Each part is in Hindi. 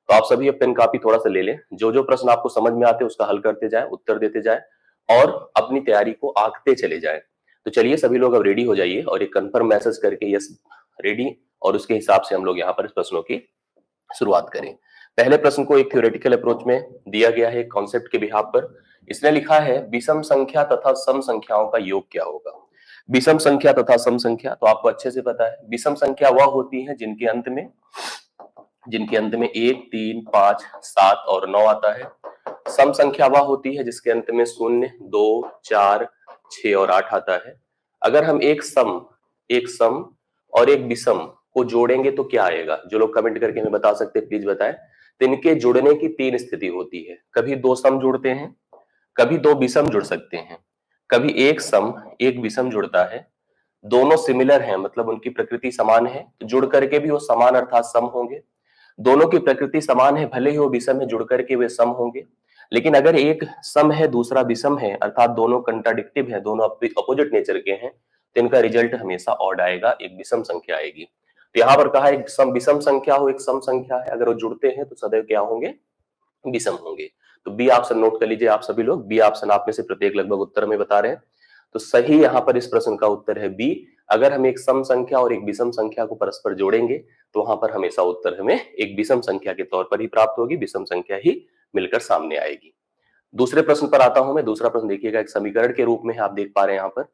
तो आप सभी पेन कॉपी थोड़ा सा ले लें, जो जो प्रश्न आपको समझ में आते हैं उसका हल करते जाए, उत्तर देते जाए और अपनी तैयारी को आंकते चले जाए। तो चलिए सभी लोग अब रेडी हो जाइए और एक कंफर्म मैसेज करके यस रेडी, और उसके हिसाब से हम लोग यहाँ पर इस प्रश्नों की शुरुआत करें। पहले प्रश्न को एक थ्योरेटिकल अप्रोच में दिया गया है, कॉन्सेप्ट के बिहाफ पर। इसने लिखा है विषम संख्या तथा सम संख्याओं का योग क्या होगा। विषम संख्या तथा सम संख्या तो आपको अच्छे से पता है, विषम संख्या वह होती है जिनके अंत में 1, 3, 5, 7 और 9 आता है। सम संख्या वह होती है जिसके अंत में 0, 2, 4, 6 और 8 आता है। अगर हम एक सम और एक विषम को जोड़ेंगे तो क्या आएगा, जो लोग कमेंट करके हमें बता सकते हैं प्लीज बताएं। तो इनके जुड़ने की 3 स्थिति होती है, कभी 2 सम जुड़ते हैं, कभी 2 विषम जुड़ सकते हैं, कभी एक सम एक विषम जुड़ता है, दोनों सिमिलर हैं मतलब उनकी प्रकृति समान है, जुड़ करके भी वो समान अर्थात सम होंगे। दोनों की प्रकृति समान है, भले ही वो विषम है, जुड़ करके वे सम होंगे। लेकिन अगर एक सम है दूसरा विषम है अर्थात दोनों कंट्राडिक्टिव है, दोनों अपोजिट नेचर के हैं, तो इनका रिजल्ट हमेशा ऑड आएगा, एक विषम संख्या आएगी। तो यहाँ पर कहा एक सम विषम संख्या हो एक सम संख्या है, अगर वो जुड़ते हैं तो सदैव क्या होंगे, विषम होंगे। तो बी ऑप्शन नोट कर लीजिए आप सभी लोग, बी ऑप्शन आप में से प्रत्येक लगभग उत्तर में बता रहे हैं। तो सही यहाँ पर इस प्रश्न का उत्तर है बी। अगर हम एक सम संख्या और एक विषम संख्या को परस्पर जोड़ेंगे तो वहां पर हमेशा उत्तर हमें एक विषम संख्या के तौर पर ही प्राप्त होगी, विषम संख्या ही मिलकर सामने आएगी। दूसरे प्रश्न पर आता हूं मैं। दूसरा प्रश्न देखिएगा, एक समीकरण के रूप में आप देख पा रहे हैं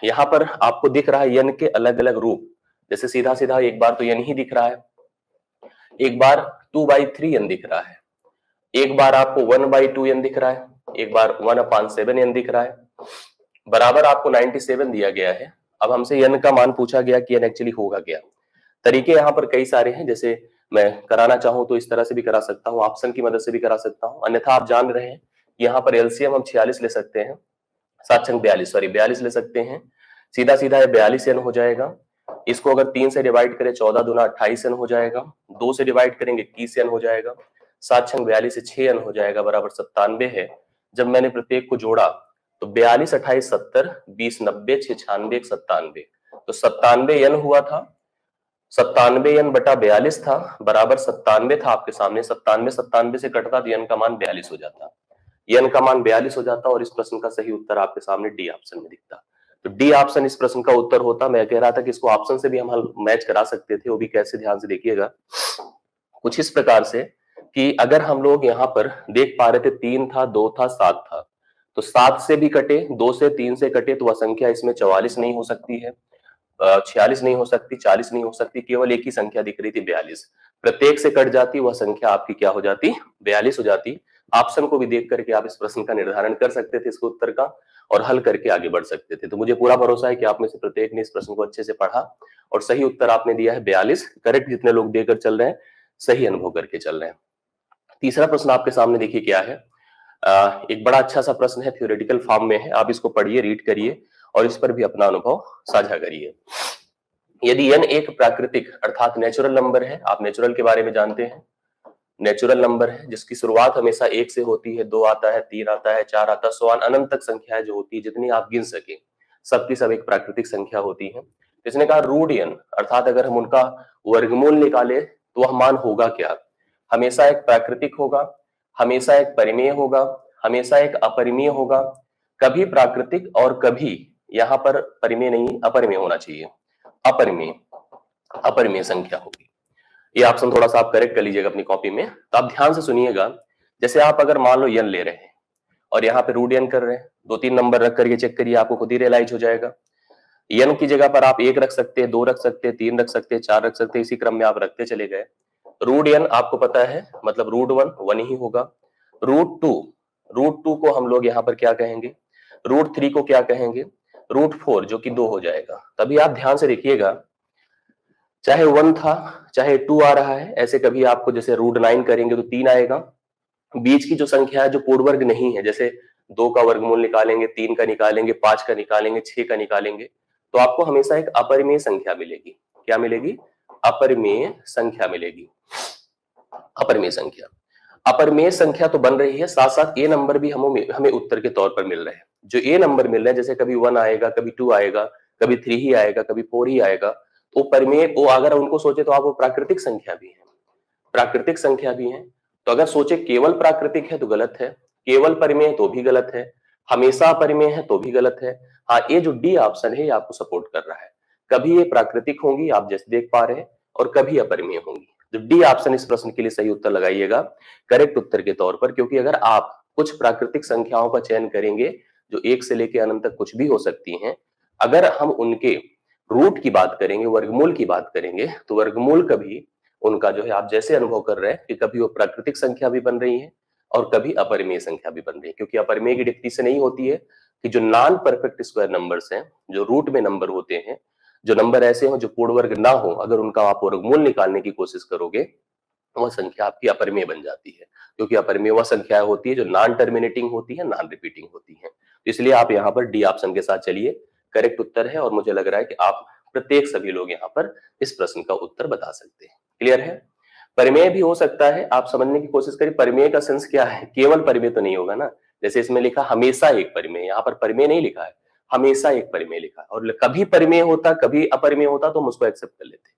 यहाँ पर आपको दिख रहा है यन के अलग अलग रूप। जैसे सीधा सीधा एक बार तो यन ही दिख रहा है, एक बार 2/3 दिख रहा है, एक बार आपको 1/2 दिख रहा है, एक बार 1/7 दिख रहा है, बराबर आपको 97 दिया गया है। अब हमसे n का मान पूछा गया कि n एक्चुअली होगा क्या। तरीके यहाँ पर कई सारे हैं, जैसे मैं कराना चाहूं तो इस तरह से भी करा सकता हूं, ऑप्शन की मदद से भी करा सकता हूं, अन्यथा आप जान रहे हैं यहाँ पर एलसीएम हम 46 ले सकते हैं, 42 ले सकते हैं। सीधा सीधा ये 42n हो जाएगा। इसको अगर 3 से डिवाइड करें 14 दूना 28n हो जाएगा, 2 से डिवाइड करेंगे 21n हो जाएगा, 7×42 से 6n हो जाएगा, बराबर 97 है। जब मैंने प्रत्येक को जोड़ा तो 42, 28, 70, 20, 90, 6, 96, 97, तो 97n हुआ था। 97n बटा 42 था, बराबर 97 था आपके सामने। 97 से कटता तो n का मान 42 हो जाता, n का मान 42 हो जाता और इस प्रश्न का सही उत्तर आपके सामने डी ऑप्शन में दिखता। तो डी ऑप्शन इस प्रश्न का उत्तर होता। मैं कह रहा था कि इसको ऑप्शन से भी हम मैच करा सकते थे, वो भी कैसे, ध्यान से देखिएगा। कुछ इस प्रकार से कि अगर हम लोग यहाँ पर देख पा रहे थे 3 था, 2 था, 7 था, तो 7 से भी कटे, 2 से 3 से कटे तो वह संख्या इसमें 44 नहीं हो सकती है, 46 नहीं हो सकती, 40 नहीं हो सकती, केवल एक ही संख्या दिख रही थी 42। प्रत्येक से कट जाती वह संख्या आपकी क्या हो जाती, 42 हो जाती। ऑप्शन को भी देख करके आप इस प्रश्न का निर्धारण कर सकते थे, इसके उत्तर का, और हल करके आगे बढ़ सकते थे। तो मुझे पूरा भरोसा है कि आप में से प्रत्येक ने इस प्रश्न को अच्छे से पढ़ा और सही उत्तर आपने दिया है 42। करेक्ट जितने लोग देकर चल रहे हैं, सही अनुभव करके चल रहे हैं। तीसरा प्रश्न आपके सामने देखिए क्या है। एक बड़ा अच्छा सा प्रश्न है, थ्योरेटिकल फॉर्म में है, आप इसको पढ़िए, रीड करिए और इस पर भी अपना अनुभव साझा करिए। यदि n एक प्राकृतिक अर्थात नेचुरल नंबर है, आप नेचुरल के बारे में जानते हैं, नेचुरल नंबर है जिसकी शुरुआत हमेशा 1 से होती है, 2 आता है, 3 आता है, 4 आता है, सो ऑन अनंत तक संख्याएं जो होती है, जितनी आप गिन सके, सबकी सब एक प्राकृतिक संख्या होती है। इसने कहा रूट n अर्थात अगर हम उनका वर्गमूल निकाले तो वह मान होगा क्या। हमेशा एक प्राकृतिक होगा, हमेशा एक परिमेय होगा, हमेशा एक अपरिमेय होगा, कभी प्राकृतिक और कभी, यहाँ पर परिमेय नहीं अपरिमेय होना चाहिए, अपरिमेय, अपरिमेय संख्या होगी। ये ऑप्शन थोड़ा सा आप करेक्ट कर लीजिएगा अपनी कॉपी में। तो आप ध्यान से सुनिएगा, जैसे आप अगर मान लो n ले रहे हैं और यहाँ पे रूट n कर रहे हैं, 2-3 नंबर रख करके चेक करिए, आपको खुद ही रियलाइज हो जाएगा। n की जगह पर आप 1 रख सकते हैं, 2 रख सकते हैं, 3 रख सकते हैं, 4 रख सकते हैं, इसी क्रम में आप रखते चले गए। रूट n आपको पता है मतलब रूट 1 ही होगा। रूट टू को हम लोग यहाँ पर क्या कहेंगे, रूट 3 को क्या कहेंगे, रूट 4 जो कि 2 हो जाएगा। तभी आप ध्यान से देखिएगा, चाहे 1 था चाहे 2 आ रहा है, ऐसे कभी आपको जैसे रूट 9 करेंगे तो 3 आएगा। बीच की जो संख्या है जो पूर्ण वर्ग नहीं है, जैसे 2 का वर्गमूल निकालेंगे, 3 का निकालेंगे, 5 का निकालेंगे, 6 का निकालेंगे, तो आपको हमेशा एक अपरिमेय संख्या मिलेगी। क्या मिलेगी, अपरिमेय संख्या मिलेगी। अपरिमेय संख्या, अपरिमेय संख्या तो बन रही है, साथ साथ ए नंबर भी हमें उत्तर के तौर पर मिल रहे हैं। जो ए नंबर मिल रहे हैं, जैसे कभी 1 आएगा, कभी 2 आएगा, कभी 3 ही आएगा, कभी 4 ही आएगा, तो परिमेय वो अगर उनको सोचे तो आप वो प्राकृतिक संख्या भी है। प्राकृतिक संख्या भी है। तो अगर सोचे केवल प्राकृतिक है तो गलत है, केवल परिमेय तो भी गलत है, हमेशा अपरिमेय है तो भी गलत है। हाँ, ये जो डी ऑप्शन है ये आपको सपोर्ट कर रहा है। कभी ये प्राकृतिक होंगी आप जैसे देख पा रहे हैं, और कभी अपरिमेय होंगी। तो डी ऑप्शन इस प्रश्न के लिए सही उत्तर लगाइएगा करेक्ट उत्तर के तौर पर, क्योंकि अगर आप कुछ प्राकृतिक संख्याओं का चयन करेंगे जो 1 से लेकर अनंत तक कुछ भी हो सकती हैं, अगर हम उनके रूट की बात करेंगे, वर्गमूल की बात करेंगे, तो वर्गमूल कभी उनका जो है आप जैसे अनुभव कर रहे हैं कि कभी वो प्राकृतिक संख्या भी बन रही है और कभी अपरिमेय संख्या भी बन रही है। क्योंकि अपरिमेय की डिग्री से नहीं होती है कि जो नॉन परफेक्ट स्क्वायर नंबर्स हैं, जो रूट में नंबर होते हैं, जो नंबर ऐसे हो जो पूर्ण वर्ग ना हो, अगर उनका आप वर्गमूल निकालने की कोशिश करोगे वह संख्या आपकी अपरिमेय बन जाती है। क्योंकि अपरिमेय वह संख्या होती है जो नॉन टर्मिनेटिंग होती है, नॉन रिपीटिंग होती है। इसलिए आप यहाँ पर डी ऑप्शन के साथ चलिए, करेक्ट उत्तर है। और मुझे लग रहा है कि आप प्रत्येक सभी लोग यहाँ पर इस प्रश्न का उत्तर बता सकते हैं। क्लियर है? परिमेय भी हो सकता है, आप समझने की कोशिश करिए परिमेय का सेंस क्या है। केवल परिमेय तो नहीं होगा ना, जैसे इसमें लिखा हमेशा एक परिमेय, यहाँ पर परिमेय नहीं लिखा है, हमेशा एक परिमेय लिखा है। और कभी परिमेय होता कभी अपरिमेय होता तो हम उसको एक्सेप्ट कर लेते।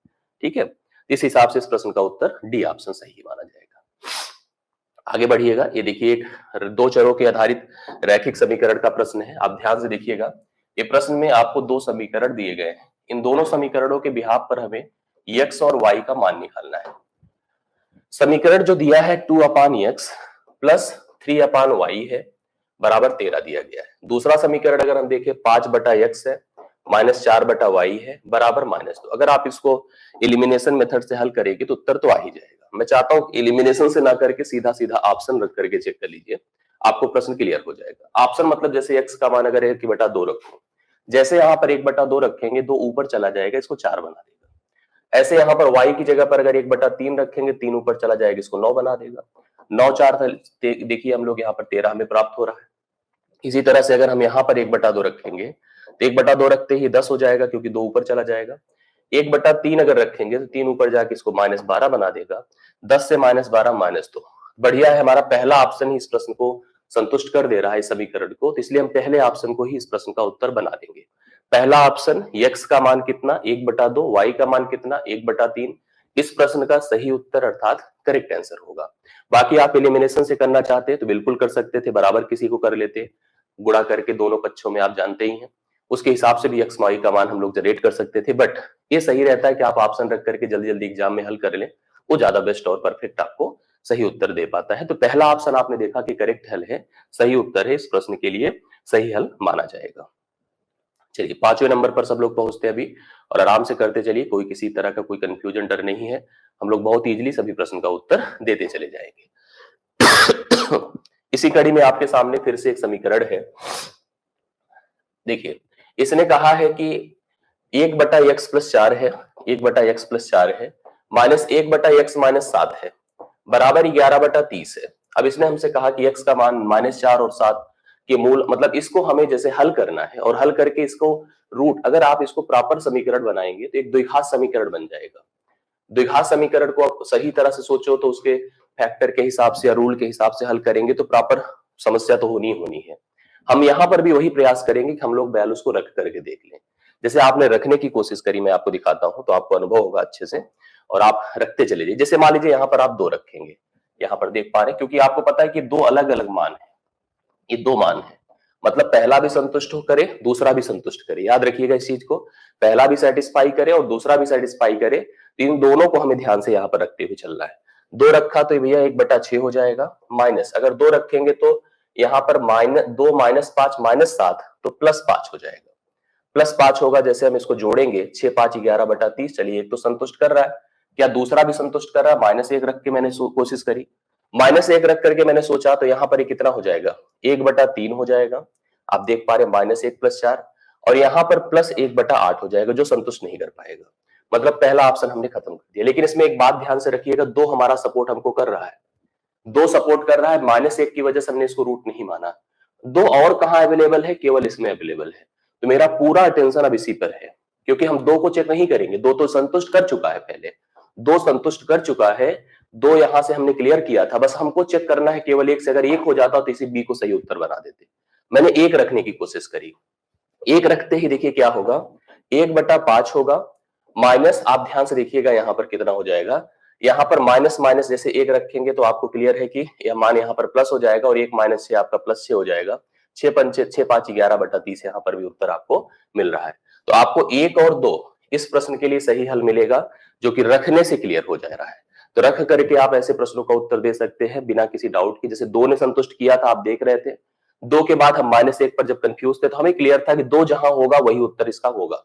ठीक है, इस हिसाब से इस प्रश्न का उत्तर डी ऑप्शन सही माना जाएगा। आगे बढ़िएगा, ये देखिए एक दो चरों के आधारित रैखिक समीकरण का प्रश्न है। आप ध्यान से देखिएगा, ये प्रश्न में आपको दो समीकरण दिए गए हैं। इन दोनों समीकरणों के बिहाफ पर हमें x और y का मान निकालना है। समीकरण जो दिया है 2/x प्लस 3/y है बराबर 13 दिया गया है। दूसरा समीकरण अगर हम देखें 5/x है माइनस 4/y है बराबर -2। अगर आप इसको एलिमिनेशन मेथड से हल करेंगे तो उत्तर तो आ ही जाएगा। मैं चाहता हूं एलिमिनेशन से ना करके सीधा सीधा ऑप्शन रख करके चेक कर लीजिए, आपको प्रश्न क्लियर हो जाएगा। ऑप्शन मतलब जैसे x का मान अगर 1/2 रखो, जैसे यहाँ पर 1/2 रखेंगे 2 ऊपर चला जाएगा, इसको 4 बना देगा। ऐसे यहाँ पर y की जगह पर अगर 1/3 रखेंगे 3 ऊपर चला जाएगा, इसको 9 बना देगा। 9 4 देखिए हम लोग यहाँ पर 13 हमें प्राप्त हो रहा है। इसी तरह से अगर हम यहाँ पर 1/2 रखेंगे तो 1/2 रखते ही 10 हो जाएगा, क्योंकि 2 ऊपर चला जाएगा। 1/3 अगर रखेंगे तो 3 ऊपर जाके इसको -12 बना देगा। 10 से -12 -2। बढ़िया है, हमारा पहला ऑप्शन ही इस प्रश्न को संतुष्ट कर दे रहा है इस समीकरण को, तो इसलिए हम पहले ऑप्शन को ही इस प्रश्न का उत्तर बना देंगे। पहला ऑप्शन x का मान कितना 1/2, y का मान कितना 1/3, इस प्रश्न का सही उत्तर अर्थात करेक्ट आंसर होगा। बाकी आप एलिमिनेशन से करना चाहते हैं तो बिल्कुल कर सकते थे, बराबर किसी को कर लेते, गुणा करके दोनों पक्षों में आप जानते ही हैं, उसके हिसाब से भी x y का मान हम लोग जनरेट कर सकते थे। बट ये सही रहता है कि आप ऑप्शन रख करके जल्दी जल्दी एग्जाम में हल कर लें, वो ज्यादा बेस्ट और परफेक्ट आपको सही उत्तर दे पाता है। तो पहला ऑप्शन आपने देखा कि करेक्ट हल है, सही उत्तर है, इस प्रश्न के लिए सही हल माना जाएगा। चलिए 5वें नंबर पर सब लोग पहुंचते हैं अभी, और आराम से करते चलिए, कोई किसी तरह का कोई कंफ्यूजन डर नहीं है, हम लोग बहुत इजीली सभी प्रश्न का उत्तर देते चले जाएंगे। इसी कड़ी में आपके सामने फिर से एक समीकरण है। देखिए इसने कहा है कि 1/x+4 है, 1/x+4 है, -1/x-7 है बराबर 11/30 है। अब इसने हमसे कहा कि x का मान -4 और 7 के मूल, मतलब इसको हमें जैसे हल करना है, और हल करके इसको रूट, अगर आप इसको प्रॉपर समीकरण बनाएंगे तो एक द्विघात समीकरण बन जाएगा। द्विघात समीकरण को आप सही तरह से सोचो तो उसके फैक्टर के हिसाब से या रूल के हिसाब से हल करेंगे तो प्रॉपर समस्या तो होनी है। हम यहाँ पर भी वही प्रयास करेंगे कि हम लोग वैल्यूज को रख करके देख लें। जैसे आपने रखने की कोशिश करी, मैं आपको दिखाता हूं तो आपको अनुभव होगा अच्छे से, और आप रखते चले जाइए। जैसे मान लीजिए यहाँ पर आप 2 रखेंगे, यहाँ पर देख पा रहे हैं, क्योंकि आपको पता है कि 2 अलग अलग मान है, ये 2 मान है, मतलब पहला भी संतुष्ट हो करे दूसरा भी संतुष्ट करे। याद रखिएगा इस चीज को, पहला भी सेटिस्फाई करे और दूसरा भी सेटिस्फाई करे, तो इन दोनों को हमें ध्यान से यहाँ पर रखते हुए चलना है। 2 रखा तो भैया 1/6 हो जाएगा, माइनस अगर 2 रखेंगे तो यहाँ पर -2 -5 -7 तो +5 हो जाएगा। +5 होगा, जैसे हम इसको जोड़ेंगे 6 5 11/30। चलिए एक तो संतुष्ट कर रहा है, क्या दूसरा भी संतुष्ट कर रहा है? -1 रख के मैंने कोशिश करी, -1 रख करके मैंने सोचा तो यहाँ पर कितना हो जाएगा 1/3 हो जाएगा। आप देख पा रहे हैं -1+4, और यहाँ पर +1/8 हो जाएगा, जो संतुष्ट नहीं कर पाएगा। मतलब पहला ऑप्शन हमने खत्म कर दिया। लेकिन इसमें एक बात ध्यान से रखिएगा, 2 हमारा सपोर्ट हमको कर रहा है, 2 सपोर्ट कर रहा है, -1 की वजह से हमने इसको रूट नहीं माना। 2 और कहाँ अवेलेबल है? केवल इसमें अवेलेबल है। तो मेरा पूरा अटेंशन अब इसी पर है, क्योंकि हम 2 को चेक नहीं करेंगे, 2 तो संतुष्ट कर चुका है, पहले 2 संतुष्ट कर चुका है, 2 यहां से हमने क्लियर किया था, बस हमको चेक करना है केवल 1 से। अगर 1 हो जाता तो इसी बी को सही उत्तर बना देते। मैंने 1 रखने की कोशिश करी, 1 रखते ही देखिए क्या होगा, 1/5 होगा, माइनस आप ध्यान से देखिएगा यहाँ पर कितना हो जाएगा, यहाँ पर माइनस माइनस जैसे एक रखेंगे तो आपको क्लियर है कि यह मान यहाँ पर प्लस हो जाएगा और 1 - 6 आपका +6 हो जाएगा। 6 × 5 = 11/30 यहाँ पर भी उत्तर आपको मिल रहा है। तो आपको 1 और 2 इस प्रश्न के लिए सही हल मिलेगा, जो कि रखने से क्लियर हो जा रहा है। तो रख करके आप ऐसे प्रश्नों का उत्तर दे सकते हैं बिना किसी डाउट के। जैसे 2 ने संतुष्ट किया था, आप देख रहे थे। 2 के बाद हम -1 पर जब कंफ्यूज थे तो हमें क्लियर था कि 2 जहां होगा वही उत्तर इसका होगा,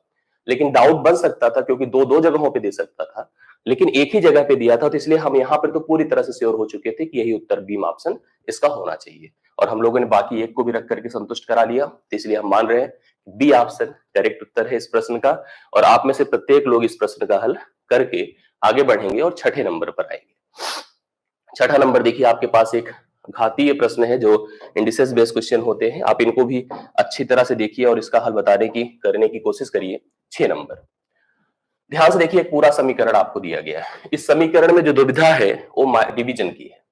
लेकिन डाउट बन सकता था क्योंकि 2 जगहों पे दे सकता था, लेकिन एक ही जगह पे दिया था, तो इसलिए हम यहाँ पर तो पूरी तरह से श्योर हो चुके थे कि यही उत्तर बी ऑप्शन इसका होना चाहिए। और हम लोगों ने बाकी एक को भी रख करके संतुष्ट करा लिया, तो इसलिए हम मान रहे हैं बी ऑप्शन करेक्ट उत्तर है इस प्रश्न का। और आप में से प्रत्येक लोग इस प्रश्न का हल करके आगे बढ़ेंगे और छठे नंबर पर आएंगे। छठा नंबर देखिए, आपके पास एक घातीय प्रश्न है जो इंडिसेस बेस्ड क्वेश्चन होते हैं। आप इनको भी अच्छी तरह से देखिए और इसका हल बताने की करने की कोशिश करिए। 6 नंबर, ध्यान से देखिए, एक पूरा समीकरण आपको दिया गया है। इस समीकरण में जो दुविधा है वो डिवीजन की है।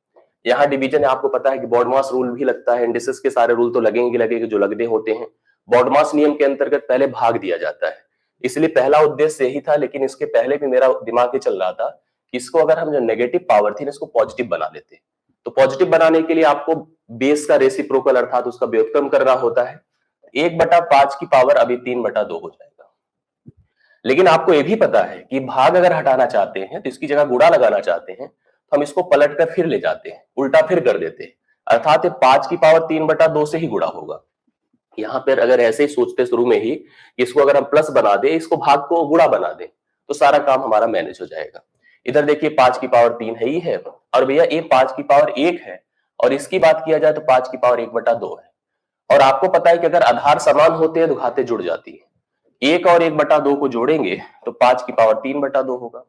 यहाँ डिवीजन आपको पता है कि बॉडमास रूल भी लगता है, इंडिसेस के सारे रूल तो लगेंगे जो लगने होते हैं। बॉडमास नियम के अंतर्गत पहले भाग दिया जाता है, इसलिए पहला उद्देश्य यही था। लेकिन इसके पहले भी मेरा दिमाग ये चल रहा था कि इसको अगर हम जो नेगेटिव पावर थी इसको पॉजिटिव बना लेते, तो पॉजिटिव बनाने के लिए आपको बेस का रेसिप्रोकल अर्थात उसका व्युत्क्रम करना होता है। 1/5 की पावर अभी 3/2 हो जाएगा। लेकिन आपको ये भी पता है कि भाग अगर हटाना चाहते हैं तो इसकी जगह गुणा लगाना चाहते हैं, तो हम इसको पलट कर फिर ले जाते हैं, उल्टा फिर कर देते हैं, अर्थात 5 की पावर 3/2 से ही गुणा होगा। यहाँ पर अगर ऐसे ही सोचते शुरू में ही, इसको अगर हम प्लस बना दे, इसको भाग को गुणा बना दे, तो सारा काम हमारा मैनेज हो जाएगा। इधर देखिए 5 की पावर 3 है ही है, और भैया ये 5 की पावर 1 है, और इसकी बात किया जाए तो 5 की पावर 1/2 है। और आपको पता है कि अगर आधार समान होते हैं तो घातें जुड़ जाती है। 1 और 1/2 को जोड़ेंगे तो 5 की पावर 3/2 होगा।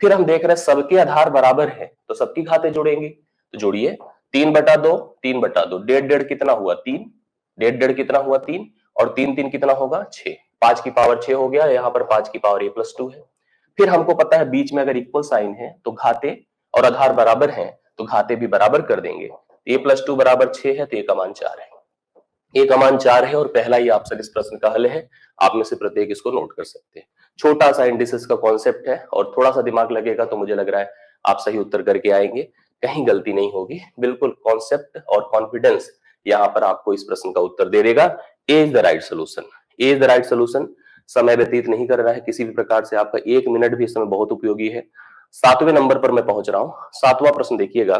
फिर हम देख रहे हैं सबके आधार बराबर है तो सबकी घातें जोड़ेंगे, तो जोड़िए 3/2 3/2, 1.5 कितना हुआ 3, 1.5 कितना हुआ 3, और 3 3 कितना होगा 6, 5 की पावर 6 हो गया। यहाँ पर 5 की पावर a+2 है। फिर हमको पता है बीच में अगर इक्वल साइन है तो घाते और आधार बराबर हैं तो घाते भी बराबर कर देंगे। a+2 बराबर 6 है तो a का मान 4 है। a का मान 4 है और पहला ही ऑप्शन इस प्रश्न का हल है। आप में से प्रत्येक इसको नोट कर सकते हैं। छोटा सा इंडिसेस का कॉन्सेप्ट है और थोड़ा सा दिमाग लगेगा तो मुझे लग रहा है आप सही उत्तर करके आएंगे, कहीं गलती नहीं होगी। बिल्कुल कॉन्सेप्ट और कॉन्फिडेंस यहाँ पर आपको इस प्रश्न का उत्तर दे देगा। A is the right solution, A is the right solution. समय व्यतीत नहीं कर रहा है किसी भी प्रकार से, आपका 1 मिनट भी इस समय बहुत उपयोगी है। 7वें नंबर पर मैं पहुंच रहा हूं। 7वां प्रश्न देखिएगा,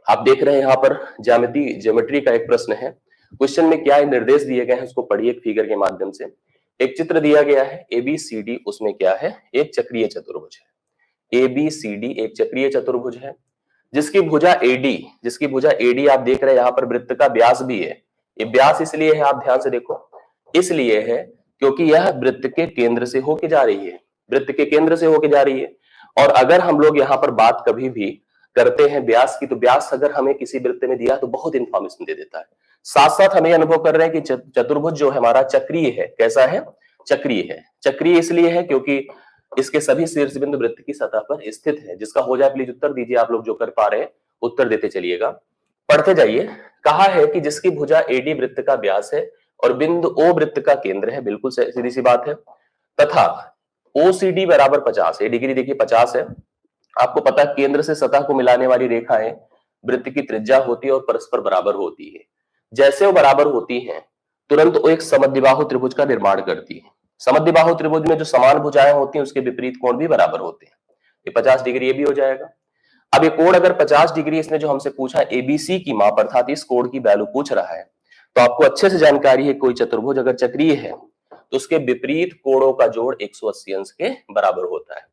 आप देख रहे हैं यहाँ पर ज्योमेट्री का एक प्रश्न है। क्वेश्चन में क्या निर्देश दिए गए हैं उसको पढ़िए फिगर के माध्यम से। एक चित्र दिया गया है ABCD, उसमें क्या है, एक चक्रीय चतुर्भुज है। ABCD एक चक्रीय चतुर्भुज है जिसकी भुजा AD आप देख रहे हैं, यहाँ पर वृत्त का व्यास भी है। ये व्यास इसलिए है, आप ध्यान से देखो, इसलिए है क्योंकि यह वृत्त के केंद्र से होके जा रही है, वृत्त के केंद्र से होके जा रही है। और अगर हम लोग यहाँ पर बात कभी भी करते हैं व्यास की, तो व्यास अगर हमें किसी वृत्त में दिया तो बहुत इंफॉर्मेशन दे देता है। साथ साथ हमें अनुभव कर रहे हैं कि चतुर्भुज जो है हमारा चक्रीय है। कैसा है, चक्रीय है। चक्रीय इसलिए है क्योंकि इसके सभी शीर्ष बिंदु वृत्त की सतह पर स्थित है। जिसका हो जाए प्लीज उत्तर दीजिए, आप लोग जो कर पा रहे हैं उत्तर देते चलिएगा, पढ़ते जाइए। कहा है कि जिसकी भुजा AD वृत्त का व्यास है और बिंदु O वृत्त का केंद्र है, बिल्कुल सीधी सी बात है, तथा OCD बराबर 50 है, डिग्री देखिए 50 है। आपको पता है केंद्र से सतह को मिलाने वाली रेखाएं वृत्त की त्रिज्या होती है और परस्पर बराबर होती है। जैसे वो बराबर होती हैं तुरंत वो एक समद्विबाहु त्रिभुज का निर्माण करती है। समद्विबाहु त्रिभुज में जो समान भुजाएं होती हैं उसके विपरीत कोण भी बराबर होते हैं। ये 50 डिग्री ये भी हो जाएगा। अब ये कोण अगर 50 डिग्री इसने जो हमसे पूछा ABC की माप अर्थात इस कोण की वैल्यू पूछ रहा है, तो आपको अच्छे से जानकारी है कोई चतुर्भुज अगर चक्रीय है तो उसके विपरीत कोणों का जोड़ 180 अंश के बराबर होता है।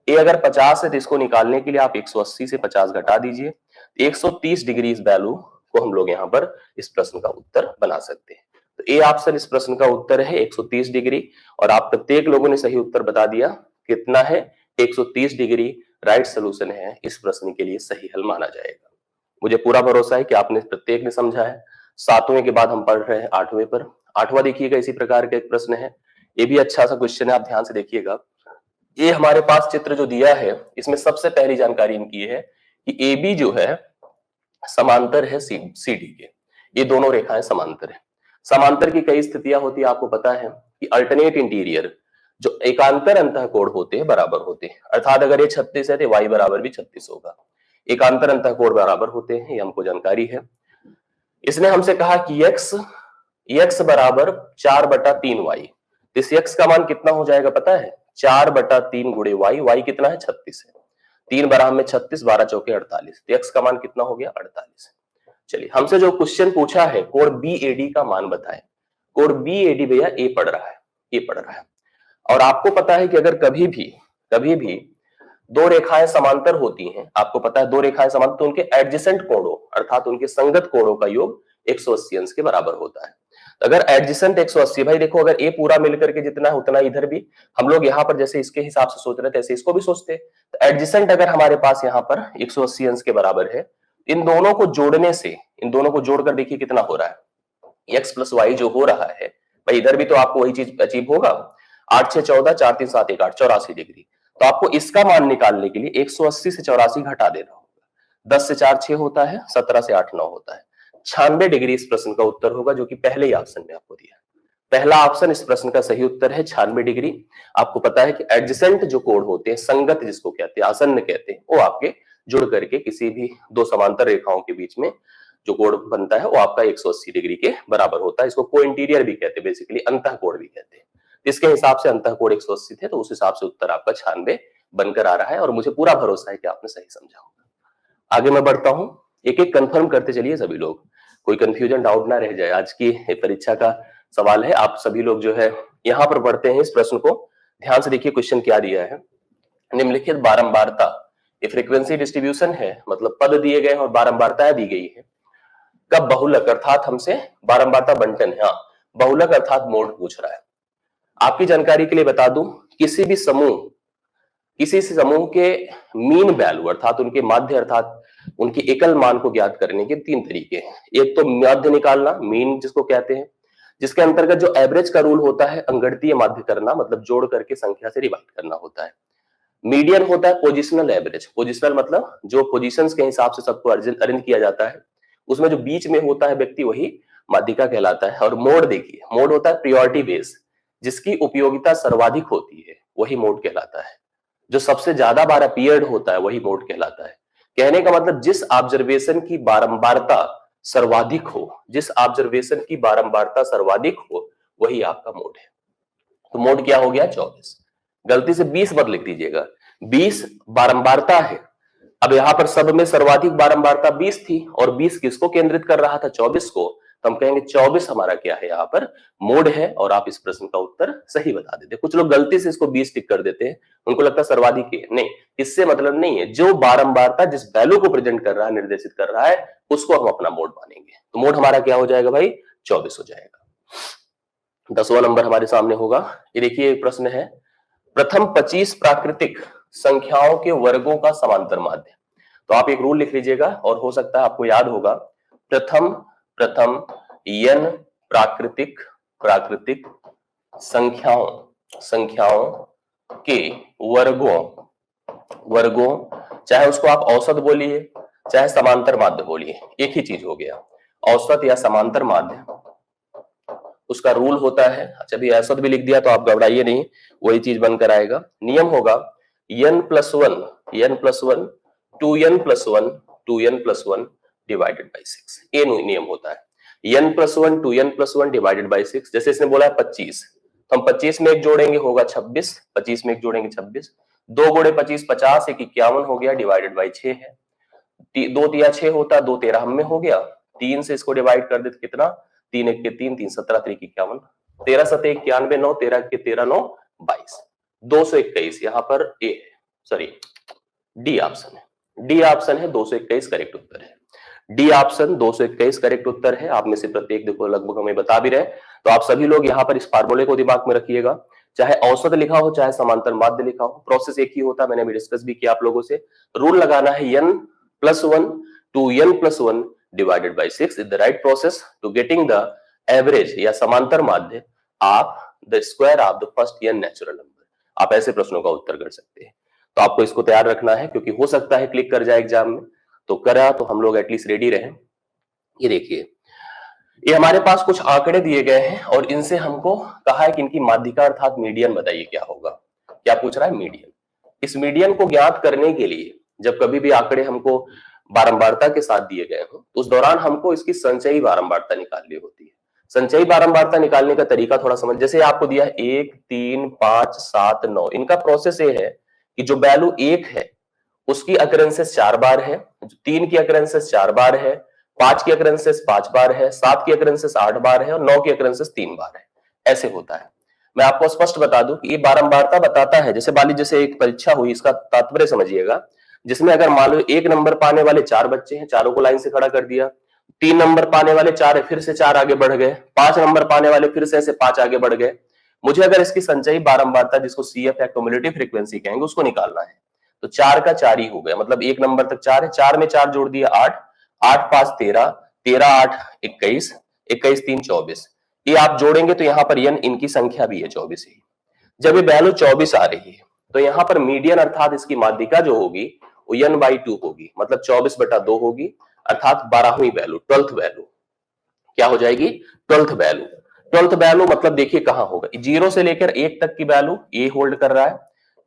ए अगर 50 है तो इसको निकालने के लिए आप 180 से 50 घटा दीजिए, 130 डिग्री इस वैल्यू को हम लोग यहाँ पर इस प्रश्न का उत्तर बना सकते हैं। तो ए ऑप्शन इस प्रश्न का उत्तर है 130 डिग्री। और आप प्रत्येक लोगों ने सही उत्तर बता दिया। कितना है, 130 डिग्री राइट सोल्यूशन है, इस प्रश्न के लिए सही हल माना जाएगा। मुझे पूरा भरोसा है कि आपने प्रत्येक ने समझा है। 7वें के बाद हम पढ़ रहे हैं 8वें पर। 8वां देखिएगा इसी प्रकार का एक प्रश्न है, ये भी अच्छा सा क्वेश्चन है, आप ध्यान से देखिएगा। ये हमारे पास चित्र जो दिया है इसमें सबसे पहली जानकारी इनकी है कि AB जो है समांतर है CD के। ये दोनों रेखाएं समांतर है। समांतर की कई स्थितियां होती है, आपको पता है कि अल्टरनेट इंटीरियर, जो एकांतर अंतःकोण होते हैं बराबर होते हैं। अर्थात अगर ये 36 है तो y बराबर भी 36 होगा। एकांतर अंतःकोण बराबर होते हैं, ये हमको जानकारी है। इसने हमसे कहा कि x बराबर 4/3y। इस x का मान कितना हो जाएगा पता है? 4/3 गुणे y कितना है? 36 है। 3 बराबर में 36, 12 चौके 48, तो x का मान कितना हो गया? 48। चलिए, हमसे जो क्वेश्चन पूछा है कोण BAD का मान बताएं। कोण BAD भैया ए पड़ रहा है, ए पड़ रहा है। और आपको पता है कि अगर कभी भी दो रेखाएं समांतर होती हैं, आपको पता है दो रेखाएं समांतर, तो उनके एडजेसेंट कोणों अर्थात उनके संगत कोणों का योग 180 अंश के बराबर होता है। अगर एडजेसेंट 180, भाई देखो अगर ए पूरा मिलकर के जितना है उतना इधर भी, हम लोग यहाँ पर जैसे इसके हिसाब से सोच रहे थे ऐसे इसको भी सोचते। तो एडजेसेंट अगर हमारे पास यहाँ पर 180 अंश के बराबर है, इन दोनों को जोड़ने से, इन दोनों को जोड़कर देखिए कितना हो रहा है, x प्लस वाई जो हो रहा है, भाई इधर भी तो आपको वही चीज अचीव होगा। 8 6 14, 4 3 7 1 8, 84 डिग्री। तो आपको इसका मान निकालने के लिए 180 से 84 घटा देना होगा। 10 से 4 6 होता है, 17 से 8 9 होता है। 96 डिग्री इस प्रश्न का उत्तर होगा, जो कि पहले ही ऑप्शन में आपको दिया। पहला ऑप्शन इस प्रश्न का सही उत्तर है, 96 डिग्री। आपको पता है कि एडजेसेंट जो कोण होते हैं, संगत जिसको कहते हैं, आसन्न कहते हैं, वो आपके जुड़ करके किसी भी दो समांतर रेखाओं के बीच में जो कोण बनता है वो आपका 180 डिग्री के बराबर होता है। इसको को-इंटीरियर भी कहते हैं, बेसिकली अंतःकोण भी कहते हैं। इसके हिसाब से अंतःकोण 180 थे, तो उस हिसाब से उत्तर आपका 96 बनकर आ रहा है, और मुझे पूरा भरोसा है कि आपने सही समझा होगा। आगे मैं बढ़ता हूं, एक एक कंफर्म करते चलिए सभी लोग, कोई कंफ्यूजन डाउट ना रह जाए। आज की परीक्षा का सवाल है, आप सभी लोग जो है यहां पर पढ़ते हैं इस प्रश्न को ध्यान से देखिए। क्वेश्चन क्या दिया है, निम्नलिखित बारंबारता, ये फ्रीक्वेंसी डिस्ट्रीब्यूशन है, मतलब पद दिए गए हैं और बारंबारता दी गई है। कब बहुलक अर्थात हमसे बारंबारता बंटन है, हाँ बहुलक अर्थात मोड पूछ रहा है। आपकी जानकारी के लिए बता दूं, किसी समूह के मीन वैल्यू अर्थात उनके माध्य अर्थात उनके एकल मान को ज्ञात करने के 3 तरीके हैं। एक तो माध्य निकालना, मीन जिसको कहते हैं, जिसके अंतर्गत जो एवरेज का रूल होता है अंगणितीय माध्य करना, मतलब जोड़ करके संख्या से डिवाइड करना होता है। मीडियन होता है पोजिशनल एवरेज, पोजिशनल मतलब जो पोजीशंस के हिसाब से सबको अरेंज किया जाता है, उसमें जो बीच में होता है व्यक्ति वही माध्यिका कहलाता है। और मोड देखिए, मोड होता है प्रियोरिटी बेस, जिसकी उपयोगिता सर्वाधिक होती है वही मोड कहलाता है। जो सबसे ज्यादा बार अपीयर्ड होता है वही मोड कहलाता है। कहने का मतलब जिस ऑब्जर्वेशन की बारंबारता सर्वाधिक हो, जिस ऑब्जर्वेशन की बारंबारता सर्वाधिक हो वही आपका मोड है। तो मोड क्या हो गया? 24। गलती से 20 मत लिख दीजिएगा, 20 बारंबारता है। अब यहां पर सब में सर्वाधिक बारंबारता 20 थी, और 20 किसको केंद्रित कर रहा था? 24 को। तो हम कहेंगे 24 हमारा क्या है? यहाँ पर मोड है, और आप इस प्रश्न का उत्तर सही बता देते। कुछ लोग गलती से इसको 20 टिक कर देते हैं, उनको लगता है सर्वाधिक है। नहीं, इससे मतलब नहीं है। जो बारंबारता जिस वैल्यू को प्रेजेंट कर रहा है, निर्देशित कर रहा है, उसको हम अपना मोड मानेंगे। तो मोड हमारा क्या हो जाएगा भाई? 24 हो जाएगा। 10वां नंबर हमारे सामने होगा, ये देखिए प्रश्न है, प्रथम 25 प्राकृतिक संख्याओं के वर्गों का समांतर माध्य। तो आप एक रूल लिख लीजिएगा, और हो सकता है आपको याद होगा, प्रथम n प्राकृतिक संख्याओं के वर्गों, चाहे उसको आप औसत बोलिए चाहे समांतर माध्य बोलिए, एक ही चीज हो गया, औसत या समांतर माध्य, उसका रूल होता है। अच्छा, अभी औसत भी लिख दिया तो आप घबराइए नहीं, वही चीज बनकर आएगा। नियम होगा n + 1 2n+1 डिवाइडेड बाई 6, ये नियम होता है। n + 1 2n+1 divided by 6। जैसे इसने बोला है 25, तो हम 25 में एक जोड़ेंगे होगा 26, 25 में एक जोड़ेंगे 26, 2 गुणे 25 50, 1 51 हो गया, डिवाइडेड बाई 6 है। 2 तिया 6 होता है, 2 13 हम में हो गया, 3 से इसको डिवाइड कर देते कितना? 3 1 के 3, 3 17 3 51, 13 7 91, 9 13 के 13 9 22, 221 यहाँ पर ए है, सॉरी डी ऑप्शन है, डी ऑप्शन है 221 करेक्ट उत्तर है। डी ऑप्शन 221 करेक्ट उत्तर है। आप में से प्रत्येक देखो लगभग हमें बता भी रहे, तो आप सभी लोग यहाँ पर इस फार्मूले को दिमाग में रखिएगा। चाहे औसत लिखा हो चाहे समांतर माध्य लिखा हो, प्रोसेस एक ही होता है, मैंने भी डिस्कस भी किया आप लोगों से। रूल लगाना है n + 1 2n+1 divided by 6 is the right process to getting the average या समांतर माध्य of the square of the first n natural number. आप ऐसे प्रश्नों का उत्तर कर सकते हैं। तो आपको इसको तैयार रखना है, क्योंकि हो सकता है क्लिक कर जाए एग्जाम में, तो करा तो हम लोग एटलीस्ट रेडी रहें। ये देखिए, ये हमारे पास कुछ आंकड़े दिए गए हैं और इनसे हमको कहा है कि इनकी माध्यिका अर्थात मीडियन बताइए क्या होगा। क्या पूछ रहा है? मीडियन। इस मीडियन को ज्ञात करने के लिए जब कभी भी आंकड़े हमको बारंबारता के साथ दिए गए हो तो उस दौरान हमको इसकी संचयी बारंबारता निकालनी होती है। संचयी बारंबारता निकालने का तरीका थोड़ा समझ, जैसे आपको दिया है 1, 3, 5, 7, 9, इनका प्रोसेस ये है कि जो वैल्यू 1 है उसकी अकरेंसेस 4 बार है, 3 की अकरेंसेस 4 बार है, 5 की अकरेंसेस 5 बार है, 7 की अकरेंसेस 8 बार है और 9 की अकरेंसेस 3 बार है। ऐसे होता है। मैं आपको स्पष्ट बता दूं कि ये बारंबारता बताता है, जैसे मान लीजिए जैसे एक परीक्षा हुई, इसका तात्पर्य समझिएगा, जिसमें अगर मान लो 1 नंबर पाने वाले 4 बच्चे हैं, चारों को लाइन से खड़ा कर दिया, 3 नंबर पाने वाले 4 है, फिर से 4 आगे बढ़ गए, 5 नंबर पाने वाले फिर से ऐसे 5 आगे बढ़ गए। मुझे अगर इसकी संचयी बारंबारता, जिसको सीएफ या क्युमुलेटिव फ्रीक्वेंसी कहेंगे, उसको निकालना है तो 4 का 4 ही हो गया, मतलब 1 नंबर तक 4 है, 4 में 4 जोड़ दिया 8, 8 5 13, 13 8 21, 21 3 24। ये आप जोड़ेंगे तो यहाँ पर यन इनकी संख्या भी है 24 ही। जब ये वैल्यू 24 आ रही है तो यहाँ पर मीडियन अर्थात इसकी माध्यिका जो होगी वो n/2 होगी, मतलब 24/2 होगी, अर्थात 12वीं वैल्यू, 12th वैल्यू क्या हो जाएगी? 12th value. 12th वैल्यू मतलब देखिए कहां होगा, 0 से लेकर 1 तक की वैल्यू ये होल्ड कर रहा है,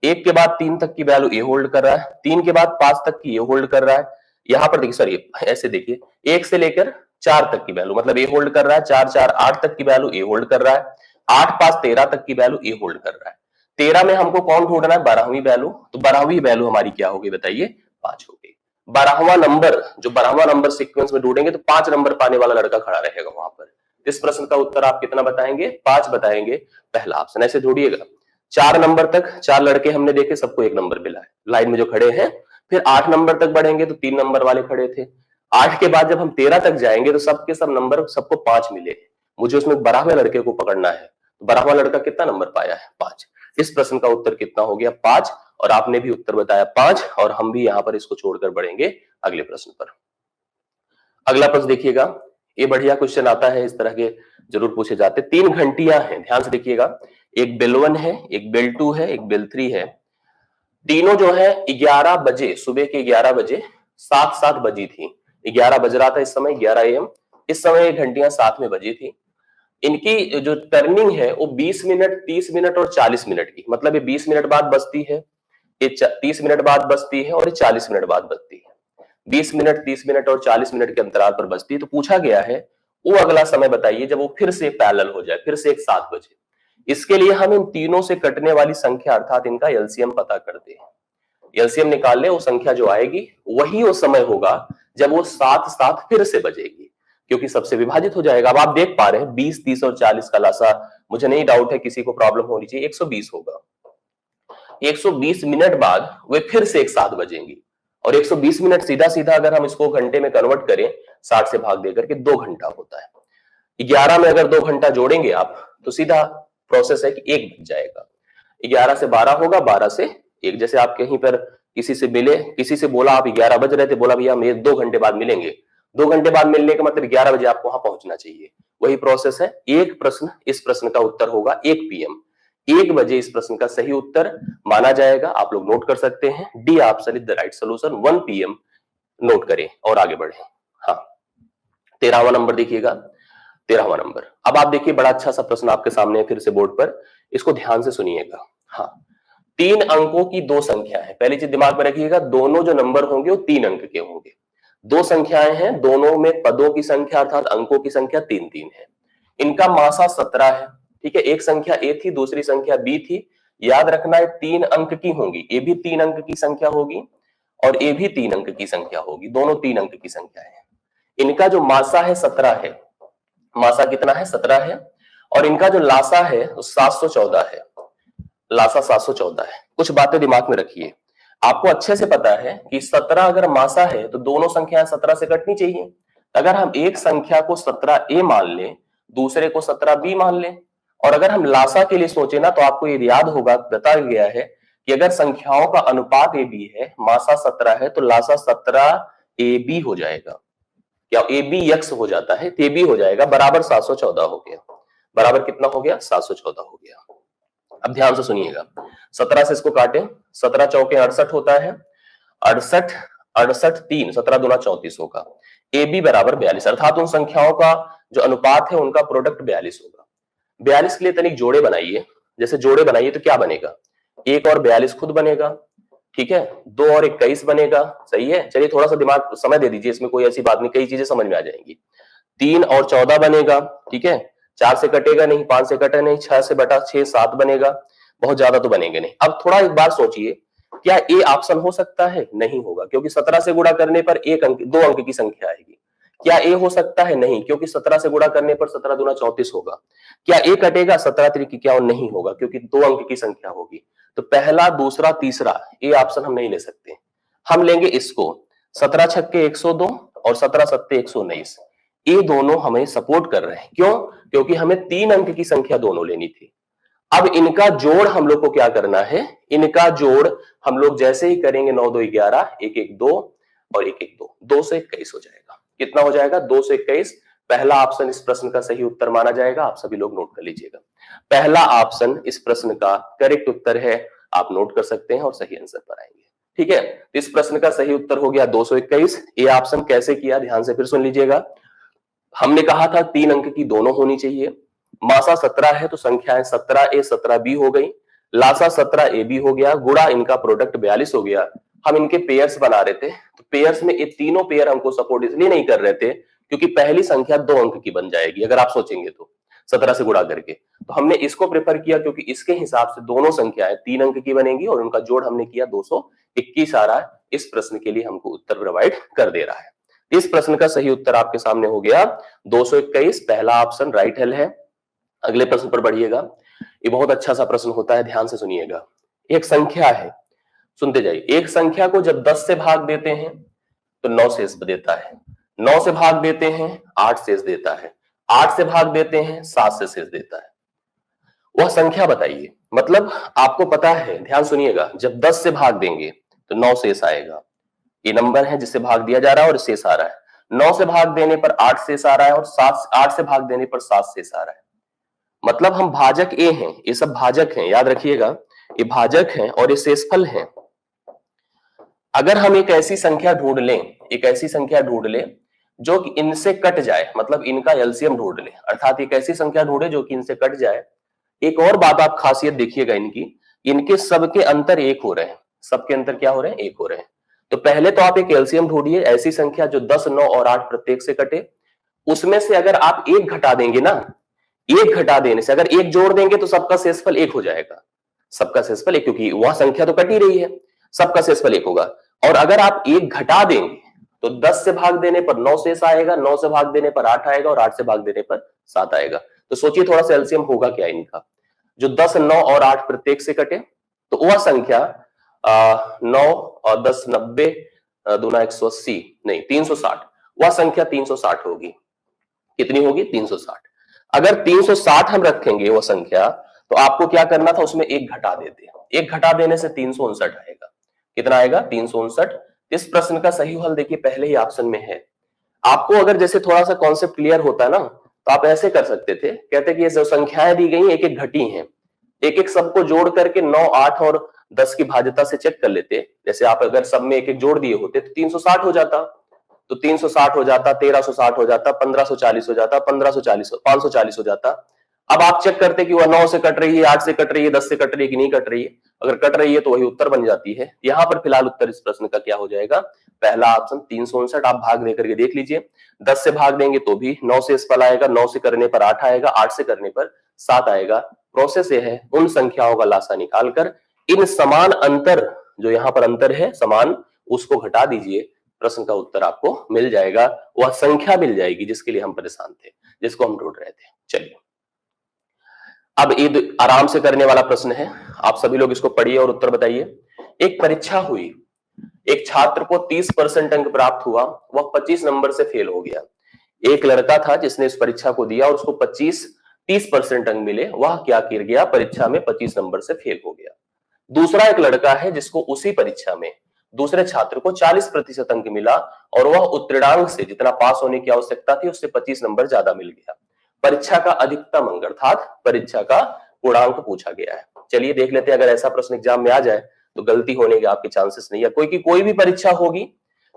1 के बाद 3 तक की वैल्यू ये होल्ड कर रहा है, 3 के बाद 5 तक की ये होल्ड कर रहा है। यहां पर देखिए, सॉरी ऐसे देखिए, 1 से लेकर 4 तक की वैल्यू मतलब ये होल्ड कर रहा है, 4 4 8 तक की वैल्यू ये होल्ड कर रहा है, 8 5 13 तक की वैल्यू ये होल्ड कर रहा है। 13 में हमको कौन ढूंढना है? 12वीं वैल्यू। तो 12वीं वैल्यू हमारी क्या होगी बताइए? 5 होगी। 12वां नंबर, जो 12वां नंबर सीक्वेंस में ढूंढेंगे तो 5 नंबर पाने वाला लड़का खड़ा रहेगा वहां पर। इस प्रश्न का उत्तर आप कितना बताएंगे? 5 बताएंगे, पहला ऑप्शन। ऐसे जोड़िएगा, 4 नंबर तक 4 लड़के हमने देखे, सबको 1 नंबर मिला है लाइन में जो खड़े हैं। फिर 8 नंबर तक बढ़ेंगे तो 3 नंबर वाले खड़े थे। 8 के बाद जब हम 13 तक जाएंगे तो सबके सब नंबर सबको 5 मिले। मुझे उसमें 12वें लड़के को पकड़ना है, 12वां लड़का कितना नंबर पाया है? 5। इस प्रश्न का उत्तर कितना हो गया? 5। और आपने भी उत्तर बताया 5, और हम भी यहां पर इसको छोड़कर बढ़ेंगे अगले प्रश्न पर। अगला प्रश्न देखिएगा, ये बढ़िया क्वेश्चन आता है, इस तरह के जरूर पूछे जाते। 3 घंटियां हैं, ध्यान से देखिएगा, एक बेल 1 है, एक बेल 2 है, एक बेल 3 है। तीनों जो है 11 बजे, सुबह के 11 बजे साथ साथ बजी थी। 11 बज रहा था इस समय, 11 AM। इस समय ये घंटियां साथ में बजी थी। इनकी जो टर्निंग है वो 20 मिनट, 30 मिनट और 40 मिनट की, मतलब ये 20 मिनट बाद बजती है, ये 30 मिनट बाद बजती है और ये 40 मिनट बाद बजती है। 20 मिनट, 30 मिनट और 40 मिनट के अंतराल पर बजती है। तो पूछा गया है वो अगला समय बताइए जब वो फिर से पैरेलल हो जाए, फिर से एक साथ बजे। इसके लिए हम इन तीनों से कटने वाली संख्या अर्थात इनका एलसीएम पता करते हैं। एलसीएम निकाल ले, वो संख्या जो आएगी वही वो समय होगा जब वो साथ साथ फिर से बजेगी, क्योंकि सबसे विभाजित हो जाएगा। अब आप देख पा रहे हैं 20, 30 और 40 का लासा, मुझे नहीं डाउट है किसी को प्रॉब्लम होनी चाहिए, 120 होगा। 120 मिनट बाद वे फिर से एक साथ बजेंगी, और 120 मिनट सीधा सीधा अगर हम इसको घंटे में कन्वर्ट करें 60 से भाग देकर के 2 घंटा होता है। 11 में अगर 2 घंटा जोड़ेंगे आप तो सीधा प्रोसेस है कि 1 बज जाएगा। 11 से 12 होगा, 12 से 1। जैसे आप कहीं पर किसी से मिले, किसी से बोला आप 11 बज रहे थे, बोला भैया हम 2 घंटे बाद मिलेंगे। 2 घंटे बाद मिलने का मतलब 11 बजे आपको वहां पहुंचना चाहिए। वही प्रोसेस है। एक प्रश्न, इस प्रश्न का उत्तर होगा 1 PM, 1 बजे इस प्रश्न का सही उत्तर माना जाएगा। आप लोग नोट कर सकते हैं, D option is the right solution, 1 PM note करें और आगे बढ़े। हाँ, 13वां नंबर देखिएगा, 13वां नंबर। अब आप देखिए, बड़ा अच्छा सा प्रश्न आपके सामने है फिर से बोर्ड पर, इसको ध्यान से सुनिएगा। हाँ, 3 अंकों की 2 संख्या है। पहली चीज दिमाग में रखिएगा, दोनों जो नंबर होंगे वो 3 अंक के होंगे। 2 संख्याएं हैं, दोनों में पदों की संख्या अर्थात अंकों की संख्या 3 है। इनका मासा 17 है। ठीक है, एक संख्या ए थी, दूसरी संख्या बी थी। याद रखना है 3 अंक की होंगी, ये भी 3 अंक की संख्या होगी और ये भी 3 अंक की संख्या होगी, दोनों 3 अंक की संख्या है। इनका जो मासा है 17 है, मासा कितना है? 17 है। और इनका जो लासा है वो 714 है, लासा 714 है। कुछ बातें दिमाग में रखिए, आपको अच्छे से पता है कि 17 अगर मासा है तो दोनों संख्याएं 17 से कटनी चाहिए। अगर हम एक संख्या को 17A मान लें, दूसरे को 17B मान लें, और अगर हम लासा के लिए सोचे ना, तो आपको ये याद होगा, बताया गया है कि अगर संख्याओं का अनुपात AB है, मासा 17 है, तो लासा 17AB हो जाएगा, या ABX हो जाता है, AB हो जाएगा, बराबर 714 हो गया। बराबर कितना हो गया? 714 हो गया। अब ध्यान से सुनिएगा, 17 से इसको काटें, 17 चौके 68 होता है, 68 68 3, 17 दूना 34 होगा। ए बी बराबर 42, अर्थात उन संख्याओं का जो अनुपात है उनका प्रोडक्ट 42 होगा। 42 के लिए तनिक जोड़े बनाइए, जैसे जोड़े बनाइए तो क्या बनेगा, 1 और 42 खुद बनेगा, ठीक है, 2 और 21 बनेगा, सही है। चलिए थोड़ा सा दिमाग समय दे दीजिए, इसमें कोई ऐसी बात नहीं, कई चीजें समझ में आ जाएंगी। 3 और 14 बनेगा, ठीक है, 4 से कटेगा नहीं, 5 से कटे नहीं, 6 से बटा 6 7 बनेगा, बहुत ज्यादा तो बनेंगे नहीं। अब थोड़ा एक बार सोचिए, क्या ए ऑप्शन हो सकता है? नहीं होगा, क्योंकि 17 से गुणा करने पर 2 अंक की संख्या आएगी। क्या ए हो सकता है? नहीं, क्योंकि 17 से गुणा करने पर 17 दूना 34 होगा। क्या ए कटेगा? 17 त्रिक 51 नहीं होगा, क्योंकि 2 अंक की संख्या होगी। तो पहला, दूसरा, तीसरा ए ऑप्शन हम नहीं ले सकते। हम लेंगे इसको, 17 छक्के 102 और 17 सत्ते 119। ये दोनों हमें सपोर्ट कर रहे हैं, क्यों? क्योंकि हमें 3 अंक की संख्या दोनों लेनी थी। अब इनका जोड़ हम लोग को क्या करना है, इनका जोड़ हम लोग जैसे ही करेंगे 9 2 11, 1 1 2 और 1 1 2, 2 से 21 हो जाएगा। कितना हो जाएगा? 2 से 21। पहला ऑप्शन इस प्रश्न का सही उत्तर माना जाएगा। आप सभी लोग नोट कर लीजिएगा, पहला ऑप्शन इस प्रश्न का करेक्ट उत्तर है। आप नोट कर सकते हैं और सही आंसर पर आएंगे, ठीक है। इस प्रश्न का सही उत्तर हो गया 221। ये ऑप्शन कैसे किया, ध्यान से फिर सुन लीजिएगा। हमने कहा था 3 अंक की दोनों होनी चाहिए। मासा 17 है तो संख्याएं 17A 17B हो गई, लासा 17AB हो गया, गुणा इनका प्रोडक्ट 42 हो गया। हम इनके पेयर्स बना रहे थे, तो पेयर्स में ये तीनों पेयर हमको सपोर्ट इसलिए नहीं कर रहे थे क्योंकि पहली संख्या 2 अंक की बन जाएगी अगर आप सोचेंगे तो 17 से गुणा करके। तो हमने इसको प्रेफर किया क्योंकि इसके हिसाब से दोनों संख्याएं 3 अंक की बनेंगी और उनका जोड़ हमने किया 221 आ रहा है। इस प्रश्न के लिए हमको उत्तर प्रोवाइड कर दे रहा है। इस प्रश्न का सही उत्तर आपके सामने हो गया 221, पहला ऑप्शन राइट है। अगले प्रश्न पर बढ़िएगा। ये बहुत अच्छा सा प्रश्न होता है, ध्यान से सुनिएगा। एक संख्या है, सुनते जाइए। एक संख्या को जब 10 से भाग देते हैं तो 9 शेष देता है, 9 से भाग देते हैं 8 शेष देता है, 8 से भाग देते हैं 7 से शेष देता है। वह संख्या बताइए। मतलब आपको पता है, ध्यान सुनिएगा, जब 10 से भाग देंगे तो 9 शेष आएगा। ये नंबर है जिससे भाग दिया जा रहा है और शेष आ रहा है। 9 से भाग देने पर 8 शेष आ रहा है और 8 से भाग देने पर 7 शेष आ रहा है। मतलब हम भाजक ए हैं, ये सब भाजक हैं, याद रखिएगा, ये भाजक हैं और ये शेषफल हैं। अगर हम एक ऐसी संख्या ढूंढ लें, एक ऐसी संख्या ढूंढ लें जो कि इनसे कट जाए, मतलब इनका एलसीएम ढूंढ लें, अर्थात एक ऐसी संख्या ढूंढे जो कि इनसे कट जाए। एक और बात आप खासियत देखिएगा इनकी, इनके सबके अंतर एक हो रहे हैं। सबके अंतर क्या हो रहे हैं? एक हो रहे हैं। तो पहले तो आप एक एलसीएम ढूंढिए, ऐसी संख्या जो 10 9 और 8 प्रत्येक से कटे। उसमें से अगर आप एक घटा देंगे ना, एक घटा देने से अगर एक जोड़ देंगे तो सबका शेषफल एक हो जाएगा। सबका शेषफल एक, क्योंकि वह संख्या तो कट ही रही है, सबका शेषफल एक होगा। और अगर आप एक घटा देंगे तो 10 से भाग देने पर 9 शेष आएगा, 9 से भाग देने पर 8 आएगा और 8 से भाग देने पर 7 आएगा। तो सोचिए थोड़ा सा एलसीएम होगा क्या इनका, जो 10 9 और 8 प्रत्येक से कटे तो वह संख्या 9 और 10 90 दूना 180, नहीं 360, वह संख्या 360 होगी। कितनी होगी? 360। अगर 360 हम रखेंगे वो संख्या, तो आपको क्या करना था, उसमें एक घटा देते हैं। एक घटा देने से 359 आएगा। कितना आएगा? 359। इस प्रश्न का सही हल देखिए पहले ही ऑप्शन में है। आपको अगर जैसे थोड़ा सा कॉन्सेप्ट क्लियर होता ना, तो आप ऐसे कर सकते थे, कहते कि ये जो संख्याएं दी गई एक एक घटी हैं, एक एक सबको जोड़ करके 9 8 और 10 की भाज्यता से चेक कर लेते। जैसे आप अगर सब में एक एक जोड़ दिए होते तो 360 हो जाता, तो 360 हो जाता, 1360 हो जाता, 1540 हो जाता, 1540 540 हो जाता। अब आप चेक करते कि वह 9 से कट रही है, 8 से कट रही है, 10 से कट रही है कि नहीं कट रही है। अगर कट रही है तो वही उत्तर बन जाती है। यहां पर फिलहाल उत्तर इस प्रश्न का क्या हो जाएगा? पहला ऑप्शन 359। आप भाग देकर के देख लीजिए, 10 से भाग देंगे तो भी 9 से इस फल आएगा, 9 से करने पर 8 आएगा, 8 से करने पर 7 आएगा। प्रोसेस ये है, उन संख्याओं का लासा निकालकर इन समान अंतर, जो यहां पर अंतर है समान, उसको घटा दीजिए, प्रश्न का उत्तर आपको मिल जाएगा। वह संख्या मिल जाएगी जिसके लिए हम परेशान थे, जिसको हम ढूंढ रहे थे। चलिए अब ईद आराम से करने वाला प्रश्न है, आप सभी लोग इसको पढ़िए और उत्तर बताइए। एक परीक्षा हुई, एक छात्र को 30% अंक प्राप्त हुआ, वह 25 नंबर से फेल हो गया। एक लड़का था जिसने इस परीक्षा को दिया और उसको 30% अंक मिले, वह क्या गिर गया? परीक्षा में 25 नंबर से फेल हो गया। दूसरा एक लड़का है जिसको उसी परीक्षा में दूसरे छात्र को 40% अंक मिला और वह उत्तीर्णांक से, जितना पास होने की आवश्यकता थी, उससे 25 नंबर ज्यादा मिल गया। परीक्षा का अधिकतम अंक अर्थात परीक्षा का पूर्णांक पूछा गया है। चलिए देख लेते हैं, अगर ऐसा प्रश्न एग्जाम में आ जाए तो गलती होने के आपके चांसेस नहीं है। कोई भी परीक्षा होगी,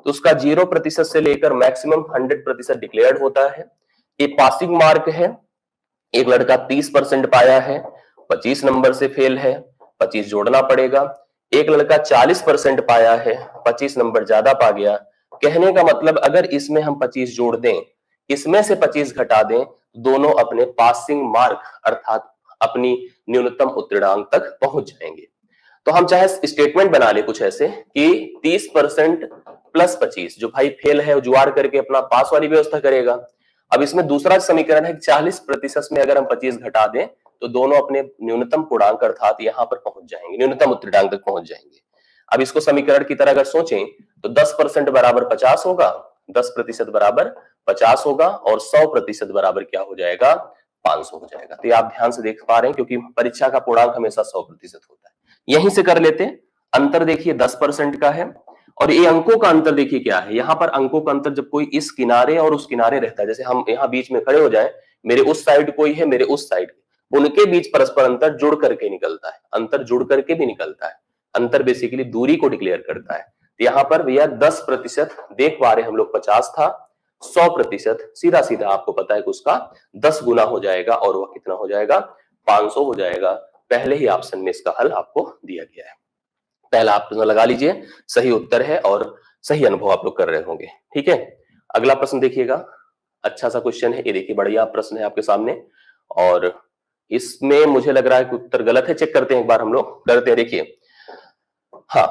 तो उसका 0% से लेकर मैक्सिमम 100% डिक्लेयर्ड होता है। ये पासिंग मार्क है। एक लड़का 30% पाया है, 25 नंबर से फेल है, 25 जोड़ना पड़ेगा। एक लड़का 40% पाया है, 25 नंबर ज्यादा पा गया। कहने का मतलब अगर इसमें हम 25 जोड़ दें, इसमें से 25 घटा दें, दोनों अपने पासिंग मार्क अर्थात अपनी न्यूनतम उत्तीर्णांक तक पहुंच जाएंगे। तो हम चाहे स्टेटमेंट बना ले कुछ ऐसे कि 30% प्लस 25, जो भाई फेल है वो जुआड़ करके अपना पास वाली व्यवस्था करेगा। अब इसमें दूसरा समीकरण है 40% में अगर हम 25 घटा दें तो दोनों अपने न्यूनतम पूर्णांक अर्थात यहां पर पहुंच जाएंगे, न्यूनतम उत्तीर्णांक तक पहुंच जाएंगे। अब इसको समीकरण की तरह अगर सोचें तो 10% बराबर 50 होगा, 10% बराबर 50 होगा और 100% बराबर क्या हो जाएगा, 500 हो जाएगा। तो ये आप ध्यान से देख पा रहे हैं क्योंकि परीक्षा का पूर्णांक हमेशा 100% होता है। यहीं से कर लेते हैं। अंतर देखिए 10% का है और ये अंकों का अंतर देखिए क्या है। यहां पर अंकों का अंतर जब कोई इस किनारे और उस किनारे रहता है, जैसे हम यहां बीच में खड़े हो जाए, मेरे उस साइड कोई है, मेरे उस साइड, उनके बीच परस्पर अंतर जुड़ करके निकलता है। अंतर जुड़ करके भी निकलता है। अंतर बेसिकली दूरी को डिक्लेयर करता है। तो यहां पर भैया 10% देख पा रहे हम लोग 50 था, 100% सीधा सीधा आपको पता है कि उसका 10 गुना हो जाएगा और वह कितना हो जाएगा, 500 हो जाएगा। पहले ही ऑप्शन में इसका हल आपको दिया गया है। पहला आप लगा लीजिए, सही उत्तर है और सही अनुभव आप लोग कर रहे होंगे। ठीक है, अगला प्रश्न देखिएगा। अच्छा सा क्वेश्चन है ये, देखिए बढ़िया प्रश्न है आपके सामने और इसमें मुझे लग रहा है कि उत्तर गलत है। चेक करते हैं एक बार, हम लोग करते हैं। देखिए हाँ,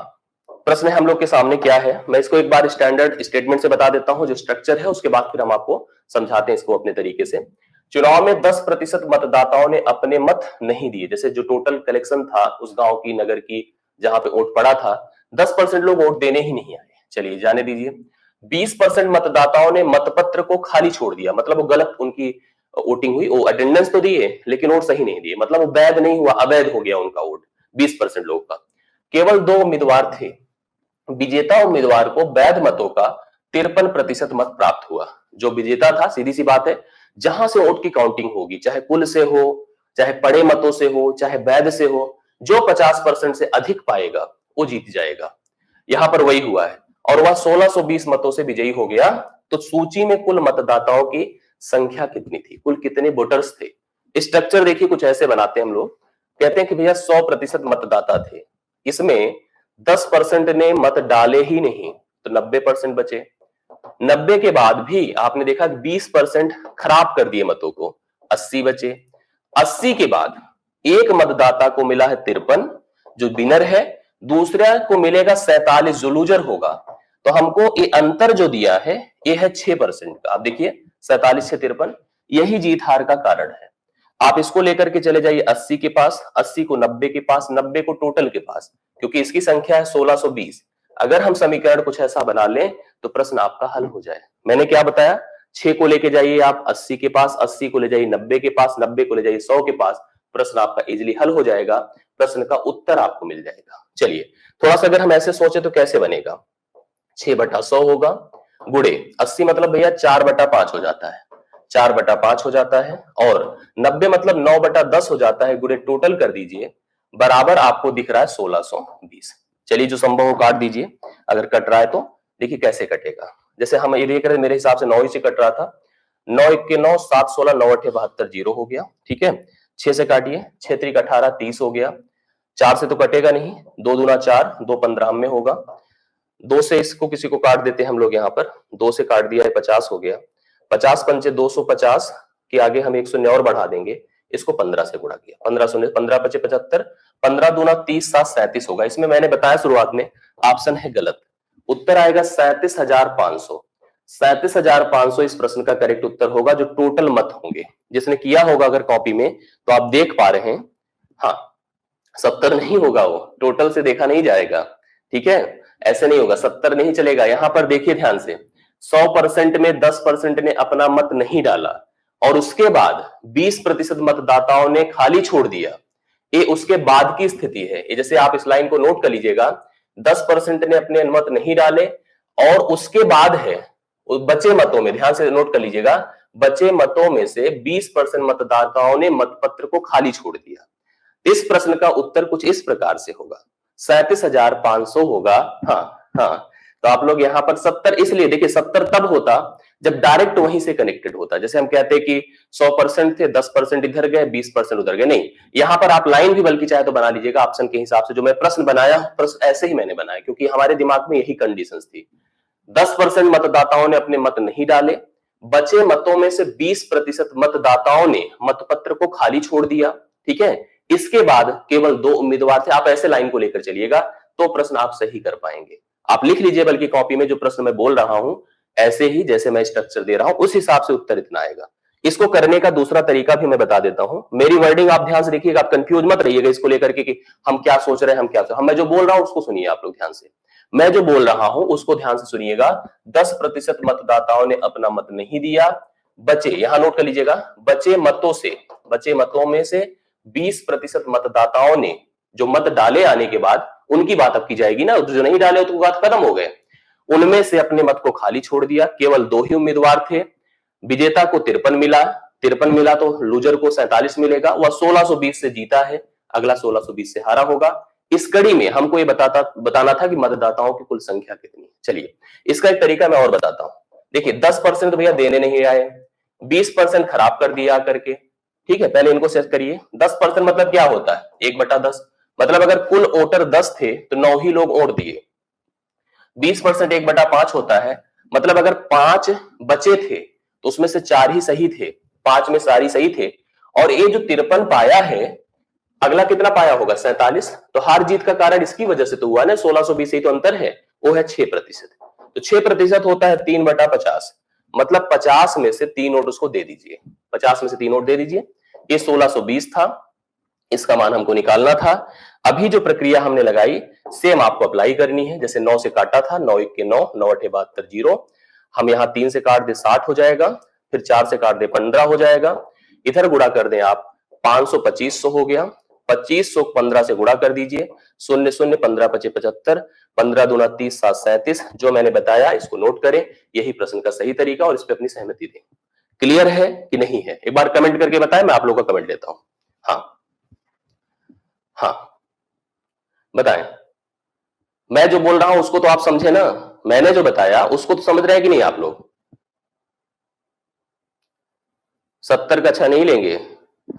प्रश्न है हम लोग के सामने क्या है, मैं इसको एक बार स्टैंडर्ड स्टेटमेंट से बता देता हूं जो स्ट्रक्चर है, उसके बाद फिर हम आपको समझाते हैं इसको अपने तरीके से। चुनाव में 10% मतदाताओं ने अपने मत नहीं दिए। जैसे जो टोटल कलेक्शन था उस गांव की, नगर की, जहां पे वोट पड़ा था, 10% लोग वोट देने ही नहीं आए। चलिए जाने दीजिए। 20% मतदाताओं ने मतपत्र को खाली छोड़ दिया, मतलब वो गलत उनकी वोटिंग हुई, वो अटेंडेंस तो दिए लेकिन वोट सही नहीं दिए, मतलब वो वैध नहीं हुआ, अवैध हो गया उनका वोट 20% लोग का। केवल 2 उम्मीदवार थे, विजेता उम्मीदवार को वैध मतों का 53% मत प्राप्त हुआ। जो विजेता था, सीधी सी बात है, जहां से वोट की काउंटिंग होगी, चाहे कुल से हो, चाहे पड़े मतों से हो, चाहे वैध से हो, जो 50% से अधिक पाएगा वो जीत जाएगा। यहां पर वही हुआ है और वह 1620 मतों से विजयी हो गया। तो सूची में कुल मतदाताओं की संख्या कितनी थी, कुल कितने वोटर्स थे। स्ट्रक्चर देखिए कुछ ऐसे बनाते हैं हम लोग। कहते हैं कि भैया 100% मतदाता थे, इसमें 10% ने मत डाले ही नहीं तो 90% बचे। 90 के बाद भी आपने देखा 20% खराब कर दिए मतों को, 80 बचे। 80 के बाद एक मतदाता को मिला है 53 जो विनर है, दूसरा को मिलेगा 47 जो लूजर होगा। तो हमको ये अंतर जो दिया है ये है 6% का। आप देखिए 47 से 53, यही जीत हार का कारण है। आप इसको लेकर के चले जाइए 80 के पास, 80 को 90 के पास, 90 को टोटल के पास, क्योंकि इसकी संख्या है 1620। अगर हम समीकरण कुछ ऐसा बना लें तो प्रश्न आपका हल हो जाए। मैंने क्या बताया, 6 को लेके जाइए आप 80 के पास, 80 को ले जाइए 90 के पास, 90 को ले जाइए 100 के पास, प्रश्न आपका इजीली हल हो जाएगा, प्रश्न का उत्तर आपको मिल जाएगा। चलिए थोड़ा सा अगर हम ऐसे सोचे तो कैसे बनेगा, 6/100 होगा, गुड़े 80 मतलब भैया 4/5 हो जाता है, 4/5 हो जाता है, और 90 मतलब 9/10 हो जाता है, गुड़े टोटल कर दीजिए, बराबर आपको दिख रहा है 1620। चलिए जो संभव हो काट दीजिए, अगर कट रहा है तो देखिए कैसे कटेगा। जैसे हम ये देख रहे हैं, मेरे हिसाब से 9 ही से कट रहा था, 9 1 के 9, 7 16, 9 8 72, 0 हो गया। ठीक है, 6 से काटिए, 6 3 18, 30 हो गया। 4 से तो कटेगा नहीं, 2 दूना 4, 2 15 में होगा। 2 से इसको किसी को काट देते हैं हम लोग, यहाँ पर 2 से काट दिया है, 50 हो गया। 50 पंचे 250 के आगे हम 1 शून्य और बढ़ा देंगे, इसको 15 से गुणा किया, 15 शून्य 15 पचे 75, 15 दूना 30, 7 37 होगा। इसमें मैंने बताया शुरुआत में ऑप्शन है गलत, उत्तर आएगा 37,500। 37,500 इस प्रश्न का करेक्ट उत्तर होगा, जो टोटल मत होंगे। जिसने किया होगा अगर कॉपी में तो आप देख पा रहे हैं, हाँ 70 नहीं होगा, वो टोटल से देखा नहीं जाएगा। ठीक है, ऐसे नहीं होगा, 70 नहीं चलेगा। यहां पर देखिए ध्यान से, 100% में 10% ने अपना मत नहीं डाला और उसके बाद 20% मतदाताओं ने खाली छोड़ दिया, ये उसके बाद की स्थिति है। ये जैसे आप इस लाइन को नोट कर लीजिएगा, 10% ने अपने मत नहीं डाले और उसके बाद है बचे मतों में, ध्यान से नोट कर लीजिएगा, बचे मतों में से 20% मतदाताओं ने मतपत्र को खाली छोड़ दिया। इस प्रश्न का उत्तर कुछ इस प्रकार से होगा, 37,500 होगा। हाँ हाँ, तो आप लोग यहाँ पर 70, इसलिए देखिए 70 तब होता जब डायरेक्ट वहीं से कनेक्टेड होता। जैसे हम कहते हैं कि 100% थे, 10% इधर गए, 20% उधर गए, नहीं, यहाँ पर आप लाइन भी बल्कि चाहे तो बना लीजिएगा ऑप्शन के हिसाब से। जो मैं प्रश्न बनाया, प्रश्न ऐसे ही मैंने बनाया क्योंकि हमारे दिमाग में यही कंडीशंस थी। 10% मतदाताओं ने अपने मत नहीं डाले, बचे मतों में से 20% मतदाताओं ने मतपत्र को खाली छोड़ दिया, ठीक है। इसके बाद केवल 2 उम्मीदवार थे। आप ऐसे लाइन को लेकर चलिएगा तो प्रश्न आप सही कर पाएंगे। आप लिख लीजिए बल्कि कॉपी में जो प्रश्न मैं बोल रहा हूं, ऐसे ही जैसे मैं स्ट्रक्चर दे रहा हूं उस हिसाब से उत्तर इतना आएगा। इसको करने का दूसरा तरीका भी मैं बता देता हूं। मेरी वर्डिंग आप ध्यान से देखिएगा, आप कंफ्यूज मत रहिएगा इसको लेकर के कि हम क्या सोच रहे हैं, मैं जो बोल रहा हूं उसको सुनिए आप लोग ध्यान से। मैं जो बोल रहा हूं उसको ध्यान से सुनिएगा। 10% मतदाताओं ने अपना मत नहीं दिया, बचे, यहां नोट कर लीजिएगा, बचे मतों में से 20% मतदाताओं ने जो मत डाले आने के बाद, उनकी बात अब की जाएगी ना, जो नहीं डाले तो बात खत्म हो गए, उनमें से अपने मत को खाली छोड़ दिया। केवल 2 ही उम्मीदवार थे। विजेता को 53 मिला तो लूजर को 47 मिलेगा। वह 1620 से जीता है, अगला 1620 से हारा होगा। इस कड़ी में हमको ये बताना था कि मतदाताओं की कुल संख्या कितनी है। चलिए इसका एक तरीका मैं और बताता हूं। देखिए 10% भैया देने नहीं आए, 20% खराब कर दिया करके, ठीक है। पहले इनको सेट करिए। 10% मतलब क्या होता है, 1/10, मतलब अगर कुल वोटर 10 थे तो 9 ही लोग वोट दिए। 20% 1/5 होता है, मतलब अगर 5 बचे थे तो उसमें से 4 ही सही थे, 5 में सारी सही थे। और ये जो 53 पाया है, अगला कितना पाया होगा, 47। तो हार जीत का कारण इसकी वजह से तो हुआ ना, 1620 ही तो अंतर है, वो है 6%। तो 6% होता है 3/50, मतलब 50 में से 3 वोट उसको दे दीजिए, 50 में से 3 वोट दे दीजिए। ये 1620 था, इसका मान हमको निकालना था। अभी जो प्रक्रिया हमने लगाई सेम आपको अप्लाई करनी है। जैसे 9 से काटा था, 9 1 के 9, 9 8 72, 0। हम यहाँ 3 से काट दे 60 हो जाएगा, फिर 4 से काट दे 15 हो जाएगा। इधर गुणा कर दें आप, 500 2500 हो गया, 2500 15 से गुणा कर दीजिए, 0 0 15 5 75, 15 दूना 30 7 37। जो मैंने बताया इसको नोट करें, यही प्रश्न का सही तरीका, और इस पे अपनी सहमति दें। क्लियर है कि नहीं है, एक बार कमेंट करके बताएं, मैं आप लोगों का कमेंट लेता हूं। हाँ बताएं। मैं जो बोल रहा हूं उसको तो आप समझे ना, मैंने जो बताया उसको तो समझ रहे हैं कि नहीं आप लोग। 70 का अच्छा नहीं लेंगे,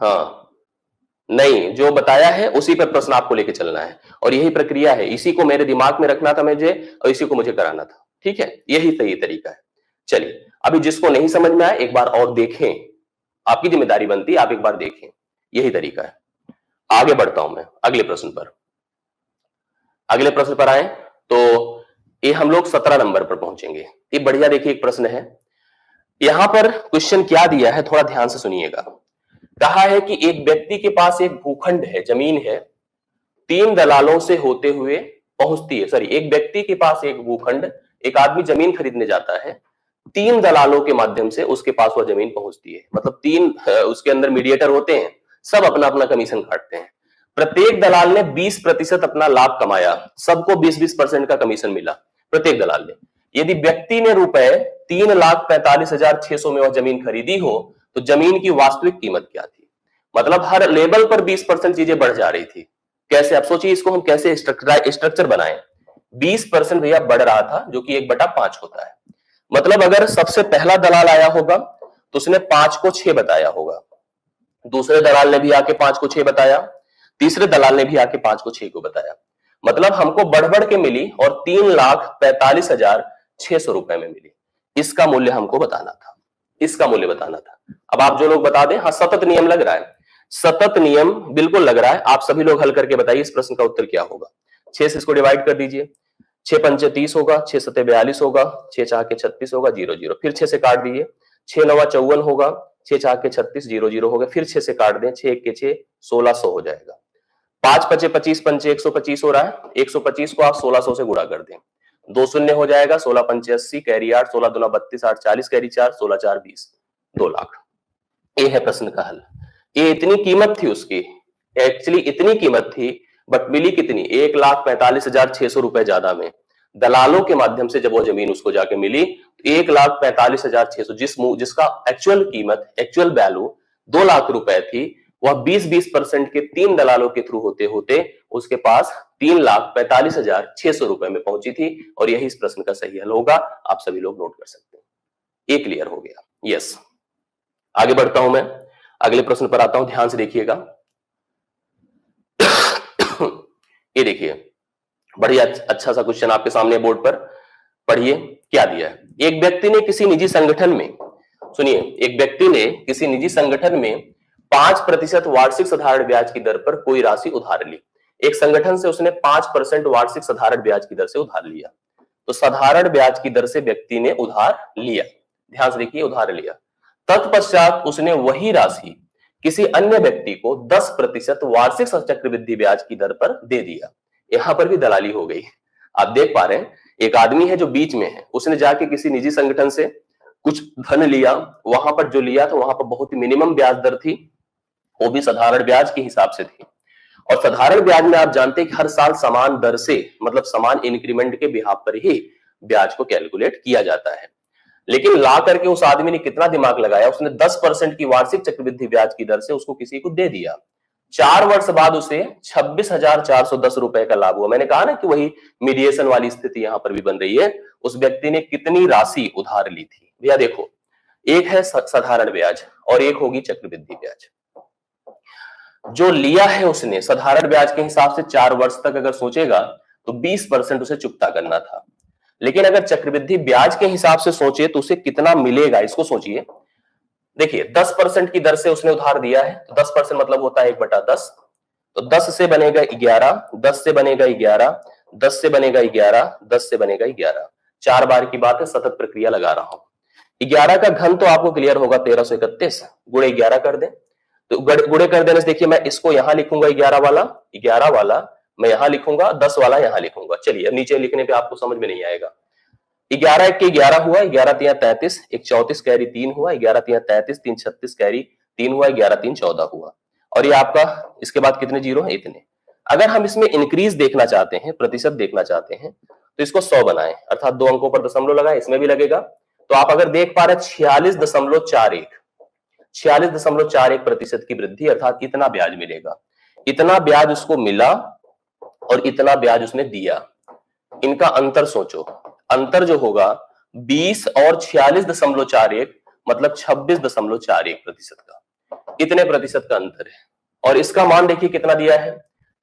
हाँ नहीं, जो बताया है उसी पर प्रश्न आपको लेके चलना है, और यही प्रक्रिया है, इसी को मेरे दिमाग में रखना था मुझे, और इसी को मुझे कराना था, ठीक है, यही सही तरीका है। चलिए अभी जिसको नहीं समझ में आया एक बार और देखें, आपकी जिम्मेदारी बनती है, आप एक बार देखें, यही तरीका है। आगे बढ़ता हूं मैं अगले प्रश्न पर। अगले प्रश्न पर आए तो ये हम लोग 17 नंबर पर पहुंचेंगे। ये बढ़िया, देखिए एक प्रश्न है, यहां पर क्वेश्चन क्या दिया है, थोड़ा ध्यान से सुनिएगा। कहा है कि एक व्यक्ति के पास एक भूखंड है, जमीन है, 3 दलालों से होते हुए पहुंचती है, सॉरी, एक व्यक्ति के पास एक भूखंड, एक आदमी जमीन खरीदने जाता है, 3 दलालों के माध्यम से उसके पास वह जमीन पहुंचती है, मतलब 3 उसके अंदर मीडिएटर होते हैं, सब अपना अपना कमीशन काटते हैं। प्रत्येक दलाल ने 20% अपना लाभ कमाया, सबको 20% का कमीशन मिला प्रत्येक दलाल ने। यदि व्यक्ति ने रुपए 3,45,600 में वह जमीन खरीदी हो तो जमीन की वास्तविक कीमत क्या थी। मतलब हर लेवल पर 20% चीजें बढ़ जा रही थी। कैसे, आप सोचिए इसको हम कैसे स्ट्रक्चर बनाएं। 20% भैया बढ़ रहा था, जो कि 1/5 होता है। मतलब अगर सबसे पहला दलाल आया होगा तो उसने 5 को 6 बताया होगा, दूसरे दलाल ने भी आके 5 को 6 बताया, तीसरे दलाल ने भी आके 5 को 6 को बताया। मतलब हमको बढ़ बढ़ के मिली और 3,45,600 रुपए में मिली। इसका मूल्य हमको बताना था, इसका मूल्य बताना था। अब आप जो लोग बता दें, हाँ सतत नियम लग रहा है, सतत नियम बिल्कुल लग रहा है। आप सभी लोग हल करके बताइए इस प्रश्न का उत्तर क्या होगा। 6 से इसको डिवाइड कर दीजिए, 6 पंचे 30 होगा, 6 सते 42 होगा, 6 चार के 36 होगा, 0 0, फिर 6 से काट दीजिए, 6 नवा 54 होगा, 6 चार के 36, 0 0 हो गया, फिर 6 से काट दें, 6 के 6 1600 हो जाएगा। 5 पचे 25 पंचे 125 हो रहा है, 125 को आप 1600 से गुणा कर दें, 2 शून्य हो जाएगा, 16 पंचे 80, कैरी 8, 16 दूना 32, 8 40, कैरी 4, 16 4 20, 2 लाख। ये है प्रश्न का हल। ये इतनी कीमत थी उसकी, एक्चुअली इतनी कीमत थी, बट मिली कितनी, 1,45,600 रुपए ज्यादा में। दलालों के माध्यम से जब वो जमीन उसको जाके मिली, 1,45,600, जिसका एक्चुअल कीमत, एक्चुअल वैल्यू 2 लाख रुपए थी, वह 20-20% के 3 दलालों के थ्रू होते होते उसके पास 3,45,600 रुपए में पहुंची थी। और यही इस प्रश्न का सही हल होगा। आप सभी लोग नोट कर सकते हैं। ये क्लियर हो गया। यस, आगे बढ़ता हूं मैं, अगले प्रश्न पर आता हूं, ध्यान से देखिएगा। ये देखिए, बढ़िया अच्छा सा क्वेश्चन आपके सामने बोर्ड पर, पढ़िए क्या दिया है। एक व्यक्ति ने किसी निजी संगठन में, सुनिए, एक व्यक्ति ने किसी निजी संगठन में 5% वार्षिक साधारण ब्याज की दर पर कोई राशि उधार ली। एक संगठन से उसने 5% वार्षिक साधारण ब्याज की दर से उधार लिया। तो साधारण ब्याज की दर से व्यक्ति ने उधार लिया, ध्यान से देखिए, उधार लिया। तत्पश्चात उसने वही राशि किसी अन्य व्यक्ति को 10% वार्षिक चक्रवृद्धि ब्याज की दर पर दे दिया। यहां पर भी दलाली हो गई। आप देख पा रहे हैं, एक आदमी है जो बीच में है, उसने जाके किसी निजी संगठन से कुछ धन लिया, वहां पर जो लिया था वहां पर बहुत ही मिनिमम ब्याज दर थी, वो भी साधारण ब्याज के हिसाब से थी। और साधारण ब्याज में आप जानते हैं कि हर साल समान दर से, मतलब समान इंक्रीमेंट के बिहाफ पर ही ब्याज को कैलकुलेट किया जाता है। लेकिन ला करके उस आदमी ने कितना दिमाग लगाया, उसने 10% की वार्षिक चक्रवृद्धि ब्याज की दर से उसको किसी को दे दिया। 4 वर्ष बाद उसे 26,410 रुपए का लाभ हुआ। मैंने कहा ना कि वही मीडिएशन वाली स्थिति यहां पर भी बन रही है। उस व्यक्ति ने कितनी राशि उधार ली थी भैया, देखो, एक है साधारण ब्याज और एक होगी चक्रवृद्धि ब्याज। जो लिया है उसने साधारण ब्याज के हिसाब से 4 वर्ष तक अगर सोचेगा तो 20% उसे चुकता करना था। लेकिन अगर चक्रवृद्धि ब्याज के हिसाब से सोचे तो उसे कितना मिलेगा, इसको सोचिए। देखिए, 10% की दर से उसने उधार दिया है, तो 10% मतलब होता है 1/10। तो 10 से बनेगा 11, 10 से बनेगा 11, 10 से बनेगा 11, 10 से बनेगा 11। 4 बार की बात है, सतत प्रक्रिया लगा रहा हूं। 11 का घन तो आपको क्लियर होगा 1331, गुणे 11 कर दें। तो गुणे कर देने से देखिए, मैं इसको यहां लिखूंगा 11 वाला मैं यहां लिखूंगा, 10 वाला यहां लिखूंगा। चलिए, नीचे लिखने पे आपको समझ में नहीं आएगा। 11 के 11 हुआ, 11 3 33, एक 34 कैरी 3 हुआ, 11 3 33, 3 36 कैरी 3 हुआ, 11 3 14 हुआ। और ये आपका इसके बाद कितने जीरो है, इतने। अगर हम इसमें इंक्रीज देखना चाहते हैं, प्रतिशत देखना चाहते हैं, तो इसको 100 बनाएं, अर्थात 2 अंकों पर दशमलव लगाएं, इसमें भी लगेगा। तो आप अगर देख पा रहे 46.41% की वृद्धि, अर्थात इतना ब्याज मिलेगा। इतना ब्याज उसको मिला और इतना ब्याज उसने दिया। इनका अंतर सोचो, अंतर जो होगा 20 और 46.41 मतलब 26.41% का, इतने प्रतिशत का अंतर है। और इसका मान देखिए कितना दिया है,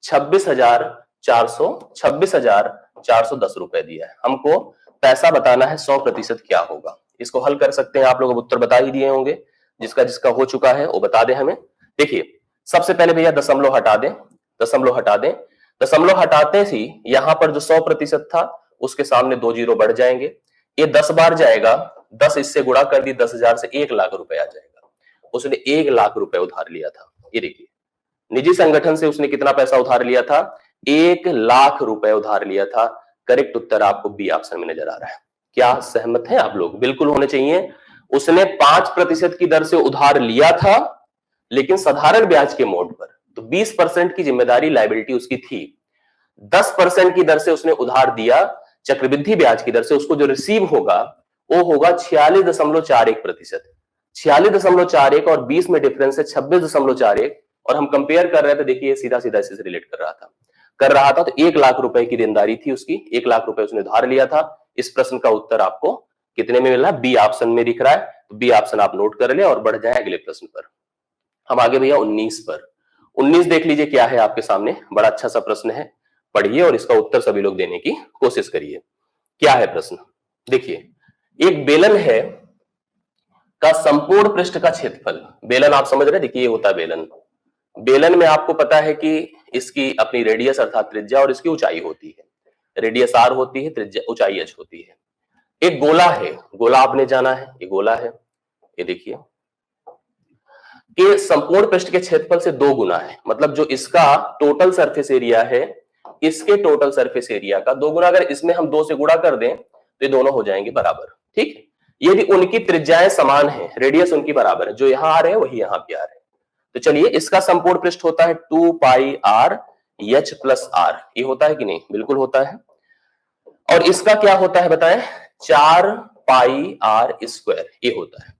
26,410 रुपए दिया है। हमको पैसा बताना है 100% क्या होगा। इसको हल कर सकते हैं आप लोग, उत्तर बता ही दिए होंगे। जिसका जिसका हो चुका है वो बता दें हमें। देखिए, सबसे पहले भैया दशमलव हटा दें, दशमलव हटा दें। दशमलव हटाते ही यहां पर जो 100% था उसके सामने 2 जीरो बढ़ जाएंगे। ये 10 बार जाएगा, 10 इससे गुणा कर दी, 10,000 से 1 लाख रुपए आ जाएगा। उसने 1 लाख रुपए उधार लिया था। ये देखिए, निजी संगठन से उसने कितना पैसा उधार लिया था, 1 लाख रुपए उधार लिया था। करेक्ट उत्तर आपको बी ऑप्शन में नजर आ रहा है। क्या सहमत हैं आप लोग? बिल्कुल होने चाहिए। उसने 5% की दर से उधार लिया था, लेकिन साधारण ब्याज के मोड पर, तो 20% की जिम्मेदारी लायबिलिटी उसकी थी। 10% की दर से उसने उधार दिया चक्रवृद्धि ब्याज की दर से, उसको जो रिसीव होगा वो होगा 46.41%। 46.41 और 20 में डिफरेंस है 26.41। और हम कंपेयर कर रहे थे, देखिए सीधा सीधा इससे रिलेट कर रहा था। तो 1 लाख रुपए की देनदारी थी उसकी, 1 लाख रुपए उसने उधार लिया था। इस प्रश्न का उत्तर आपको कितने में मिला, बी ऑप्शन में दिख रहा है। तो बी ऑप्शन आप नोट कर ले और बढ़ जाए अगले प्रश्न पर। हम आगे भैया 19 पर। 19 देख लीजिए क्या है आपके सामने, बड़ा अच्छा सा प्रश्न है, पढ़िए और इसका उत्तर सभी लोग देने की कोशिश करिए। क्या है प्रश्न, देखिए, एक बेलन है का संपूर्ण पृष्ठ का क्षेत्रफल, बेलन आप समझ रहे हैं, देखिए ये होता है बेलन। बेलन में आपको पता है कि इसकी अपनी रेडियस अर्थात त्रिज्या और इसकी ऊंचाई होती है। रेडियस आर होती है, त्रिज्या ऊंचाई एच होती है। एक गोला है, गोला आपने जाना है, ये गोला है। ये देखिए कि संपूर्ण पृष्ठ के क्षेत्रफल से 2 गुना है, मतलब जो इसका टोटल सरफेस एरिया है, इसके टोटल सरफेस एरिया का 2 गुना। अगर इसमें हम 2 से गुणा कर दें तो ये दोनों हो जाएंगे बराबर, ठीक है। यदि उनकी त्रिज्याएं समान है, रेडियस उनकी बराबर है, जो यहां आ रहे हैं वही यहां भी आ रहे हैं, तो चलिए इसका संपूर्ण पृष्ठ होता है 2 पाई आर एच प्लस आर। ये होता है कि नहीं? बिल्कुल होता है। और इसका क्या होता है बताएं, 4 पाई आर स्क्वायर, ये होता है।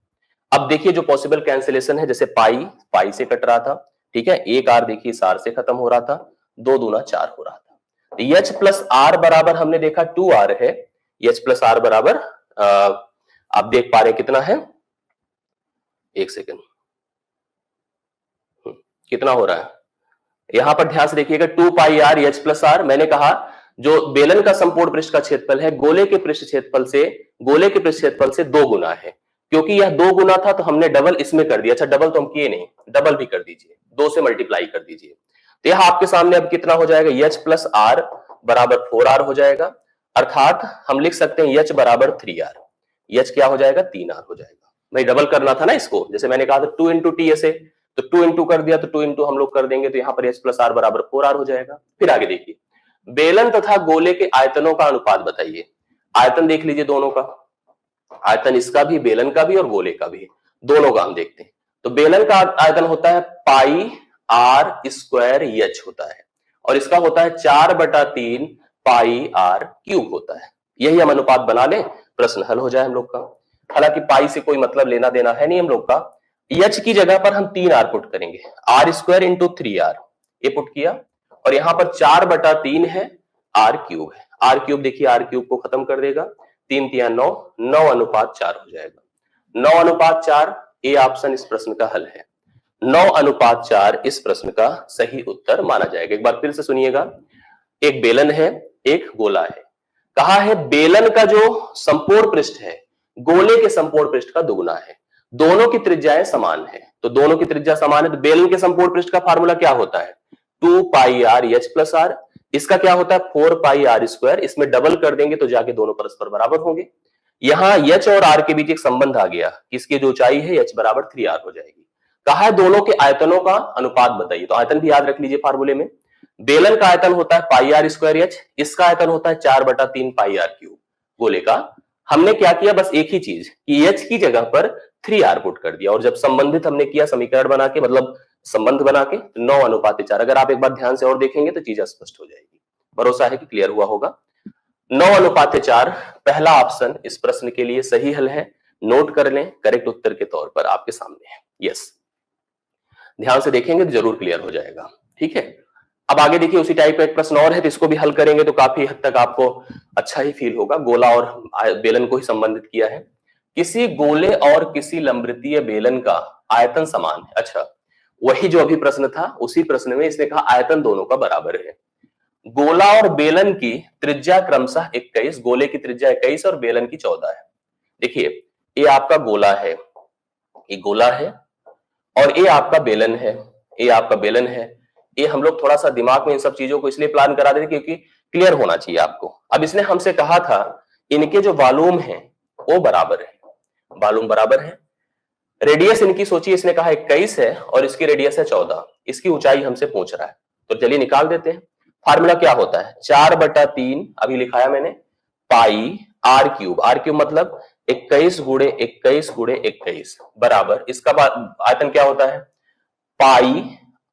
अब देखिए जो पॉसिबल कैंसिलेशन है, जैसे पाई पाई से कट रहा था, ठीक है, एक आर देखिए इस आर से खत्म हो रहा था, 2 दूना 4 हो रहा था। एच प्लस आर बराबर हमने देखा 2r है। एच प्लस आर बराबर आप देख पा रहे कितना है, एक सेकेंड, कितना हो रहा है यहां पर ध्यान से देखिएगा, 2 पाई आर एच प्लस आर। मैंने कहा जो बेलन का संपूर्ण पृष्ठ का क्षेत्रफल है गोले के पृष्ठ क्षेत्रफल से 2 गुना है। क्योंकि यह 2 गुना था तो हमने डबल इसमें कर दिया। अच्छा डबल तो हम किए नहीं, डबल भी कर दीजिए, 2 से मल्टीप्लाई कर दीजिए। तो यह आपके सामने अब कितना हो जाएगा, एच प्लस आर बराबर 4r हो जाएगा। अर्थात हम लिख सकते हैं एच बराबर 3r। एच क्या हो जाएगा, 3r हो जाएगा। भाई डबल करना था ना इसको, जैसे मैंने कहा था 2 इंटू टी ऐसे, तो 2 इंटू कर दिया तो 2 इंटू हम लोग कर देंगे, तो यहाँ पर एच प्लस आर बराबर 4r हो जाएगा। फिर आगे देखिए, बेलन तथा गोले के आयतनों का अनुपात बताइए। आयतन देख लीजिए दोनों का, आयतन इसका भी, बेलन का भी और गोले का भी, दोनों का हम देखते हैं। तो बेलन का आयतन होता है पाई आर स्क्वायर एच होता है, और इसका होता है 4/3 पाई आर क्यूब होता है। यही हम अनुपात बना लें, प्रश्न हल हो जाए हम लोग का। हालांकि पाई से कोई मतलब लेना देना है नहीं हम लोग का। एच की जगह पर हम 3r पुट करेंगे, आर स्क्वायर इंटू 3r, ये पुट किया, और यहां पर 4/3 है, आर क्यूब है। आर क्यूब देखिए, आर क्यूब को खत्म कर देगा, 3 तिया 9, 9:4 हो जाएगा। 9:4 ए ऑप्शन इस प्रश्न का हल है। 9:4 इस प्रश्न का सही उत्तर माना जाएगा। एक बार फिर से सुनिएगा, एक बेलन है, एक गोला है। कहा है बेलन का जो संपूर्ण पृष्ठ है गोले के संपूर्ण पृष्ठ का दुगुना है। दोनों की त्रिज्याएं समान है, तो दोनों की त्रिज्या समान है, तो बेलन के संपूर्ण पृष्ठ का फार्मूला क्या होता है, 2 पाई आर एच प्लस आर। इसका क्या होता है, 4 पाई आर स्क्वायर। इसमें डबल कर देंगे तो जाके दोनों परस्पर बराबर होंगे। यहां एच और आर के बीच एक संबंध आ गया, इसकी जो ऊंचाई है एच बराबर 3r हो जाएगी। कहा है दोनों के आयतनों का अनुपात बताइए, तो आयतन भी याद रख लीजिए फार्मूले में। बेलन का आयतन होता है पाई आर स्क्वायर एच, इसका आयतन होता है 4/3 पाई आर क्यूब। गोले का हमने क्या किया, बस एक ही चीज कि एच की जगह पर 3r पुट कर दिया, और जब संबंधित हमने किया समीकरण बना के, मतलब संबंध बना के, 9:4। अगर आप एक बार ध्यान से और देखेंगे तो चीज स्पष्ट हो जाएगी। भरोसा है कि क्लियर हुआ होगा। 9:4 पहला ऑप्शन इस प्रश्न के लिए सही हल है। नोट कर लें, करेक्ट उत्तर के तौर पर आपके सामने है। यस, ध्यान से देखेंगे तो जरूर क्लियर हो जाएगा। ठीक है, अब आगे देखिए, उसी टाइप का एक प्रश्न और है, तो इसको भी हल करेंगे तो काफी हद तक आपको अच्छा ही फील होगा। गोला और बेलन को ही संबंधित किया है। किसी गोले और किसी लंबवृत्तीय बेलन का आयतन समान है। अच्छा, वही जो अभी प्रश्न था, उसी प्रश्न में इसने कहा आयतन दोनों का बराबर है। गोला और बेलन की त्रिज्या क्रमशः 21, गोले की त्रिज्या 21 और बेलन की 14 है। देखिए, ये आपका गोला है, ये गोला है, और ये आपका बेलन है, ये आपका बेलन है। ये हम लोग थोड़ा सा दिमाग में इन सब चीजों को इसलिए प्लान करा देते क्योंकि क्लियर होना चाहिए आपको। अब इसने हमसे कहा था इनके जो वॉल्यूम है वो बराबर है, वॉल्यूम बराबर है। रेडियस इनकी सोचिए, इसने कहा 21 है और इसकी रेडियस है 14, इसकी ऊंचाई हमसे पूछ रहा है, तो चलिए निकाल देते हैं। फार्मूला क्या होता है, 4/3 अभी लिखाया मैंने, पाई आर क्यूब। आर क्यूब मतलब 21 गुणे 21 गुणे 21 बराबर, इसका आयतन क्या होता है, पाई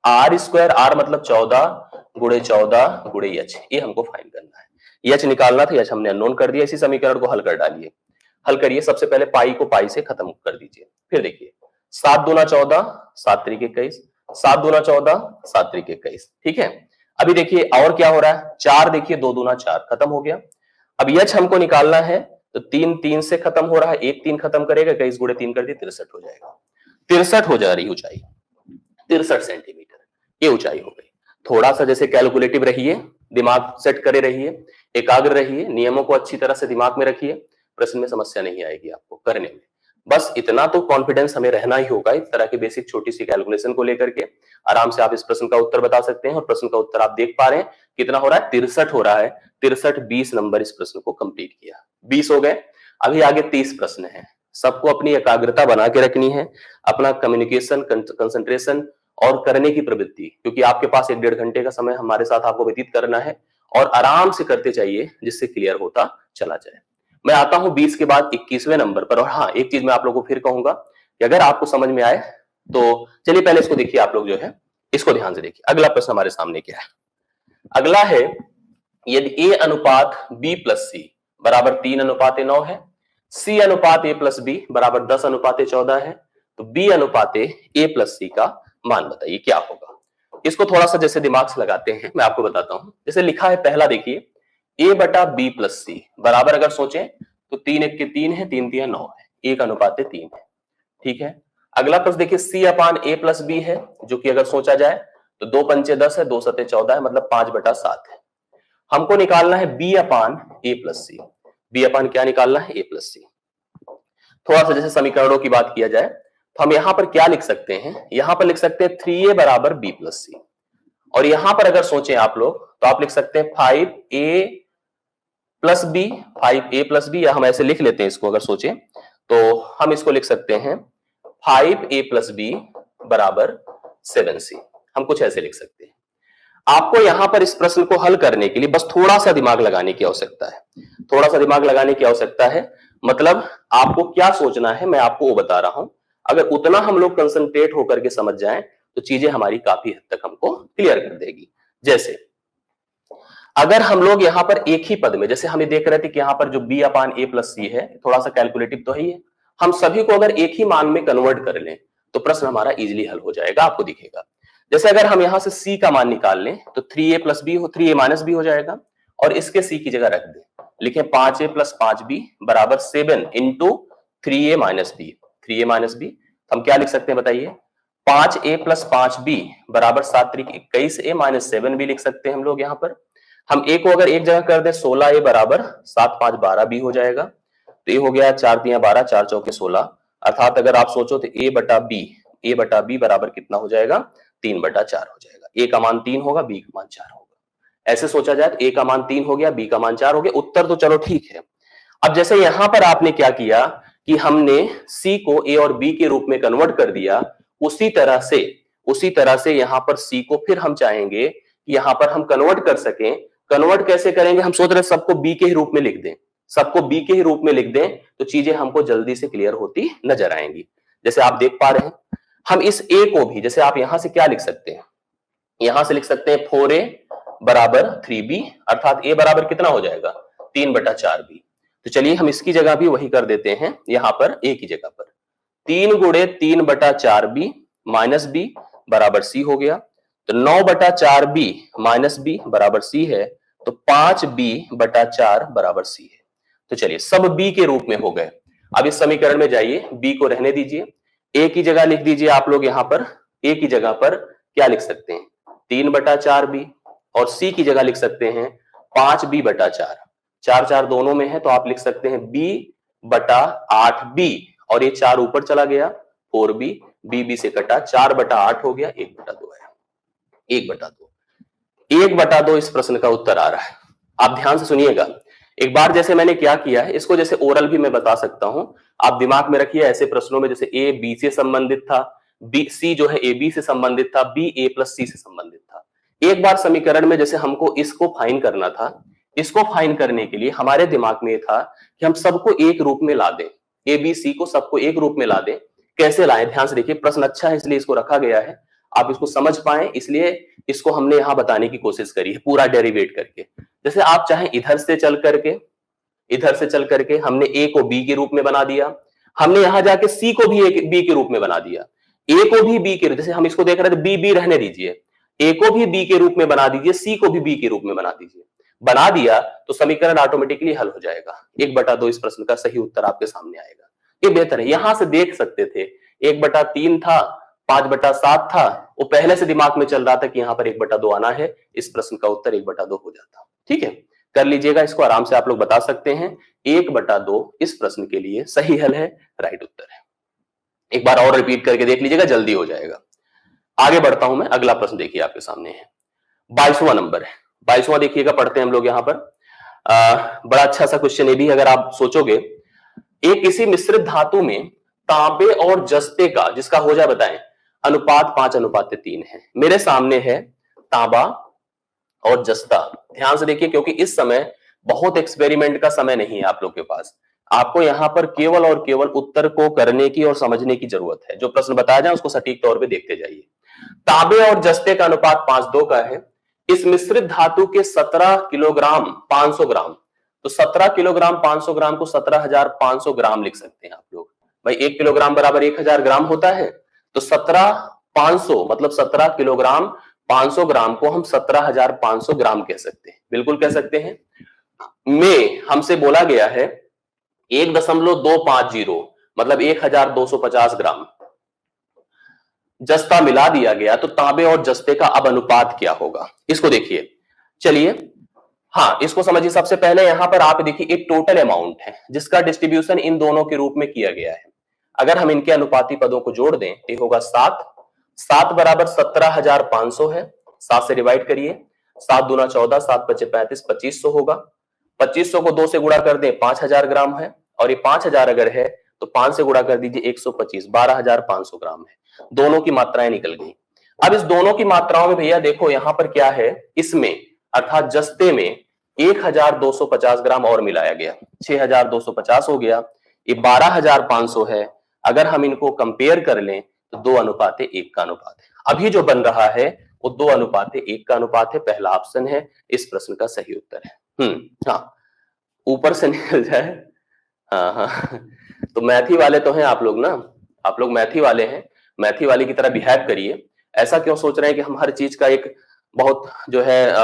आर स्क्वायर, आर मतलब 14 गुणे 14 गुणे एच। ये हमको फाइंड करना है, एच निकालना था, एच हमने अननोन कर दिया। इसी समीकरण को हल कर डालिए, हल करिए। सबसे पहले पाई को पाई से खत्म कर दीजिए। फिर देखिए, 7 दूना 14, 7 त्रिक 21, 7 दूना 14, 7 त्रिक 21। ठीक है, अभी देखिए और क्या हो रहा है, 4 देखिए 2 दूना 4 खत्म हो गया। अब एच हमको निकालना है, तो 3 3 से खत्म हो रहा है, 1 3 खत्म करेगा, 21 गुणे 3 कर दिए, 63 हो जाएगा। 63 हो जा रही ऊंचाई, 63 सेंटीमीटर ये ऊंचाई हो गई। थोड़ा सा जैसे कैलकुलेटिव रहिए, दिमाग सेट करे रहिए, एकाग्र रहिए, नियमों को अच्छी तरह से दिमाग में रखिए, प्रश्न में समस्या नहीं आएगी आपको करने में। बस इतना तो कॉन्फिडेंस हमें रहना ही होगा। इस तरह की बेसिक छोटी सी कैलकुलेशन को लेकर के आराम से आप इस प्रश्न का उत्तर बता सकते हैं। और प्रश्न का उत्तर आप देख पा रहे हैं कितना हो रहा है, 63 हो रहा है। 63 20 नंबर इस प्रश्न को कंप्लीट किया, 20 हो गए। अभी आगे 30 प्रश्न है। सबको अपनी एकाग्रता बना के रखनी है, अपना कम्युनिकेशन, कंसंट्रेशन और करने की प्रवृत्ति, क्योंकि आपके पास 1-1.5 घंटे का समय हमारे साथ आपको व्यतीत करना है, और आराम से करते चाहिए जिससे क्लियर होता चला जाए। मैं आता हूं 20 के बाद 21वें नंबर पर। और हाँ, एक चीज मैं आप लोगों को फिर कहूंगा कि अगर आपको समझ में आए तो चलिए पहले इसको देखिए, आप लोग जो है इसको ध्यान से देखिए। अगला प्रश्न हमारे सामने क्या है, अगला है, यदि ए अनुपात बी प्लस सी बराबर 3:9 है, सी अनुपात ए प्लस बी बराबर 10:14 है, तो बी अनुपात ए प्लस सी का मान बताइए क्या होगा। इसको थोड़ा सा जैसे दिमाग से लगाते हैं, मैं आपको बताता हूं। जैसे लिखा है पहला, देखिए a बटा बी प्लस सी बराबर, अगर सोचें तो 3 1 के 3 है, 3 3 9 है, 1:3 है। ठीक है। अगला प्रश्न देखिए सी अपान ए प्लस बी है, जो कि अगर सोचा जाए तो 2 पंचे 10 है, 2 सते 14 है, मतलब 5/7 है। हमको निकालना है बी अपान ए प्लस सी। बी अपान क्या निकालना है? ए प्लस सी। थोड़ा सा जैसे समीकरणों की बात किया जाए तो हम यहां पर क्या लिख सकते हैं? यहां पर लिख सकते हैं 3a बराबर बी प्लस सी, और यहां पर अगर सोचें आप लोग तो आप लिख सकते हैं 5a plus B, 5a plus B, या हम ऐसे लिख लेते हैं इसको, अगर सोचें तो हम इसको लिख सकते हैं 5a प्लस बी बराबर 7c। हम कुछ ऐसे लिख सकते हैं। आपको यहां पर इस प्रश्न को हल करने के लिए बस थोड़ा सा दिमाग लगाने की आवश्यकता है, थोड़ा सा दिमाग लगाने की आवश्यकता है। मतलब आपको क्या सोचना है मैं आपको वो बता रहा हूं। अगर उतना हम लोग कंसंट्रेट होकर के समझ जाएं तो चीजें हमारी काफी हद तक हमको क्लियर कर देगी। जैसे अगर हम लोग यहां पर एक ही पद में, जैसे हमें देख रहे थे कि यहां पर जो b अपान ए प्लस सी है, थोड़ा सा कैलकुलेटिव तो है ही है, हम सभी को अगर एक ही मान में कन्वर्ट कर लें तो प्रश्न हमारा इजीली हल हो जाएगा, आपको दिखेगा। जैसे अगर हम यहां से c का मान निकाल लें तो 3a प्लस बी हो, 3a माइनस बी हो जाएगा, और इसके c की जगह रख दें, लिखें 5a प्लस 5b बराबर 7 into 3a minus b. 3a minus b हम क्या लिख सकते हैं बताइए? 5a प्लस 5b बराबर 7 3 21a माइनस 7b लिख सकते हैं हम लोग। यहां पर हम a को अगर एक जगह कर दें 16a बराबर 7 5 12b हो जाएगा, तो ये हो गया 4 3 12 4 चौके 16, अर्थात अगर आप सोचो तो a बटा b बराबर कितना हो जाएगा? 3/4 हो जाएगा। a का मान 3 होगा, b का मान 4 होगा। ऐसे सोचा जाए तो a का मान 3 हो गया, b का मान 4 हो गया, उत्तर तो चलो ठीक है। अब जैसे यहां पर आपने क्या किया कि हमने c को a और b के रूप में कन्वर्ट कर दिया, उसी तरह से यहां पर c को फिर हम चाहेंगे कि यहां पर हम कन्वर्ट कर सकें। कन्वर्ट कैसे करेंगे? हम सोच रहे सबको b के ही रूप में लिख दें, सबको b के ही रूप में लिख दें तो चीजें हमको जल्दी से क्लियर होती नजर आएंगी। जैसे आप देख पा रहे हैं, हम इस a को भी, जैसे आप यहां से क्या लिख सकते हैं? यहां से लिख सकते हैं 4a बराबर 3b, अर्थात a बराबर कितना हो जाएगा? 3/4b। तो चलिए हम इसकी जगह भी वही कर देते हैं, यहां पर a की जगह पर 3 गुणे 3/4b माइनस b बराबर c हो गया। तो 9/4b माइनस b बराबर c है, तो 5b/4 बराबर c है। तो चलिए सब b के रूप में हो गए। अब इस समीकरण में जाइए, b को रहने दीजिए, a की जगह लिख दीजिए आप लोग। यहां पर a की जगह पर क्या लिख सकते हैं? 3/4b, और c की जगह लिख सकते हैं 5b/4। 4 4 दोनों में है तो आप लिख सकते हैं b/8b, और ये 4 ऊपर चला गया 4b, b से कटा 4/8 हो गया, 1/2 है। 1/2 इस प्रश्न का उत्तर आ रहा है। आप ध्यान से सुनिएगा एक बार। जैसे मैंने क्या किया है, इसको जैसे ओरल भी मैं बता सकता हूं, आप दिमाग में रखिए। ऐसे प्रश्नों में जैसे a b से संबंधित था, b c जो है a b से संबंधित था, b a प्लस c से संबंधित था। एक बार समीकरण में जैसे हमको इसको फाइन करना था, इसको फाइन करने के लिए हमारे दिमाग में था कि हम सबको एक रूप में ला दें, a b c को सबको एक रूप में ला दें। कैसे लाएं? ध्यान से देखिए, प्रश्न अच्छा है इसलिए इसको रखा गया है, आप इसको समझ पाए इसलिए इसको हमने यहां बताने की कोशिश करी है पूरा डेरिवेट करके। जैसे आप चाहें इधर से चल करके हमने a को b के रूप में बना दिया, हमने यहां जाके c को भी b के रूप में बना दिया, a को भी b के, जैसे हम इसको देख रहे थे b रहने दीजिए, a को भी b के रूप में बना दीजिए, c को भी b के रूप में बना दीजिए। बना दिया तो समीकरण ऑटोमेटिकली हल हो जाएगा। 1/2 इस प्रश्न का सही उत्तर आपके सामने आएगा। ये बेहतर है। यहां से देख सकते थे 1/3 था, 5/7 था, वो पहले से दिमाग में चल रहा था कि यहां पर 1/2 आना है, इस प्रश्न का उत्तर 1/2 हो जाता। ठीक है, कर लीजिएगा इसको, आराम से आप लोग बता सकते हैं 1/2 इस प्रश्न के लिए सही हल है, राइट उत्तर है। एक बार और रिपीट करके देख लीजिएगा, जल्दी हो जाएगा। आगे बढ़ता हूं मैं, अगला प्रश्न देखिए आपके सामने है, 22वां नंबर है। 22वां देखिएगा, पढ़ते हैं हम लोग यहां पर। बड़ा अच्छा सा क्वेश्चन ये भी, अगर आप सोचोगे एक किसी मिश्रित धातु में तांबे और जस्ते का, जिसका हो जाए बताएं, अनुपात 5:3 है। मेरे सामने है तांबा और जस्ता। ध्यान से देखिए, क्योंकि इस समय बहुत एक्सपेरिमेंट का समय नहीं है आप लोग के पास। आपको यहां पर केवल और केवल उत्तर को करने की और समझने की जरूरत है। जो प्रश्न बताया जाए उसको सटीक तौर पे देखते जाइए। तांबे और जस्ते का अनुपात 5:2 का है। इस मिश्रित धातु के 17 किलोग्राम 500 ग्राम, तो 17 किलोग्राम 500 ग्राम को 17,500 ग्राम लिख सकते हैं आप लोग। भाई 1 किलोग्राम बराबर 1000 ग्राम होता है, तो 17,500 मतलब 17 किलोग्राम 500 ग्राम को हम 17,500 ग्राम कह सकते हैं, बिल्कुल कह सकते हैं। में हमसे बोला गया है 1.250 मतलब 1,250 ग्राम जस्ता मिला दिया गया, तो तांबे और जस्ते का अब अनुपात क्या होगा, इसको देखिए। चलिए, हाँ, इसको समझिए। सबसे पहले यहां पर आप देखिए एक टोटल अमाउंट है जिसका डिस्ट्रीब्यूशन इन दोनों के रूप में किया गया है। अगर हम इनके अनुपाती पदों को जोड़ दें तो होगा 7, 7 बराबर 17,500 है, 7 से डिवाइड करिए, 7 दूना 14, 7 पचे 35, 2500 होगा। 2500 को 2 से गुणा कर दें 5,000 ग्राम है, और ये 5,000 अगर है तो 5 से गुणा कर दीजिए 125, 12,500 ग्राम है। दोनों की मात्राएं निकल गई। अब इस दोनों की मात्राओं में भैया देखो यहां पर क्या है, इसमें अर्थात जस्ते में 1,250 ग्राम और मिलाया गया, 6,250 हो गया। ये 12,500 है। अगर हम इनको कंपेयर कर लें तो 2:1 का अनुपात है। अभी जो बन रहा है वो 2:1 का अनुपात है। पहला ऑप्शन है इस प्रश्न का सही उत्तर है। हाँ, ऊपर से निकल जाए। हाँ हाँ, तो मैथी वाले तो हैं आप लोग ना, आप लोग मैथी वाले हैं, मैथी वाले की तरह बिहेव करिए। ऐसा क्यों सोच रहे हैं कि हम हर चीज का एक बहुत जो है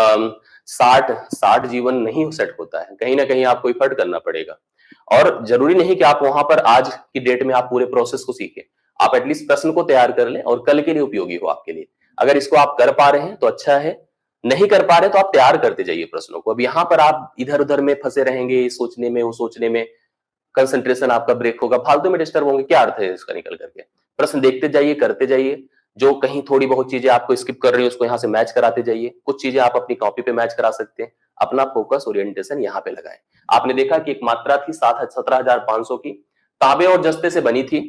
60 जीवन नहीं सेट होता है, कहीं ना कहीं आपको इफर्ट करना पड़ेगा। और जरूरी नहीं कि आप वहां पर आज की डेट में आप पूरे प्रोसेस को सीखें, आप एटलीस्ट प्रश्न को तैयार कर लें और कल के लिए उपयोगी हो आपके लिए। अगर इसको आप कर पा रहे हैं तो अच्छा है, नहीं कर पा रहे तो आप तैयार करते जाइए प्रश्नों को। अब यहाँ पर आप इधर उधर में फंसे रहेंगे, सोचने में, वो सोचने में, कंसंट्रेशन आपका ब्रेक होगा, फालतू में डिस्टर्ब होंगे, क्या अर्थ है इसका निकल करके। प्रश्न देखते जाइए, करते जाइए। जो कहीं थोड़ी बहुत चीजें आपको स्किप कर रही है उसको यहाँ से मैच कराते जाइए। कुछ चीजें आप अपनी कॉपी पे मैच करा सकते हैं। अपना फोकस ओरिएंटेशन यहाँ पे लगाएं। आपने देखा कि एक मात्रा थी 17,500 की, तांबे और जस्ते से बनी थी,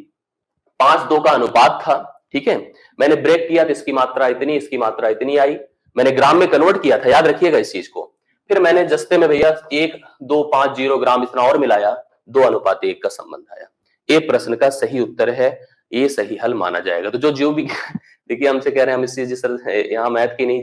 5:2 का अनुपात था। ठीक है, मैंने ब्रेक किया तो इसकी मात्रा इतनी, इसकी मात्रा इतनी आई। मैंने ग्राम में कन्वर्ट किया था, याद रखिएगा इस चीज को। फिर मैंने जस्ते में भैया 1,250 ग्राम इतना और मिलाया, 2:1 का संबंध आया। ये प्रश्न का सही उत्तर है, ये सही हल माना जाएगा। तो जो जीव विज्ञान देखिए हमसे कह रहे हैं हम इस चीज सर यहाँ मैथ की नहीं,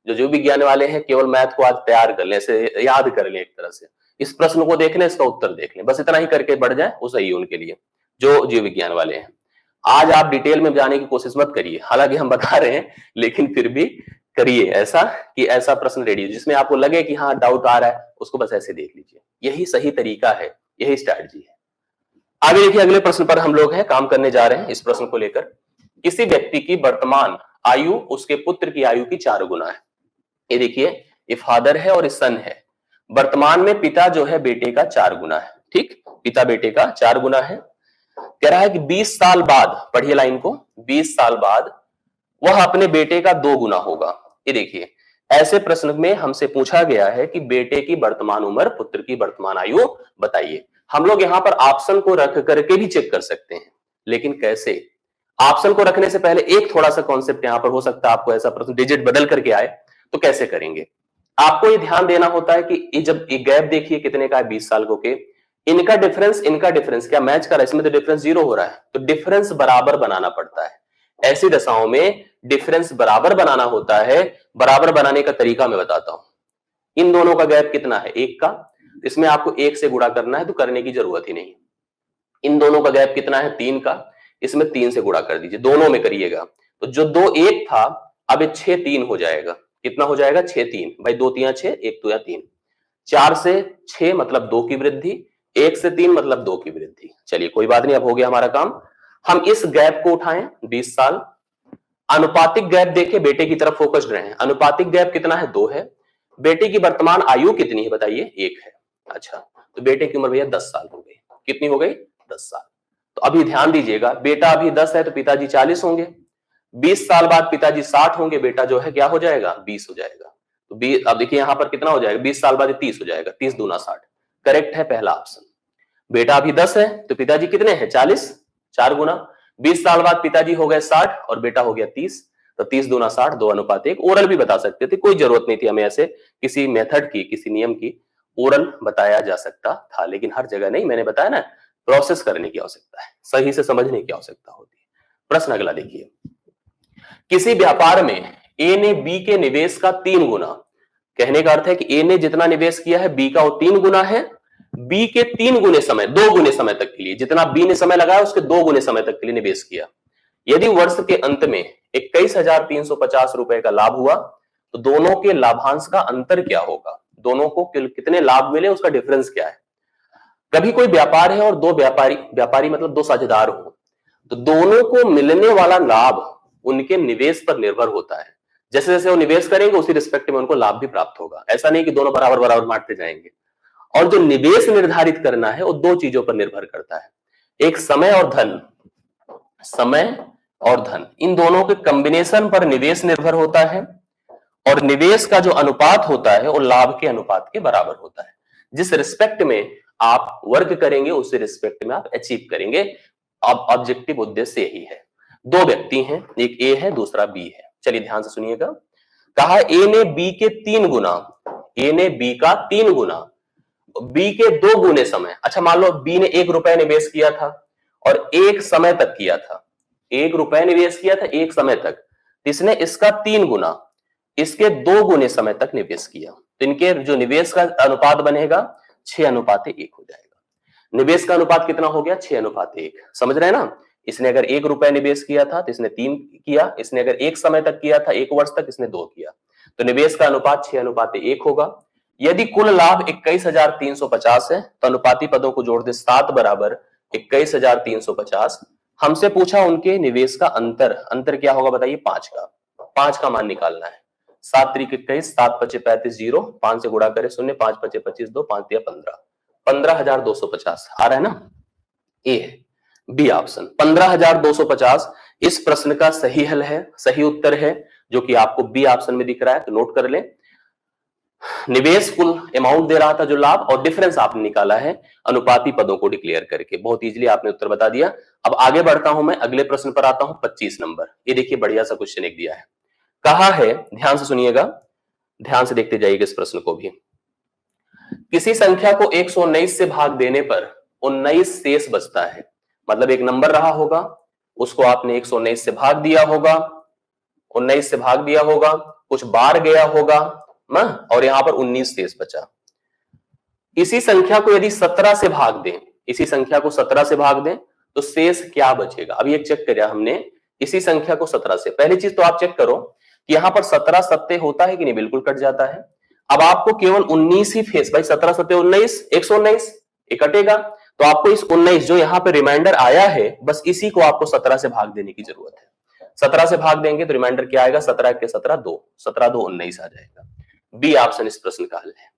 जीव विज्ञान वाले हैं केवल मैथ को आज तैयार कर लें, ऐसे याद कर लें, एक तरह से इस प्रश्न को देख लें, इसका उत्तर देख लें, बस इतना ही करके बढ़ जाए वो सही है उनके लिए जो जीव विज्ञान वाले हैं। आज आप डिटेल में जाने की कोशिश मत करिए, हालांकि हम बता रहे हैं, लेकिन फिर भी करिए ऐसा कि ऐसा प्रश्न रेडी हो जिसमें आपको लगे कि हाँ डाउट आ रहा है, उसको बस ऐसे देख लीजिए। यही सही तरीका है, यही स्ट्रैटेजी है। आगे देखिए, अगले प्रश्न पर हम लोग हैं काम करने जा रहे हैं। इस प्रश्न को लेकर, किसी व्यक्ति की वर्तमान आयु उसके पुत्र की आयु की 4 गुना है। ये देखिए, ये फादर है और ये सन है। वर्तमान में पिता जो है बेटे का 4 गुना है। ठीक, पिता बेटे का 4 गुना है। कह रहा है कि 20 साल बाद, पढ़िए लाइन को, 20 साल बाद वह अपने बेटे का 2 गुना होगा। ये देखिए, ऐसे प्रश्न में हमसे पूछा गया है कि बेटे की वर्तमान उम्र, पुत्र की वर्तमान आयु बताइए। हम लोग यहां पर ऑप्शन को रख करके भी चेक कर सकते हैं, लेकिन कैसे? ऑप्शन को रखने से पहले एक थोड़ा सा कॉन्सेप्ट यहां पर हो सकता है आपको ऐसा प्रश्न डिजिट बदल करके आए, तो कैसे करेंगे? आपको ये ध्यान देना होता है कि ये जब ये गैप देखिए कितने का है, 20 साल को के, इनका डिफरेंस क्या मैच कर रहा है? इसमें तो डिफरेंस 0 हो रहा है, तो डिफरेंस बराबर बनाना पड़ता है। ऐसी दशाओं में डिफरेंस बराबर बनाना होता है। बराबर बनाने का तरीका मैं बताता हूं। इन दोनों का गैप कितना है? 1 का, इसमें आपको 1 से गुणा करना है, तो करने की जरूरत ही नहीं। इन दोनों का गैप कितना है? 3 का, इसमें 3 से गुणा कर दीजिए, दोनों में करिएगा। तो जो 2 1 था, अब ये 6 3 हो जाएगा। कितना हो जाएगा? 6 3, भाई 2 3 6, 1 2 3, 4 से 6 मतलब 2 की वृद्धि, 1 से 3 मतलब 2 की वृद्धि। चलिए कोई बात नहीं, अब हो गया हमारा काम। हम इस गैप को उठाएं, 20 साल। अनुपातिक गैप देखें, बेटे की तरफ फोकस्ड रहे। अनुपातिक गैप कितना है? 2 है। बेटे की वर्तमान आयु कितनी है बताइए? 1 है। अच्छा, तो बेटे की उम्र भैया 10 साल हो गई। कितनी हो गई? 10 साल। तो अभी ध्यान दीजिएगा, बेटा अभी 10 है तो पिताजी 40 होंगे। 20 साल बाद पिताजी 60 होंगे, बेटा जो है क्या हो जाएगा? 20 हो जाएगा। तो 20, अब देखिए यहां पर कितना हो जाएगा? 20 साल बाद 30 हो जाएगा, 30 दूना 60। करेक्ट है पहला ऑप्शन। बेटा अभी 10 है तो पिताजी कितने हैं? 40, 4 गुना। 20 साल बाद पिताजी हो गए 60 और बेटा हो गया 30, तो 30 दूना 60, 2:1। ओरल भी बता सकते थे, कोई जरूरत नहीं थी हमें ऐसे किसी मेथड की, किसी नियम की। ओरल बताया जा सकता था, लेकिन हर जगह नहीं। मैंने बताया ना, प्रोसेस करने की आवश्यकता है, सही से समझने की आवश्यकता होती है। प्रश्न अगला देखिए, किसी व्यापार में ए ने बी के निवेश का 3 गुना, कहने का अर्थ है कि ए ने जितना निवेश किया है बी का वो 3 गुना है। बी के 3 गुने समय, 2 गुने समय तक के लिए, जितना बी ने समय लगाया उसके 2 गुने समय तक के लिए निवेश किया। यदि वर्ष के अंत में 21,350 रुपए का लाभ हुआ तो दोनों के लाभांश का अंतर क्या होगा, दोनों को कितने लाभ मिले उसका डिफरेंस क्या है। कभी कोई व्यापार है और दो व्यापारी मतलब दो साझेदार हो, तो दोनों को मिलने वाला लाभ उनके निवेश पर निर्भर होता है। जैसे जैसे वो निवेश करेंगे उसी रिस्पेक्ट में उनको लाभ भी प्राप्त होगा। ऐसा नहीं कि दोनों बराबर बराबर बांटते जाएंगे। और जो निवेश निर्धारित करना है वो दो चीजों पर निर्भर करता है, एक समय और धन, समय और धन, इन दोनों के कॉम्बिनेशन पर निवेश निर्भर होता है। और निवेश का जो अनुपात होता है वो लाभ के अनुपात के बराबर होता है। जिस रिस्पेक्ट में आप वर्क करेंगे उसी रिस्पेक्ट में आप अचीव करेंगे। अब ऑब्जेक्टिव उद्देश्य यही है। दो व्यक्ति हैं, एक ए है दूसरा बी है। चलिए ध्यान से सुनिएगा। कहा ए ने बी के 3 गुना, ए ने बी का 3 गुना, बी के 2 गुने समय। अच्छा मान लो बी ने 1 रुपया निवेश किया था और 1 समय तक किया था, 1 रुपया निवेश किया था 1 समय तक, इसने इसका 3 गुना, इसके 2 गुने समय तक निवेश किया, तो इनके जो निवेश का अनुपात बनेगा 6:1 हो जाएगा। निवेश का अनुपात कितना हो गया, 6:1। समझ रहे हैं ना। इसने अगर 1 रुपया निवेश किया था तो इसने 3 किया, इसने अगर 1 समय तक किया था 1 वर्ष तक, इसने 2 किया, तो निवेश का अनुपात 6:1 होगा। यदि कुल लाभ 21,350 है तो अनुपाती पदों को जोड़ दे, 7 बराबर 21,350। हमसे पूछा उनके निवेश का अंतर, अंतर क्या होगा बताइए, 5 का मान निकालना है। 7 त्रिक 21, 7 पचे 35, 0, 5 से गुणा करे 0, 5 पचे 25, 2, 5 दिया 15, 15,250 आ रहा है ना। ए है, बी ऑप्शन 15,250 इस प्रश्न का सही हल है, सही उत्तर है, जो कि आपको बी ऑप्शन में दिख रहा है, तो नोट कर लें। निवेश कुल अमाउंट दे रहा था जो लाभ, और डिफरेंस आपने निकाला है अनुपाती पदों को डिक्लेयर करके। बहुत इजीली आपने उत्तर बता दिया। अब आगे बढ़ता हूं मैं, अगले प्रश्न पर आता हूं, 25 नंबर। ये देखिए बढ़िया सा क्वेश्चन एक दिया है। कहा है, ध्यान से सुनिएगा, ध्यान से देखते जाइएगा इस प्रश्न को भी। किसी संख्या को 119 से भाग देने पर 19 शेष बचता है, मतलब एक नंबर रहा होगा, उसको आपने 119 से भाग दिया होगा, 19 से भाग दिया होगा, कुछ बार गया होगा ना, और यहां पर 19 शेष बचा। इसी संख्या को यदि 17 से भाग दें, इसी संख्या को 17 से भाग दें तो शेष क्या बचेगा। अभी एक चेक किया हमने, इसी संख्या को 17 से, पहली चीज तो आप चेक करो कि यहां पर 17 सत्ते होता है कि नहीं, बिल्कुल कट जाता है। अब आपको केवल 19 ही फेस, भाई 17 सत्ते 19, 119 ये कटेगा, तो आपको इस 19 जो यहां पे रिमाइंडर आया है, बस इसी को आपको 17 से भाग देने की जरूरत है। 17 से भाग देंगे तो रिमाइंडर क्या आएगा, 17 के 17 2, 17 2 19 आ जाएगा। बी ऑप्शन इस प्रश्न का हल है।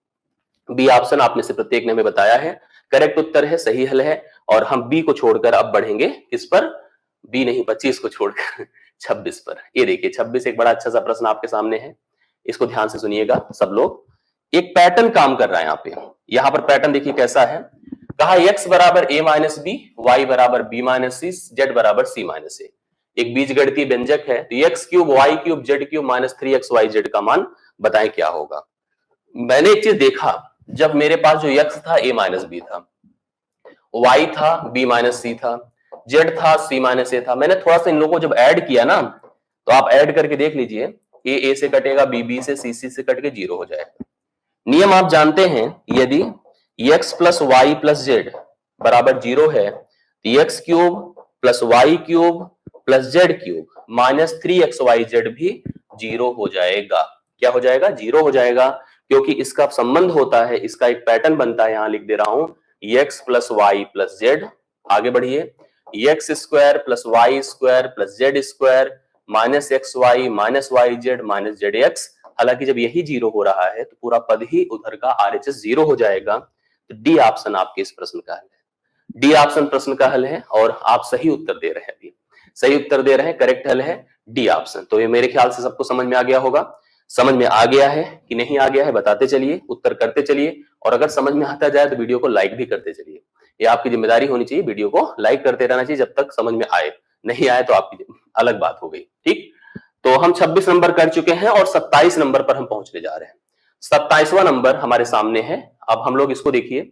बी ऑप्शन आप में से प्रत्येक ने हमें बताया है, करेक्ट उत्तर है, सही हल है। और हम बी को छोड़कर अब बढ़ेंगे किस पर, बी नहीं 25 को छोड़कर 26 पर। ये देखिए 26 एक बड़ा अच्छा सा प्रश्न आपके सामने है, इसको ध्यान से सुनिएगा सब लोग। एक पैटर्न काम कर रहा है यहाँ पे, यहाँ पर पैटर्न देखिए कैसा है। कहा x बराबर a माइनस बी, y बराबर b माइनस सी, z बराबर c माइनस ए। एक बीजगणितीय व्यंजक है, तो x cube y cube z cube minus 3xyz का मान बताएं क्या होगा। मैंने एक चीज देखा, जब मेरे पास जो x था a माइनस बी था, y था b माइनस सी था, z था c माइनस ए था, मैंने थोड़ा सा इन लोगों को जब ऐड किया ना, तो आप ऐड करके देख लीजिए, a से कटेगा, b से, c से कट के 0 हो जाएगा। नियम आप जानते हैं, यदि x plus y plus z बराबर 0 है तो x cube plus y cube plus z cube minus 3xyz भी 0 हो जाएगा। क्या हो जाएगा, 0 हो जाएगा, क्योंकि इसका संबंध होता है, इसका एक पैटर्न बनता है, यहां लिख दे रहा हूं, x plus y plus z, आगे बढ़िए, x square plus y square plus z square minus x y minus y z minus z x. हालांकि जब यही 0 हो रहा है तो पूरा पद ही उधर का RHS 0 हो जाएगा। तो डी ऑप्शन आपके इस प्रश्न का हल है, डी ऑप्शन प्रश्न का हल है, और आप सही उत्तर दे रहे हैं, अभी सही उत्तर दे रहे हैं, करेक्ट हल है डी ऑप्शन। तो ये मेरे ख्याल से सबको समझ में आ गया होगा। समझ में आ गया है कि नहीं आ गया है बताते चलिए, उत्तर करते चलिए, और अगर समझ में आता जाए तो वीडियो को लाइक भी करते चलिए। ये आपकी जिम्मेदारी होनी चाहिए, वीडियो को लाइक करते रहना चाहिए जब तक समझ में आए, नहीं आए तो आपकी अलग बात हो गई। ठीक, तो हम 26 नंबर कर चुके हैं और 27 नंबर पर हम पहुंचने जा रहे हैं। 27वां नंबर हमारे सामने है। अब हम लोग इसको देखिए,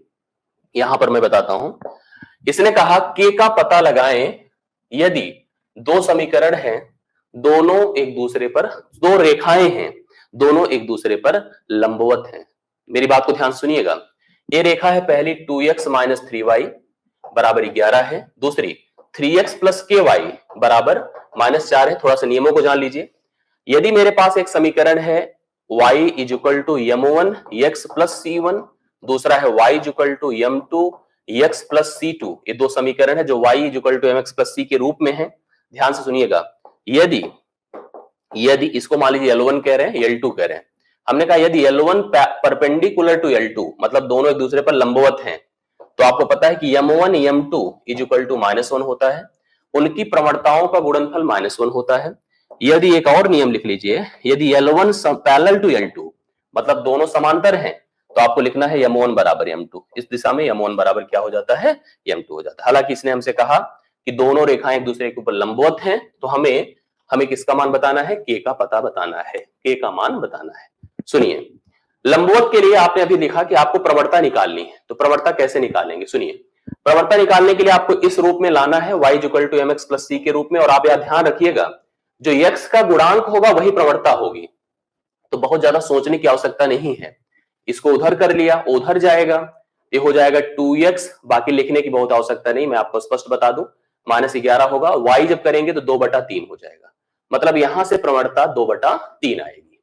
यहां पर मैं बताता हूं। इसने कहा के का पता लगाएं यदि दो समीकरण हैं, दोनों एक दूसरे पर, दो रेखाएं हैं, दोनों एक दूसरे पर लंबवत हैं। मेरी बात को ध्यान सुनिएगा। ये रेखा है पहली 2x माइनस 3y बराबर 11 है, दूसरी 3x प्लस के वाई बराबर -4 है, थोड़ा सा नियमों को जान लीजिए। यदि मेरे पास एक समीकरण है y is equal to m1 x plus c1, दूसरा है y is equal to m2 x plus c2, ये दो समीकरण है जो y is equal to mx plus c के रूप में है। ध्यान से सुनिएगा, यदि इसको मान लीजिए L1 कह रहे हैं, L2 कह रहे हैं, हमने कहा यदि L1 परपेंडिकुलर टू L2 मतलब दोनों एक दूसरे पर लंबवत हैं, तो आपको पता है कि m1 m2 is equal to -1 होता है, उनकी प्रवणताओं का गुणनफल -1 होता है। यदि एक और नियम लिख लीजिए, यदि L1 पैरेलल टू L2 मतलब दोनों समांतर हैं, तो आपको लिखना है m1 बराबर m2। इस दिशा में m1 बराबर क्या हो जाता है, m2 हो जाता है। हालांकि इसने हमसे कहा कि दोनों रेखाएं एक दूसरे के ऊपर लंबवत हैं, तो हमें किसका मान बताना है, k का पता बताना है, k का मान बताना है। सुनिए, लंबवत के लिए आपने अभी लिखा कि आपको प्रवणता निकालनी है, तो प्रवणता कैसे निकालेंगे? सुनिए, प्रवणता निकालने के लिए आपको इस रूप में लाना है y equal to mx plus c के रूप में, और आप यह ध्यान रखिएगा जो x का गुणांक होगा वही प्रवणता होगी, तो बहुत ज्यादा सोचने की आवश्यकता नहीं है। इसको उधर कर लिया, उधर जाएगा, ये हो जाएगा 2x, बाकी लिखने की बहुत आवश्यकता नहीं, मैं आपको स्पष्ट बता दूं, -11 होगा, y जब करेंगे तो 2/3 हो जाएगा, मतलब यहां से प्रवणता 2/3 आएगी।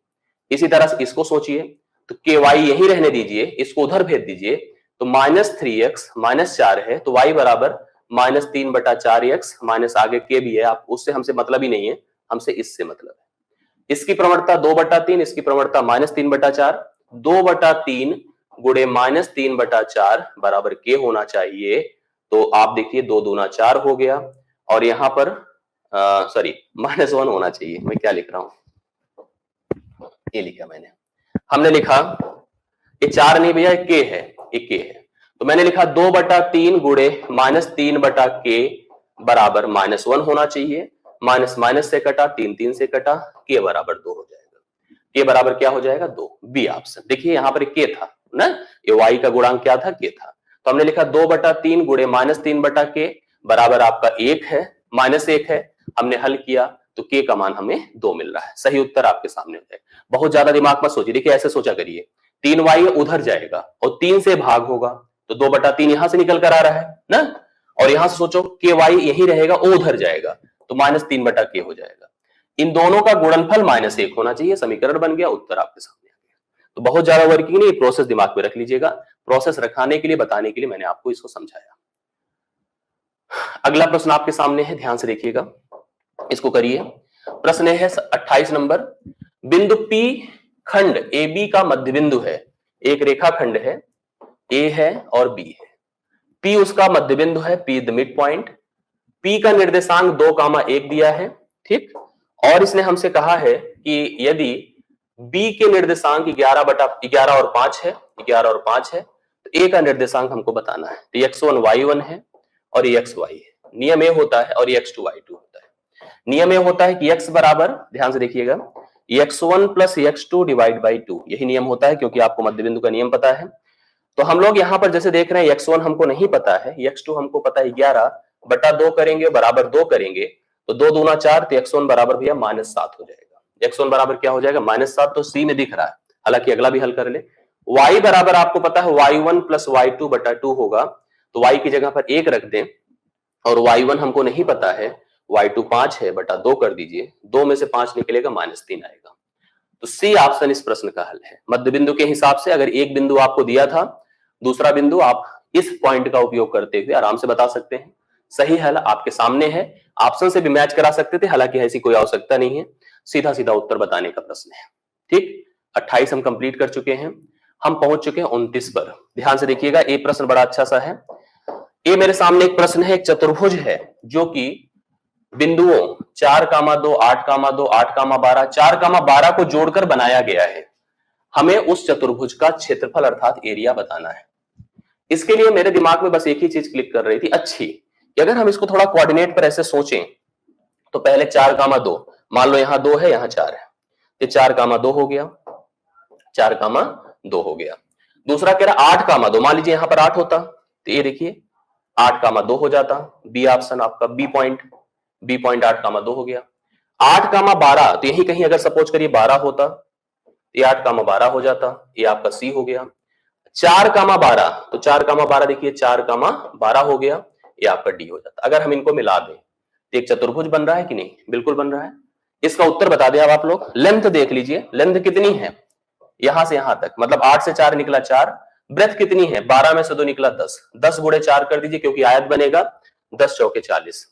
इसी तरह से इसको सोचिए, तो ky यही रहने दीजिए, इसको उधर भेज दीजिए, तो -3x -4 है, तो y बराबर -3/4x माइनस आगे k भी है, आप उससे हमसे मतलब ही नहीं है, हमसे इससे मतलब है। इसकी प्रवणता 2/3, इसकी प्रवणता -3/4, 2/3 गुणे -3/4 बराबर k होना चाहिए। तो आप देखिए 2 दूना 4 हो गया, और यहां पर सॉरी -1 होना चाहिए, मैं क्या लिख रहा हूं, ये लिखा मैंने, हमने लिखा ये 4 नहीं भैया, k है, ये k है, तो मैंने लिखा 2/3 गुणे -3/k बराबर -1 होना चाहिए, माइनस माइनस से कटा, 3 से कटा, k बराबर 2 हो जाएगा। k बराबर क्या हो जाएगा, 2, बी ऑप्शन। देखिए यहां पर k था ना, ये y का गुणांक क्या था, k था, तो हमने लिखा 2/3 गुणे -3/k बराबर आपका 1 है, -1 है, हमने हल किया तो k का मान हमें 2 मिल रहा है। सही उत्तर आपके सामने हो जाएगा। बहुत ज्यादा दिमाग मत सोचिए, देखिए ऐसे सोचा करिए, 3y उधर जाएगा और 3 से भाग होगा, तो 2/3 यहां से निकल कर आ रहा है ना, और यहां से सोचो कि y यही रहेगा, वो उधर जाएगा, तो -3/k हो जाएगा। इन दोनों का गुणनफल -1 होना चाहिए, समीकरण बन गया, उत्तर आपके सामने आ गया। तो बहुत ज्यादा वर्किंग नहीं, प्रोसेस दिमाग में रख लीजिएगा, प्रोसेस रखाने के लिए, बताने के लिए मैंने आपको इसको समझाया। अगला प्रश्न आपके सामने है, ध्यान से देखिएगा, इसको करिए। प्रश्न है 28 नंबर, बिंदु P खंड AB का मध्य बिंदु है, एक रेखा खंड है, A है और B है, P उसका मध्य बिंदु है, P the mid point, P का निर्देशांक 2,1 दिया है, ठीक, और इसने हमसे कहा है कि यदि B के निर्देशांक 11 और 5 है, 11 और 5 है, तो A का निर्देशांक हमको बताना है। तो x1 y1 है और ये xy है, नियम A होता है, और ये x2 y2 होता है। नियम A होता है कि x बराबर, ध्यान से देखिएगा, x1 plus x2 divide by 2, यही नियम होता है, क्योंकि आपको मध्य बिंदु का नियम पता है। तो हम लोग यहां पर जैसे देख रहे हैं, x1 हमको नहीं पता है, x2 हमको पता है, 11/2 करेंगे बराबर 2 करेंगे, तो 2 दूना 4, तो x1 बराबर भैया -7 हो जाएगा। x1 बराबर क्या हो जाएगा, -7, तो C में दिख रहा है, हालांकि अगला भी हल कर ले। y बराबर आपको पता है y1 प्लस y2/2 होगा, तो y की जगह पर 1 रख दें, और y1 हमको नहीं पता है, y2 5 है, बटा 2 कर दीजिए, 2 में से 5 निकलेगा, -3 आएगा। तो सी ऑप्शन इस प्रश्न का हल है। मध्य बिंदु के हिसाब से अगर एक बिंदु आपको दिया था, दूसरा बिंदु आप इस पॉइंट का उपयोग करते हुए आराम से बता सकते हैं। सही हल आपके सामने है, ऑप्शन से भी मैच करा सकते थे, हालांकि ऐसी कोई आवश्यकता नहीं है, सीधा सीधा उत्तर बताने का प्रश्न है। ठीक, 28 हम कंप्लीट कर चुके हैं, हम पहुंच चुके हैं 29 पर। ध्यान से देखिएगा, ये प्रश्न बड़ा अच्छा सा है। ये मेरे सामने एक प्रश्न है, एक चतुर्भुज है जो कि बिंदुओं 4,2, 8,2, 8,12, 4,12 को जोड़कर बनाया गया है। हमें उस चतुर्भुज का क्षेत्रफल अर्थात एरिया बताना है। इसके लिए मेरे दिमाग में बस एक ही चीज क्लिक कर रही थी, अच्छी, कि अगर हम इसको थोड़ा कोऑर्डिनेट पर ऐसे सोचें, तो पहले 4,2, मान लो यहां 2 है, यहां 4 है, ये 4,2 हो गया, 4,2 हो गया। दूसरा कह रहा 8,2, मान लीजिए यहां पर 8 होता, तो ये देखिए 8,2 हो जाता, बी ऑप्शन आपका, बी पॉइंट 8,2 हो गया। 8,12, तो यही कहीं अगर सपोज करिए 12 होता, ये 8,12 हो जाता, ये आपका सी हो गया। 4,12, तो 4,12 देखिए 4,12 हो गया, ये आपका डी हो जाता। अगर हम इनको मिला दें, एक चतुर्भुज बन रहा है कि नहीं? बिल्कुल बन रहा है। इसका उत्तर बता दें अब आप लोग। लेंथ देख लीजिए, लेंथ कितनी है यहां से यहां तक, मतलब 8 से 4 निकला 4। ब्रेथ कितनी है? 12 में से 2 निकला 10। 10 गुणे 4 कर दीजिए क्योंकि आयत बनेगा। 10 चौके 40।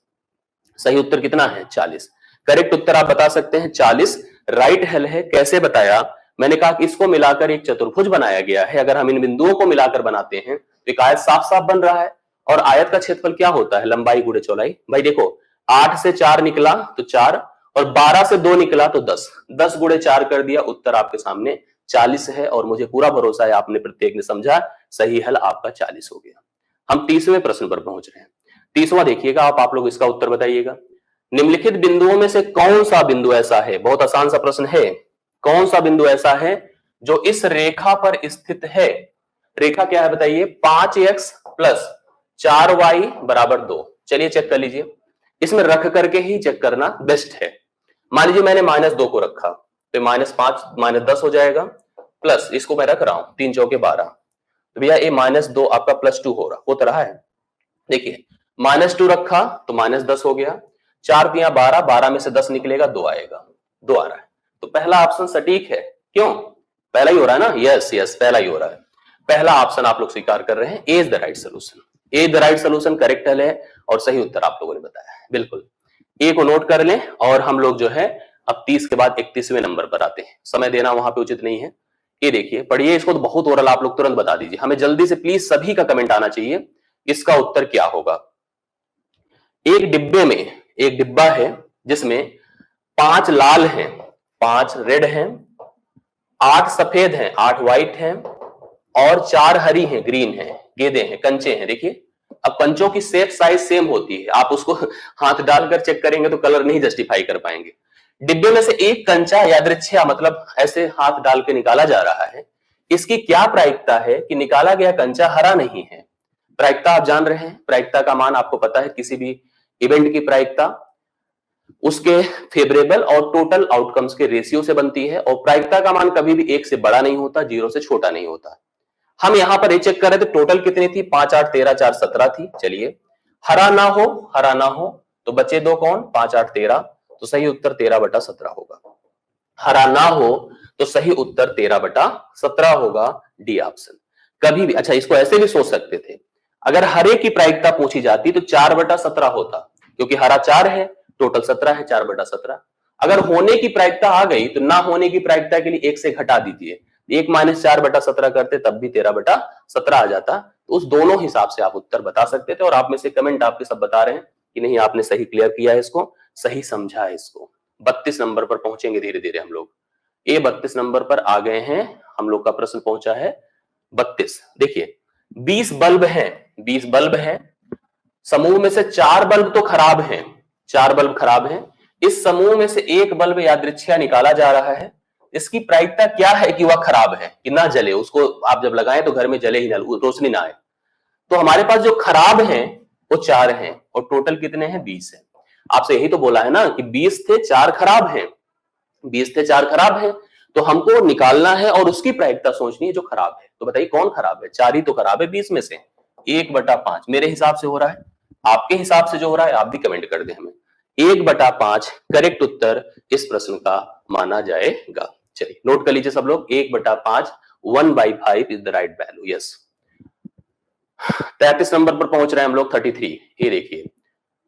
सही उत्तर कितना है? 40। करेक्ट उत्तर आप बता सकते हैं 40 राइट हल है। कैसे बताया? मैंने कहा कि इसको मिलाकर एक चतुर्भुज बनाया गया है। अगर हम इन बिंदुओं को मिलाकर बनाते हैं तो एक आयत साफ साफ बन रहा है। और आयत का क्षेत्रफल क्या होता है? लंबाई गुणे चौड़ाई। भाई देखो 8 से 4 निकला तो 4, और 12 से 2 निकला तो 10। 10 गुणे 4 कर दिया, उत्तर आपके सामने 40 है। और मुझे पूरा भरोसा है आपने प्रत्येक ने समझा। सही हल आपका 40 हो गया। हम 30वें प्रश्न पर पहुंच रहे हैं। 30वां देखिएगा आप लोग इसका उत्तर बताइएगा। निम्नलिखित बिंदुओं में से कौन सा बिंदु ऐसा है, बहुत आसान सा प्रश्न है, कौन सा बिंदु ऐसा है जो इस रेखा पर स्थित है? रेखा क्या है बताइए? 5x प्लस 4y बराबर 2। चलिए चेक कर लीजिए, इसमें रख करके ही चेक करना बेस्ट है। मान लीजिए मैंने -2 को रखा तो -5 -10 हो जाएगा, प्लस इसको मैं रख रहा हूं 3 चौके 12, तो भैया ये -2 आपका +2 हो रहा है। देखिए -2 रखा तो -10 हो गया, 4 तिया 12, 12 में से 10 निकलेगा 2 आएगा, 2 आ रहा है। तो पहला ऑप्शन सटीक है। क्यों? पहला ही हो रहा है ना? यस यस पहला ही हो रहा है। पहला ऑप्शन आप लोग स्वीकार कर रहे हैं, A is the right solution. A the right solution correct हल है और सही उत्तर आप लोगों ने बताया है। बिल्कुल ए को नोट कर लें और हम लोग जो है अब 30 के बाद 31वें नंबर पर आते हैं। समय देना वहां पे उचित नहीं है। ये देखिए पढ़िए इसको, तो बहुत ओरल आप लोग तुरंत बता दीजिए। हमें जल्दी से प्लीज सभी का कमेंट आना चाहिए। इसका उत्तर क्या होगा? एक डिब्बे में एक डिब्बा है जिसमें 5 लाल हैं, 5 रेड हैं, 8 सफेद हैं, 8 व्हाइट हैं और 4 हरी हैं, ग्रीन हैं, गेंदे हैं, कंचे हैं। देखिए अब कंचों की शेप साइज सेम होती है, आप उसको हाथ डालकर चेक करेंगे तो कलर नहीं जस्टिफाई कर पाएंगे। डिब्बे में से एक कंचा यादृच्छिक मतलब ऐसे हाथ डाल के निकाला जा रहा है। इसकी क्या प्रायिकता है कि निकाला गया कंचा हरा नहीं है? प्रायिकता आप जान रहे हैं, प्रायिकता का मान आपको पता है। किसी भी इवेंट की प्रायिकता उसके फेवरेबल और टोटल आउटकम्स के रेशियो से बनती है, और प्रायिकता का मान कभी भी 1 से बड़ा नहीं होता, 0 से छोटा नहीं होता। हम यहां पर ये चेक कर रहे थे टोटल कितनी थी? 5 8 13 4 17 थी। चलिए हरा ना हो, हरा ना हो तो बचे 2 कौन? 5 8 13, तो सही उत्तर 13/17 होगा। हरा ना हो तो सही उत्तर 13/17 होगा, डी ऑप्शन। कभी भी अच्छा इसको ऐसे भी सोच सकते थे, अगर हरे की प्रायिकता पूछी जाती तो 4/17 होता, क्योंकि हरा 4 है, टोटल 17 है, 4/17। अगर होने की प्रायिकता आ गई तो ना होने की प्रायिकता के लिए 1 से घटा दीजिए, 1 - 4/17 करते तब भी 13/17 आ जाता। तो उस दोनों हिसाब से आप उत्तर बता सकते थे। और आप में से कमेंट आपके सब बता रहे हैं कि नहीं आपने सही क्लियर किया है, इसको सही समझा है। इसको 32 नंबर पर पहुंचेंगे धीरे धीरे हम लोग। ये 32 नंबर पर आ गए हैं, हम लोग का प्रश्न पहुंचा है 32। देखिए 20 बल्ब है, 20 बल्ब है, समूह में से 4 बल्ब तो खराब हैं, 4 बल्ब खराब हैं। इस समूह में से एक बल्ब यादृच्छिक निकाला जा रहा है। इसकी प्रायिकता क्या है कि वह खराब है, कि ना जले, उसको आप जब लगाएं तो घर में जले ही ना, रोशनी ना आए। तो हमारे पास जो खराब हैं वो 4 हैं और टोटल कितने हैं? 20 है। आपसे यही तो बोला है ना कि 20 थे 4 खराब हैं, 20 थे 4 खराब हैं, तो हमको निकालना है और उसकी प्रायिकता सोचनी है जो खराब है। तो बताइए कौन खराब है? 4 ही तो खराब है 20 में से। 1/5 मेरे हिसाब से हो रहा है, आपके हिसाब से जो हो रहा है आप भी कमेंट कर दें हमें। 1/5 करेक्ट उत्तर इस प्रश्न का माना जाएगा। चलिए नोट कर लीजिए सब लोग, 1/5 1/5 is the right value. Yes 33 number पर पहुंच रहे हैं हम लोग, 33। ये देखिए,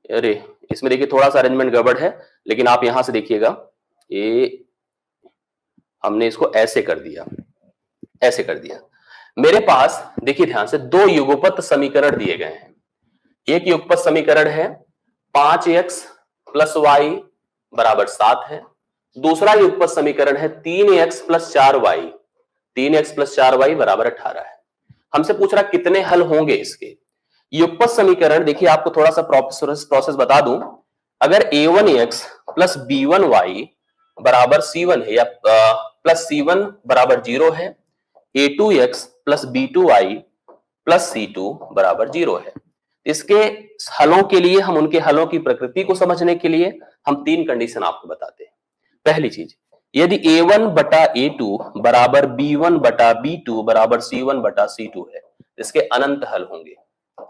अरे इसमें देखिए थोड़ा सा अरेंजमेंट गड़बड़ है, लेकिन आप यहां से देखिएगा, ये हमने इसको ऐसे कर दिया, ऐसे कर दिया। मेरे पास देखिए ध्यान से 2 युगपत समीकरण दिए गए हैं। एक युगपत समीकरण है 5x + y = 7 है। दूसरा युगपत समीकरण है 3x + 4y, 3x + 4y = 18 है। हमसे पूछ रहा कितने हल होंगे इसके। युगपत समीकरण देखिए आपको थोड़ा सा प्रोसेस बता दूं। अगर a1x + b1y = c1 है, या प्लस c1 = 0 है, a2x + b2y + c2 = 0 है। इसके हलों के लिए, हम उनके हलों की प्रकृति को समझने के लिए हम 3 कंडीशन आपको बताते हैं। पहली चीज, यदि a1/a2 = b1/b2 = c1/c2 है, इसके अनंत हल होंगे,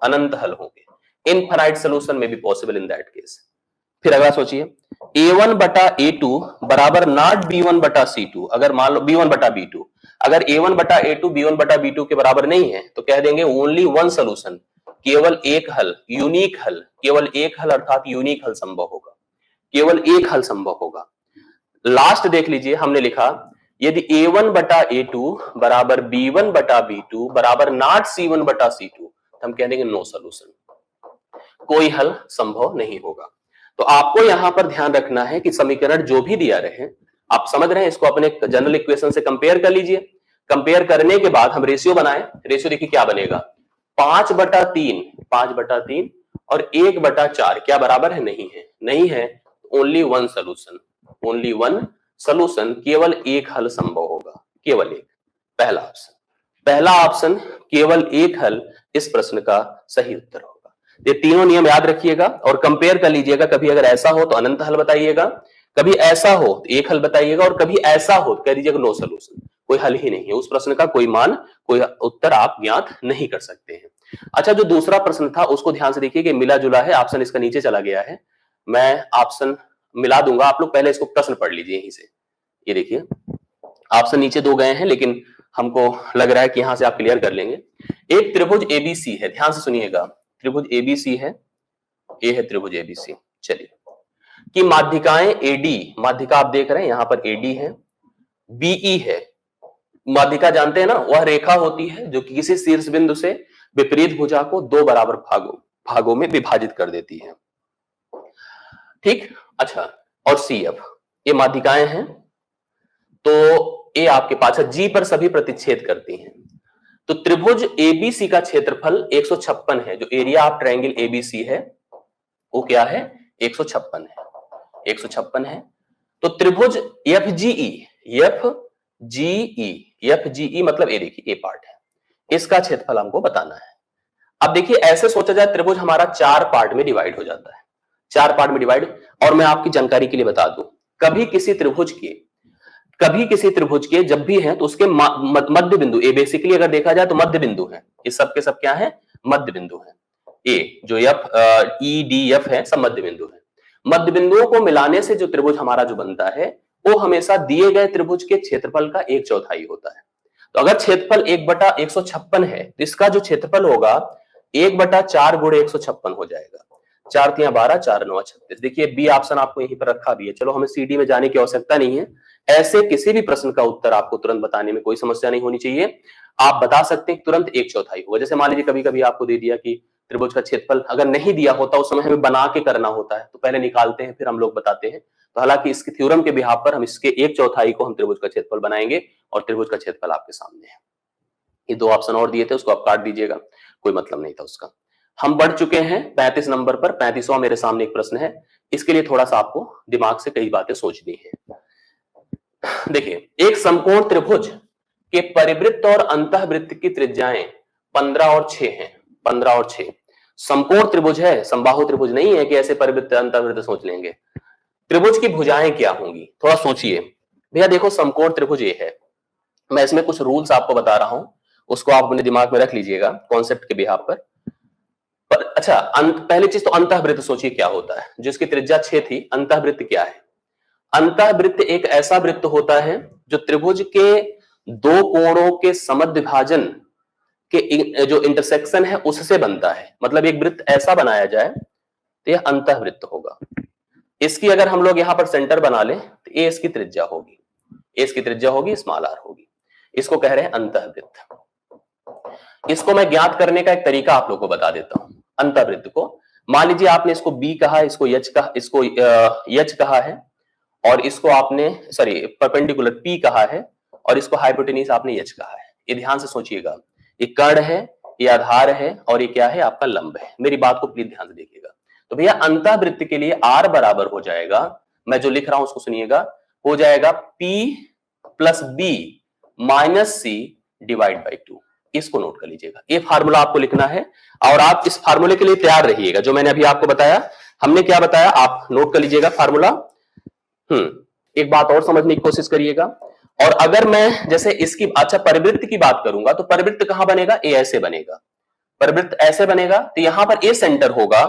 अनंत हल होंगे। इनफाइनाइट सोल्यूशन में भी पॉसिबल इन दैट केस। फिर अगला सोचिए, A1 बटा A2 बराबर नॉट B1 बटा C2। अगर मान लो B1 बटा B2, अगर A1 बटा A2 B1 बटा B2 के बराबर नहीं है तो कह देंगे ओनली वन सोल्यूशन, केवल एक हल, यूनिक हल, केवल एक हल अर्थात यूनिक हल संभव होगा, केवल एक हल संभव होगा। लास्ट देख लीजिए, हमने लिखा यदि A1 बटा A2 बराबर B1 बटा B2 बराबर नॉट C1 बटा C2, हम कह देंगे नो सोल्यूशन, कोई हल संभव नहीं होगा। तो आपको यहां पर ध्यान रखना है कि समीकरण जो भी दिया रहे, आप समझ रहे हैं, इसको अपने जनरल इक्वेशन से कंपेयर कर लीजिए। कंपेयर करने के बाद हम रेशियो बनाए, रेशियो देखिए क्या बनेगा, 5/3, 5/3 और 1/4 क्या बराबर है, नहीं है, नहीं है, only one solution, only one solution, केवल एक हल संभव होगा, केवल एक, पहला ऑप्शन, पहला ऑप्शन केवल एक हल इस प्रश्न का सही उत्तर होगा। ये तीनों नियम याद रखिएगा और कंपेयर कर लीजिएगा, कभी अगर ऐसा हो तो अनंत हल बताइएगा, कभी ऐसा हो तो एक हल बताइएगा, और कभी ऐसा हो तो कह दीजिएगा नो सोल्यूशन, कोई हल ही नहीं है, उस प्रश्न का कोई मान, कोई उत्तर आप ज्ञात नहीं कर सकते हैं। अच्छा, जो दूसरा प्रश्न था उसको ध्यान से देखिए कि मिला जुला है, ऑप्शन इसका नीचे चला गया है, मैं ऑप्शन मिला दूंगा, आप लोग पहले इसको प्रश्न पढ़ लीजिए यहीं से। ये देखिए ऑप्शन नीचे दो गए हैं, लेकिन हमको लग रहा है कि यहां से आप क्लियर कर लेंगे। एक त्रिभुज एबीसी है, ध्यान से सुनिएगा, त्रिभुज एबीसी है, ये है त्रिभुज एबीसी, चलिए, कि माध्यिकाएं एडी, माध्यिका आप देख रहे हैं यहां पर एडी है, बीई है, माध्यिका जानते हैं ना, वह रेखा होती है जो कि किसी शीर्ष बिंदु से विपरीत भुजा को दो बराबर भागों में विभाजित कर देती है, ठीक। अच्छा, और CF ये माध्यिकाएं हैं, तो ये आपके पास जी पर सभी प्रतिच्छेद करती हैं। तो त्रिभुज एबीसी का क्षेत्रफल 156 है, जो एरिया ऑफ ट्रायंगल एबीसी है वो क्या है, 156 है, 156 है। तो त्रिभुज एफजीई मतलब ए, देखिए ए पार्ट है, इसका क्षेत्रफल हमको बताना है। अब देखिए ऐसे सोचा जाए, त्रिभुज हमारा 4 पार्ट में डिवाइड हो जाता है, 4 पार्ट में डिवाइड, और मैं आपकी जानकारी के लिए बता दूं, कभी किसी त्रिभुज के जब भी है तो उसके मध्य बिंदु, ए बेसिकली अगर देखा जाए तो मध्य बिंदु है, ये सब के सब क्या है, मध्य बिंदु है, ए जो एफ ई डी एफ है सब मध्य बिंदु है। मध्य बिंदुओं को मिलाने से जो त्रिभुज हमारा जो बनता है वो हमेशा दिए गए त्रिभुज के क्षेत्रफल का 1/4 होता है। तो अगर क्षेत्रफल 1/156 है तो इसका जो क्षेत्रफल होगा 1/4 गुणे 156 हो जाएगा, 4 × 12, 4 × 9 36। देखिए बी ऑप्शन आपको यहीं पर रखा भी है, चलो हमें सीडी में जाने की आवश्यकता नहीं है, ऐसे किसी भी प्रश्न का उत्तर आपको तुरंत बताने में कोई समस्या नहीं होनी चाहिए, आप बता सकते हैं तुरंत 1/4 होगा। जैसे मान लीजिए कभी कभी आपको दे दिया कि त्रिभुज का क्षेत्रफल अगर नहीं दिया होता, उस समय हमें बना के करना होता है, तो पहले निकालते हैं फिर हम लोग बताते हैं, तो हालांकि इसके थ्योरम के बिहाफ पर हम इसके 1/4 को हम त्रिभुज का क्षेत्रफल बनाएंगे, और त्रिभुज का क्षेत्रफल आपके सामने है। ये 2 ऑप्शन और दिए थे, उसको आप काट दीजिएगा, कोई मतलब नहीं था उसका। हम बढ़ चुके हैं 35 नंबर पर, 35वां मेरे सामने एक प्रश्न है, इसके लिए थोड़ा सा आपको दिमाग से कई बातें सोचनी है। देखिए, एक समकोण त्रिभुज के परिवृत्त और अंतःवृत्त की त्रिज्याएं 15 और 6 हैं, 15 और 6 समकोण त्रिभुज है, समबाहु त्रिभुज नहीं है कि ऐसे परिवृत्त अंतःवृत्त सोच लेंगे। त्रिभुज की भुजाएं क्या होंगी, थोड़ा सोचिए भैया। देखो समकोण त्रिभुज ये है, मैं इसमें कुछ रूल्स आपको बता रहा हूं, उसको आप अपने दिमाग में रख लीजिएगा कॉन्सेप्ट के बिहाफ पर। अच्छा, पहली चीज तो अंतःवृत्त सोचिए क्या होता है, जिसकी त्रिज्या 6 थी, अंतःवृत्त क्या है। अंतःवृत्त एक ऐसा वृत्त होता है जो त्रिभुज के दो कोणों के समद्विभाजन के जो इंटरसेक्शन है उससे बनता है, मतलब एक वृत्त ऐसा बनाया जाए तो यह अंतःवृत्त होगा। इसकी अगर हम लोग यहां पर सेंटर बना लें तो ए इसकी त्रिज्या होगी, ए इसकी त्रिज्या होगी, स्मॉल आर होगी, इसको कह रहे हैं अंतःवृत्त। इसको मैं ज्ञात करने का एक तरीका आप लोगों को बता देता हूं। अंतःवृत्त को मान लीजिए आपने इसको बी कहा, इसको एच कहा, इसको एच कहा है, और इसको आपने परपेंडिकुलर पी कहा है, और इसको हाइपोटेन्यूज आपने एच कहा है। ये ध्यान से सोचिएगा, ये कर्ण है, ये आधार है, और ये क्या है आपका लंब है। मेरी बात को प्लीज ध्यान से देखिएगा। तो भैया अंतःवृत्त के लिए आर बराबर हो जाएगा, मैं जो लिख रहा हूं उसको सुनिएगा, हो जाएगा P + B - C / 2। इसको नोट कर लीजिएगा, ये फार्मूला आपको लिखना है, और आप इस फार्मूले के लिए तैयार रहिएगा। जो मैंने अभी आपको बताया, हमने क्या बताया, आप नोट कर लीजिएगा फार्मूला। एक बात और समझने की कोशिश करिएगा, और अगर मैं जैसे इसकी अच्छा परिवृत्त की बात करूंगा तो परिवृत्त कहां बनेगा, ए ऐसे बनेगा, परिवृत्त ऐसे बनेगा, तो यहां पर ए सेंटर होगा,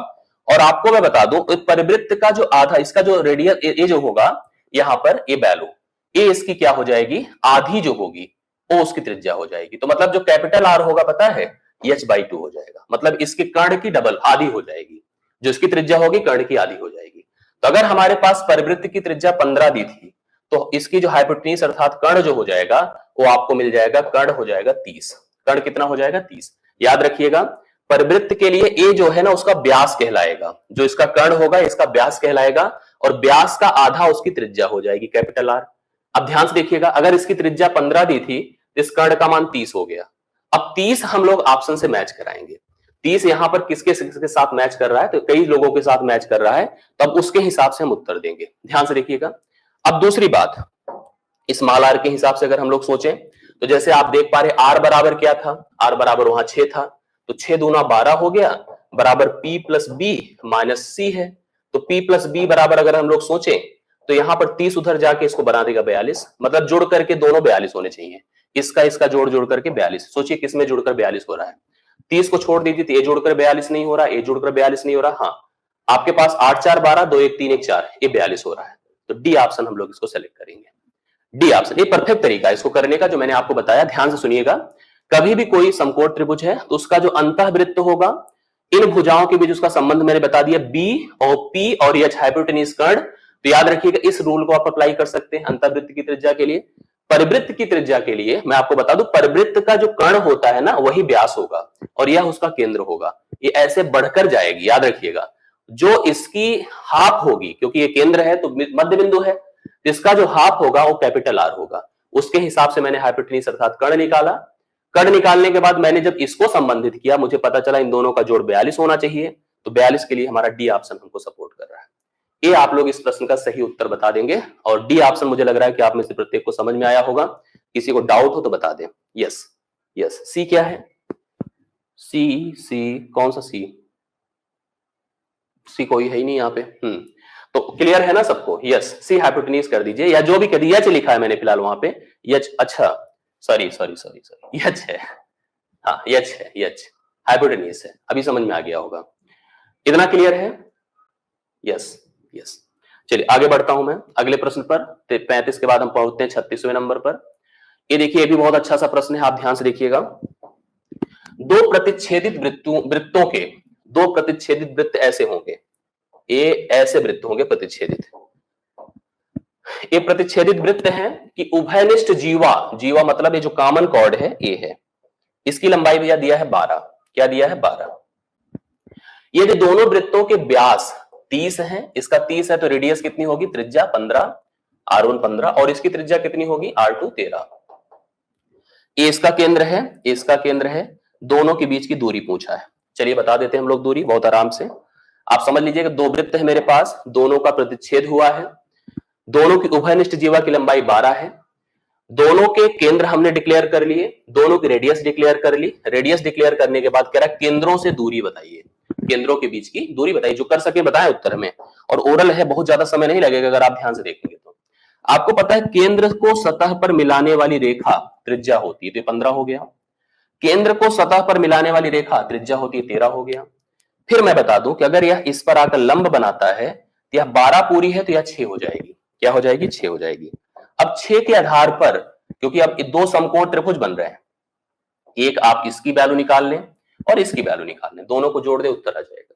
और आपको मैं बता दूं परिवृत्त का जो आधा, इसका जो रेडियस ये जो होगा यहां पर ये वैल्यू, ये इसकी क्या हो जाएगी, आधी जो होगी वो उसकी त्रिज्या हो जाएगी। तो मतलब जो कैपिटल आर होगा पता है h/2 हो जाएगा, मतलब इसके कर्ण की डबल आधी हो जाएगी, जो इसकी त्रिज्या होगी कर्ण की आधी हो जाएगी। तो अगर हमारे पास परिवृत्त की त्रिज्या 15 दी थी तो इसकी जो हाइपोटेन्यूज अर्थात कर्ण जो हो जाएगा वो आपको मिल जाएगा, कर्ण हो जाएगा 30। कर्ण कितना हो जाएगा 30। याद रखिएगा परिवृत्त के लिए ए जो है ना उसका व्यास कहलाएगा, जो इसका कर्ण होगा इसका व्यास कहलाएगा, और व्यास का आधा उसकी त्रिज्या हो जाएगी कैपिटल आर। अब ध्यान से देखिएगा अगर इसकी त्रिज्या 15 दी थी तो इस कर्ण का मान 30 हो गया। अब 30 हम लोग ऑप्शन से मैच कराएंगे, 30 यहां पर किसके साथ मैच कर रहा है, तो कई लोगों के साथ मैच कर रहा है, तो अब उसके हिसाब से हम उत्तर देंगे। ध्यान से देखिएगा। अब दूसरी बात, स्मॉल आर के हिसाब से अगर हम लोग सोचें तो जैसे आप देख पा रहे आर बराबर क्या था, आर बराबर वहां 6 था, तो 6 दूना 12 हो गया, बराबर P प्लस बी माइनस सी है। तो P प्लस बी बराबर अगर हम लोग सोचें तो यहां पर 30 उधर जाके इसको बना देगा 42, मतलब जुड़ करके दोनों 42 होने चाहिए, इसका जोड़ करके 42। सोचिए किसमें जुड़कर 42 हो रहा है, 30 को छोड़ दीजिए तो ये जुड़कर 42 नहीं हो रहा, ये जुड़कर 42 नहीं हो रहा। हाँ आपके पास 8 4 12 2 1 3 1 4 ये 42 हो रहा है, तो डी ऑप्शन हम लोग इसको सेलेक्ट करेंगे। डी ऑप्शन ये परफेक्ट तरीका है इसको करने का जो मैंने आपको बताया। ध्यान से सुनिएगा, कभी भी कोई समकोण त्रिभुज है तो उसका जो अंतःवृत्त होगा, इन भुजाओं के बीच उसका संबंध मैंने बता दिया बी और पी और एच हाइपोटेन्यूज कर्ण। तो याद रखिएगा इस रूल को आप अप्लाई कर सकते हैं अंतःवृत्त की त्रिज्या के लिए। परिवृत्त की त्रिज्या के लिए मैं आपको बता दूं परिवृत्त का जो कर्ण होता है ना वही व्यास होगा और यह उसका केंद्र होगा, ये ऐसे बढ़कर जाएगी। याद रखिएगा जो इसकी हाफ होगी, क्योंकि ये केंद्र है तो मध्य बिंदु है, इसका जो हाफ होगा वो कैपिटल आर होगा। उसके हिसाब से मैंने हाइपोटेन्यूज अर्थात कर्ण निकाला। कर्ण निकालने के बाद मैंने जब इसको संबंधित किया मुझे पता चला इन दोनों का जोड़ 42 होना चाहिए, तो 42 के लिए हमारा डी ऑप्शन हमको सपोर्ट कर रहा है। ये आप लोग इस प्रश्न का सही उत्तर बता देंगे और डी ऑप्शन मुझे लग रहा है कि आप में से प्रत्येक को समझ में आया होगा। किसी को डाउट हो तो बता दें। यस यस, सी क्या है, सी कौन सा सी कोई है ही नहीं यहाँ पे। तो क्लियर है ना सबको। यस सी हाइपोटेन्यूज कर दीजिए, या जो भी कर दिया, एच लिखा है मैंने फिलहाल वहां पे, एच। अच्छा सॉरी एच है, हाँ एच है, एच हाइपोटेन्यूज है, अभी समझ में आ गया होगा। इतना क्लियर है। यस यस, चलिए आगे बढ़ता हूं मैं अगले प्रश्न पर। 35 के बाद हम पहुंचते हैं 36वें नंबर पर। ये देखिए ये भी बहुत अच्छा सा प्रश्न है, आप ध्यान से देखिएगा। दो प्रतिच्छेदित वृत्तों के दो प्रतिच्छेदित वृत्त ऐसे होंगे, ये ऐसे वृत्त होंगे प्रतिच्छेदित। ये प्रतिच्छेदित वृत्त हैं कि उभयनिष्ठ जीवा मतलब ये जो कॉमन कॉर्ड है ये है, इसकी लंबाई भैया दिया है 12। क्या दिया है 12। ये जो दोनों वृत्तों के व्यास 30 है, इसका 30 है तो रेडियस कितनी होगी, त्रिज्या 15, R1 15, और इसकी त्रिज्या कितनी होगी, R2 13। ये इसका केंद्र है, इसका केंद्र है, दोनों के बीच की दूरी पूछा है। चलिए बता देते हैं हम लोग दूरी बहुत आराम से। आप समझ लीजिए कि दो वृत्त है मेरे पास, दोनों का प्रतिच्छेद हुआ है, दोनों की उभयनिष्ठ जीवा की लंबाई 12 है, दोनों के केंद्र हमने डिक्लेयर कर लिए, दोनों की रेडियस डिक्लेयर कर ली। रेडियस डिक्लेयर करने के बाद कह रहा है केंद्रों से दूरी बताइए, केंद्रों के बीच की दूरी बताइए, जो कर सके बताएं उत्तर में। और ओरल है, बहुत ज्यादा समय नहीं लगेगा अगर आप ध्यान से देखेंगे तो। आपको पता है केंद्र को सतह पर मिलाने वाली रेखा त्रिज्या होती है, तो 15 हो गया। केंद्र को सतह पर मिलाने वाली रेखा त्रिज्या होती है, 13 हो गया। फिर मैं बता दूं कि अगर यह इस पर आकर लंब बनाता है तो यह 12 पूरी है तो यह 6 हो जाएगी। क्या हो जाएगी, 6 हो जाएगी। अब 6 के आधार पर, क्योंकि अब दो समकोण त्रिभुज बन रहे हैं, एक आप इसकी वैल्यू निकाल लें और इसकी वैल्यू निकाल लें, दोनों को जोड़ दें उत्तर आ जाएगा।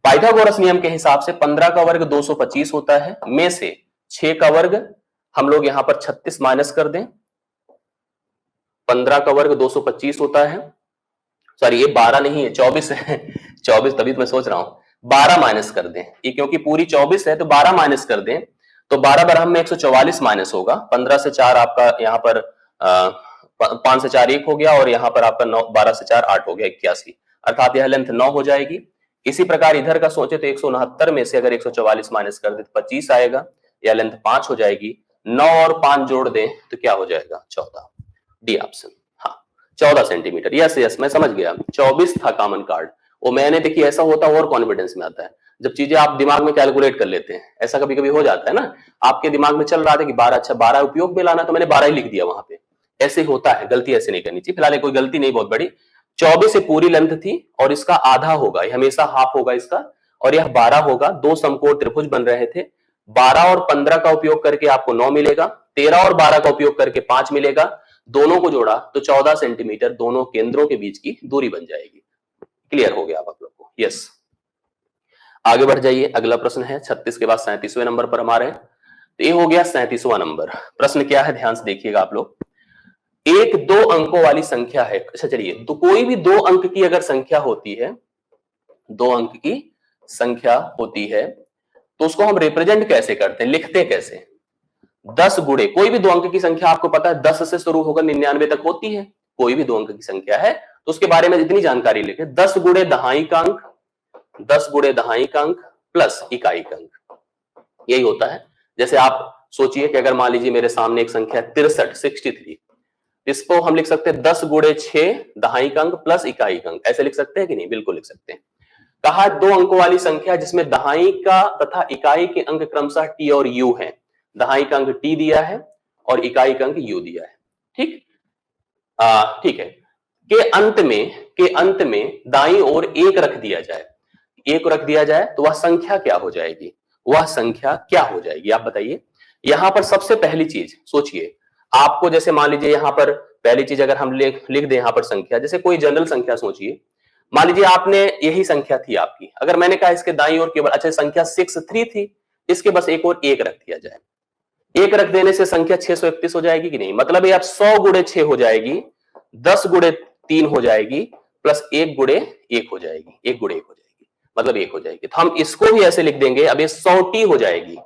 पाइथागोरस नियम के हिसाब से 15 का वर्ग 225 होता है, में से 6 का वर्ग हम लोग यहां पर 36 माइनस कर दें। 15 का वर्ग 225 होता है, सॉरी ये 12 नहीं है 24 है 24, तभी तो मैं सोच रहा हूं 12 माइनस कर दें, ये क्योंकि पूरी 24 है तो 12 माइनस कर दें, तो 12 बराबर में 144 माइनस होगा। 15 से 4 आपका यहाँ पर 5 से 4 1 हो गया, और यहाँ पर आपका 9, 12 से 4 8 हो गया 81, अर्थात यह लेंथ 9 हो जाएगी। इसी प्रकार इधर का सोचे तो 169 में से अगर 144 माइनस कर दे तो 25 आएगा, यह लेंथ 5 हो जाएगी। 9 और 5 जोड़ दें तो क्या हो जाएगा, 14। डी ऑप्शन, हाँ 14 सेंटीमीटर। यस यस मैं समझ गया, 24 था कॉमन कार्ड। वो मैंने देखिए ऐसा होता है और कॉन्फिडेंस में आता है जब चीजें आप दिमाग में कैलकुलेट कर लेते हैं, ऐसा कभी कभी हो जाता है ना, आपके दिमाग में चल रहा था कि 12, अच्छा 12 उपयोग में लाना तो मैंने 12 ही लिख दिया वहां पे। ऐसे होता है, गलती ऐसे नहीं करनी चाहिए। फिलहाल कोई गलती नहीं बहुत बड़ी, 24 से पूरी लेंथ थी और इसका आधा होगा, हमेशा हाफ होगा इसका, और यह 12 होगा। दो समकोण त्रिभुज बन रहे थे, 12 और 15 का उपयोग करके आपको 9 मिलेगा, 13 और 12 का उपयोग करके 5 मिलेगा। दोनों को जोड़ा तो 14 सेंटीमीटर दोनों केंद्रों के बीच की दूरी बन जाएगी। क्लियर हो गया आप लोग को? यस। आगे बढ़ जाइए, अगला प्रश्न है 36 के बाद 37वें नंबर पर हमारे। तो ये हो गया 37वां नंबर। प्रश्न क्या है, ध्यान से देखिएगा आप लोग। एक 2 अंकों वाली संख्या है। अच्छा चलिए, तो कोई भी 2 अंक की अगर संख्या होती है, 2 अंक की संख्या होती है, तो उसको हम रिप्रेजेंट कैसे करते हैं, लिखते कैसे? 10 गुणे, कोई भी 2 अंक की संख्या आपको पता है 10 से शुरू होकर 99 तक होती है। कोई भी 2 अंक की संख्या है तो उसके बारे में जितनी जानकारी लिखे, 10 गुणे दहाई का अंक, 10 गुणे दहाई का अंक प्लस इकाई का अंक, यही होता है। जैसे आप सोचिए कि अगर मान लीजिए मेरे सामने एक संख्या 63, इसको हम लिख सकते हैं 10 गुणे 6 दहाई का अंक प्लस इकाई का अंक। ऐसे लिख सकते हैं कि नहीं? बिल्कुल लिख सकते हैं। कहा 2 अंकों वाली संख्या जिसमें दहाई का तथा इकाई के अंक क्रमशः टी और यू है। दहाई का अंक टी दिया है और इकाई का अंक यू दिया है। ठीक ठीक है। के अंत में दाईं ओर 1 रख दिया जाए, 1 रख दिया जाए तो वह संख्या क्या हो जाएगी? वह संख्या क्या हो जाएगी आप बताइए। यहां पर सबसे पहली चीज सोचिए, आपको जैसे मान लीजिए यहां पर पहली चीज अगर हम लिख दें यहां पर संख्या, जैसे कोई जनरल संख्या सोचिए, मान लीजिए आपने यही संख्या थी आपकी, अगर मैंने कहा इसके दाईं ओर केवल, अच्छा संख्या 63 थी, इसके बस एक और 1 रख दिया जाए। 1 रख देने से संख्या 631 हो जाएगी कि नहीं? मतलब ये आप 100 गुणे 6 हो जाएगी, 10 गुणे 3 हो जाएगी, प्लस 1 गुणे 1 हो जाएगी, 1 गुणे 1 हो जाएगी, मतलब 1 हो जाएगी। तो हम इसको भी ऐसे लिख देंगे, अब ये 100t हो जाएगी,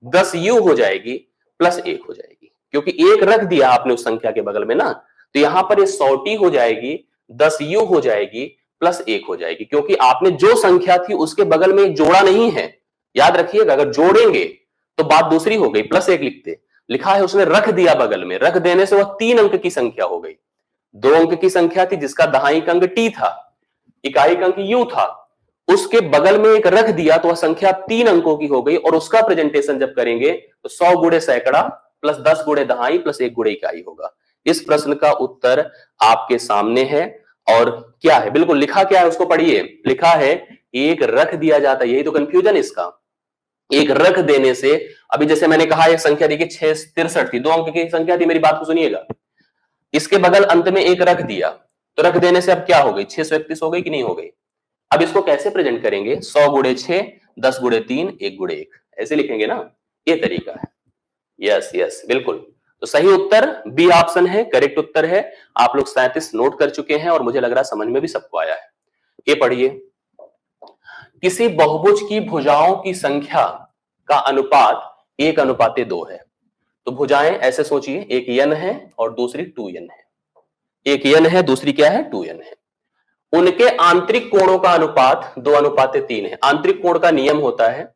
10u हो जाएगी, प्लस 1 हो जाएगी, क्योंकि 1 रख दिया आपने उस संख्या के बगल में ना, तो यहां पर ये 100t हो जाएगी, 10u हो जाएगी, प्लस 1 हो जाएगी, क्योंकि आपने जो संख्या थी उसके बगल में जोड़ा नहीं है। याद रखिएगा, अगर जोड़ेंगे तो बात दूसरी हो गई, प्लस 1 लिखते, लिखा है उसने रख दिया बगल में, रख देने से वह 3 अंक की संख्या हो गई। 2 अंक की संख्या थी जिसका दहाई का अंक टी था, इकाई का अंक यू था, उसके बगल में 1 रख दिया तो वह संख्या 3 अंकों की हो गई, और उसका प्रेजेंटेशन जब करेंगे तो 100 गुणे सैकड़ा प्लस 10 गुणे दहाई प्लस 1 गुणे इकाई होगा। इस प्रश्न का उत्तर आपके सामने है, और क्या है, बिल्कुल लिखा क्या है उसको पढ़िए। लिखा है 1 रख दिया जाता है, यही तो कंफ्यूजन इसका। 1 रख देने से, अभी जैसे मैंने कहा एक संख्या देखिए 663 थी, 2 अंक की संख्या थी, मेरी बात को सुनिएगा, इसके बगल अंत में 1 रख दिया, तो रख देने से अब क्या हो गई, 631 हो गई कि नहीं हो गई? अब इसको कैसे प्रेजेंट करेंगे? 100 गुणे 6, 10 गुणे 3, 1 गुणे 1, ऐसे लिखेंगे ना, ये तरीका है। यस यस बिल्कुल। तो सही उत्तर बी ऑप्शन है, करेक्ट उत्तर है। आप लोग 37 नोट कर चुके हैं और मुझे लग रहा है समझ में भी सबको आया है। ये पढ़िए, किसी बहुभुज की भुजाओं की संख्या का अनुपात 1:2 है। तो भुजाएं ऐसे सोचिए, एक यन है और दूसरी 2n है, एक यन है दूसरी क्या है, 2n है। उनके आंतरिक कोणों का अनुपात 2:3 है। आंतरिक कोण का नियम होता है,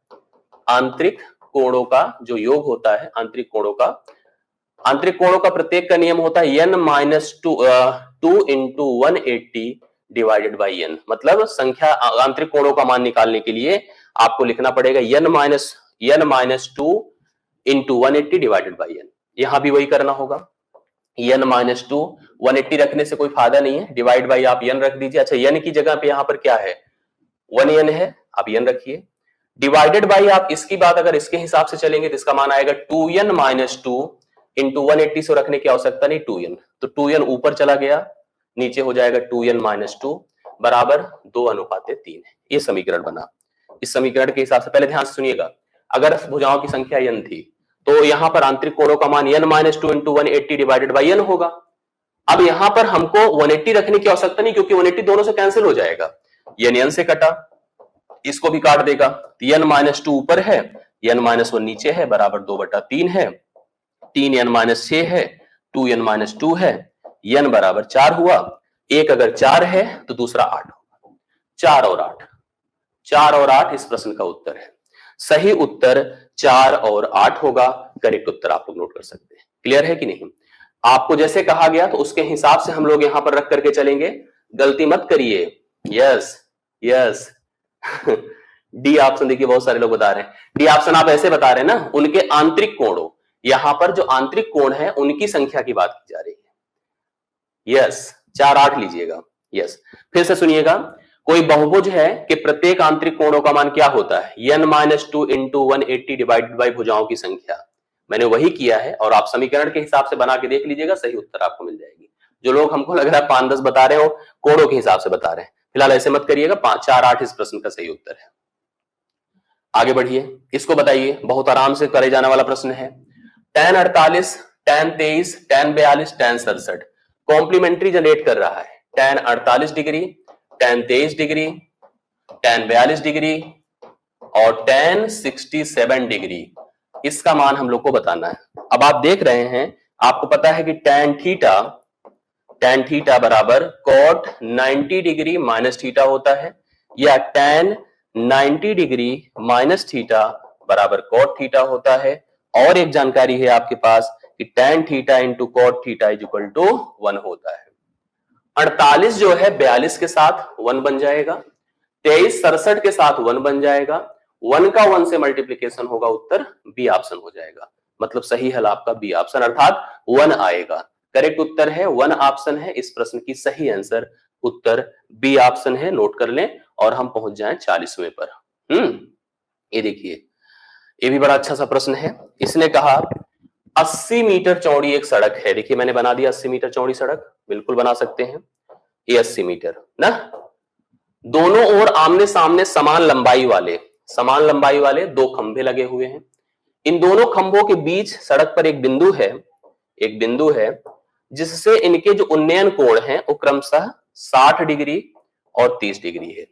आंतरिक कोणों का जो योग होता है, आंतरिक कोणों का प्रत्येक का नियम होता है n-2 into 180 divided by n। मतलब संख्या आंतरिक कोणों का मान निकालने के लिए आपको लिखना पड़ेगा n-2 into 180 divided by n। यहां भी वही करना होगा, n-2, 180 रखने से कोई फायदा नहीं है, डिवाइड बाई आप n रख दीजिए। अच्छा n की जगह पे यहां पर क्या है, 1n है, आप n रखिए, डिवाइडेड बाई आप इसकी बात अगर इसके हिसाब से चलेंगे तो इसका मान आएगा 2n-2 इंटू 180 से रखने की आवश्यकता नहीं, 2n, तो 2n ऊपर चला गया, नीचे हो जाएगा 2n-2 बराबर 2:3 है। ये समीकरण बना। इस समीकरण के हिसाब से पहले ध्यान से सुनिएगा, अगर भुजाओं की संख्या n थी तो यहां पर आंतरिक कोणों का मान n-2 into 180 divided by n होगा। अब यहां पर हमको 180 रखने की आवश्यकता नहीं, क्योंकि 180 दोनों से कैंसिल हो जाएगा, n से कटा, इसको भी काट देगा, n-2 ऊपर है, n-1 नीचे है, बराबर 2/3 है, 3n-6 है, 2n-2 है, n बराबर 4 हुआ। एक अगर 4 है तो दूसरा 8 होगा, 4 और 8 इस प्रश्न का उत्तर है। सही उत्तर 4 और 8 होगा, करेक्ट उत्तर आप लोग नोट कर सकते हैं। क्लियर है कि नहीं? आपको जैसे कहा गया तो उसके हिसाब से हम लोग यहां पर रख करके चलेंगे, गलती मत करिए। यस यस डी ऑप्शन देखिए बहुत सारे लोग बता रहे हैं, डी ऑप्शन आप ऐसे बता रहे हैं ना, उनके आंतरिक कोणों, यहां पर जो आंतरिक कोण है उनकी संख्या की बात की जा रही है। यस 4 8 लीजिएगा। यस फिर से सुनिएगा, कोई बहुभुज है कि प्रत्येक आंतरिक कोणों का मान क्या होता है, n-2 इंटू 180 डिवाइडेड बाई भुजाओं की संख्या। मैंने वही किया है और आप समीकरण के हिसाब से बना के देख लीजिएगा, सही उत्तर आपको मिल जाएगी। जो लोग हमको लग रहा है 5-10 बता रहे हो, कोणों के हिसाब से बता रहे हैं, फिलहाल ऐसे मत करिएगा। 5-4-8 इस प्रश्न का सही उत्तर है। आगे बढ़िए, इसको बताइए, बहुत आराम से करे जाने वाला प्रश्न है। tan 48, tan 23, tan 42, tan 67 complementary generate कर रहा है। tan 48 degree, tan 23 degree, tan 42 degree और tan 67 डिग्री, इसका मान हम लोग को बताना है। अब आप देख रहे हैं, आपको पता है कि tan थीटा बराबर cot 90 डिग्री माइनस थीटा होता है, या tan 90 डिग्री माइनस थीटा बराबर cot थीटा होता है। और एक जानकारी है आपके पास कि tan theta into cot theta is equal to 1 होता है। 48 जो है 42 के साथ 1 बन जाएगा, 23 67 के साथ 1 बन जाएगा, 1 का 1 से मल्टीप्लीकेशन होगा, उत्तर बी ऑप्शन हो जाएगा। मतलब सही हल आपका बी ऑप्शन अर्थात 1 आएगा। करेक्ट उत्तर है 1 ऑप्शन है इस प्रश्न की सही आंसर, उत्तर बी ऑप्शन है। नोट कर लें और हम पहुंच जाएं 40वें पर। ये देखिए, ये भी बड़ा अच्छा सा प्रश्न है। इसने कहा 80 मीटर चौड़ी एक सड़क है। देखिए मैंने बना दिया 80 मीटर चौड़ी सड़क, बिल्कुल बना सकते हैं। ये 80 मीटर ना, दोनों ओर आमने सामने समान लंबाई वाले 2 खंभे लगे हुए हैं। इन दोनों खंभों के बीच सड़क पर एक बिंदु है जिससे इनके जो उन्नयन कोण हैं वो क्रमशः 60 डिग्री और 30 डिग्री है।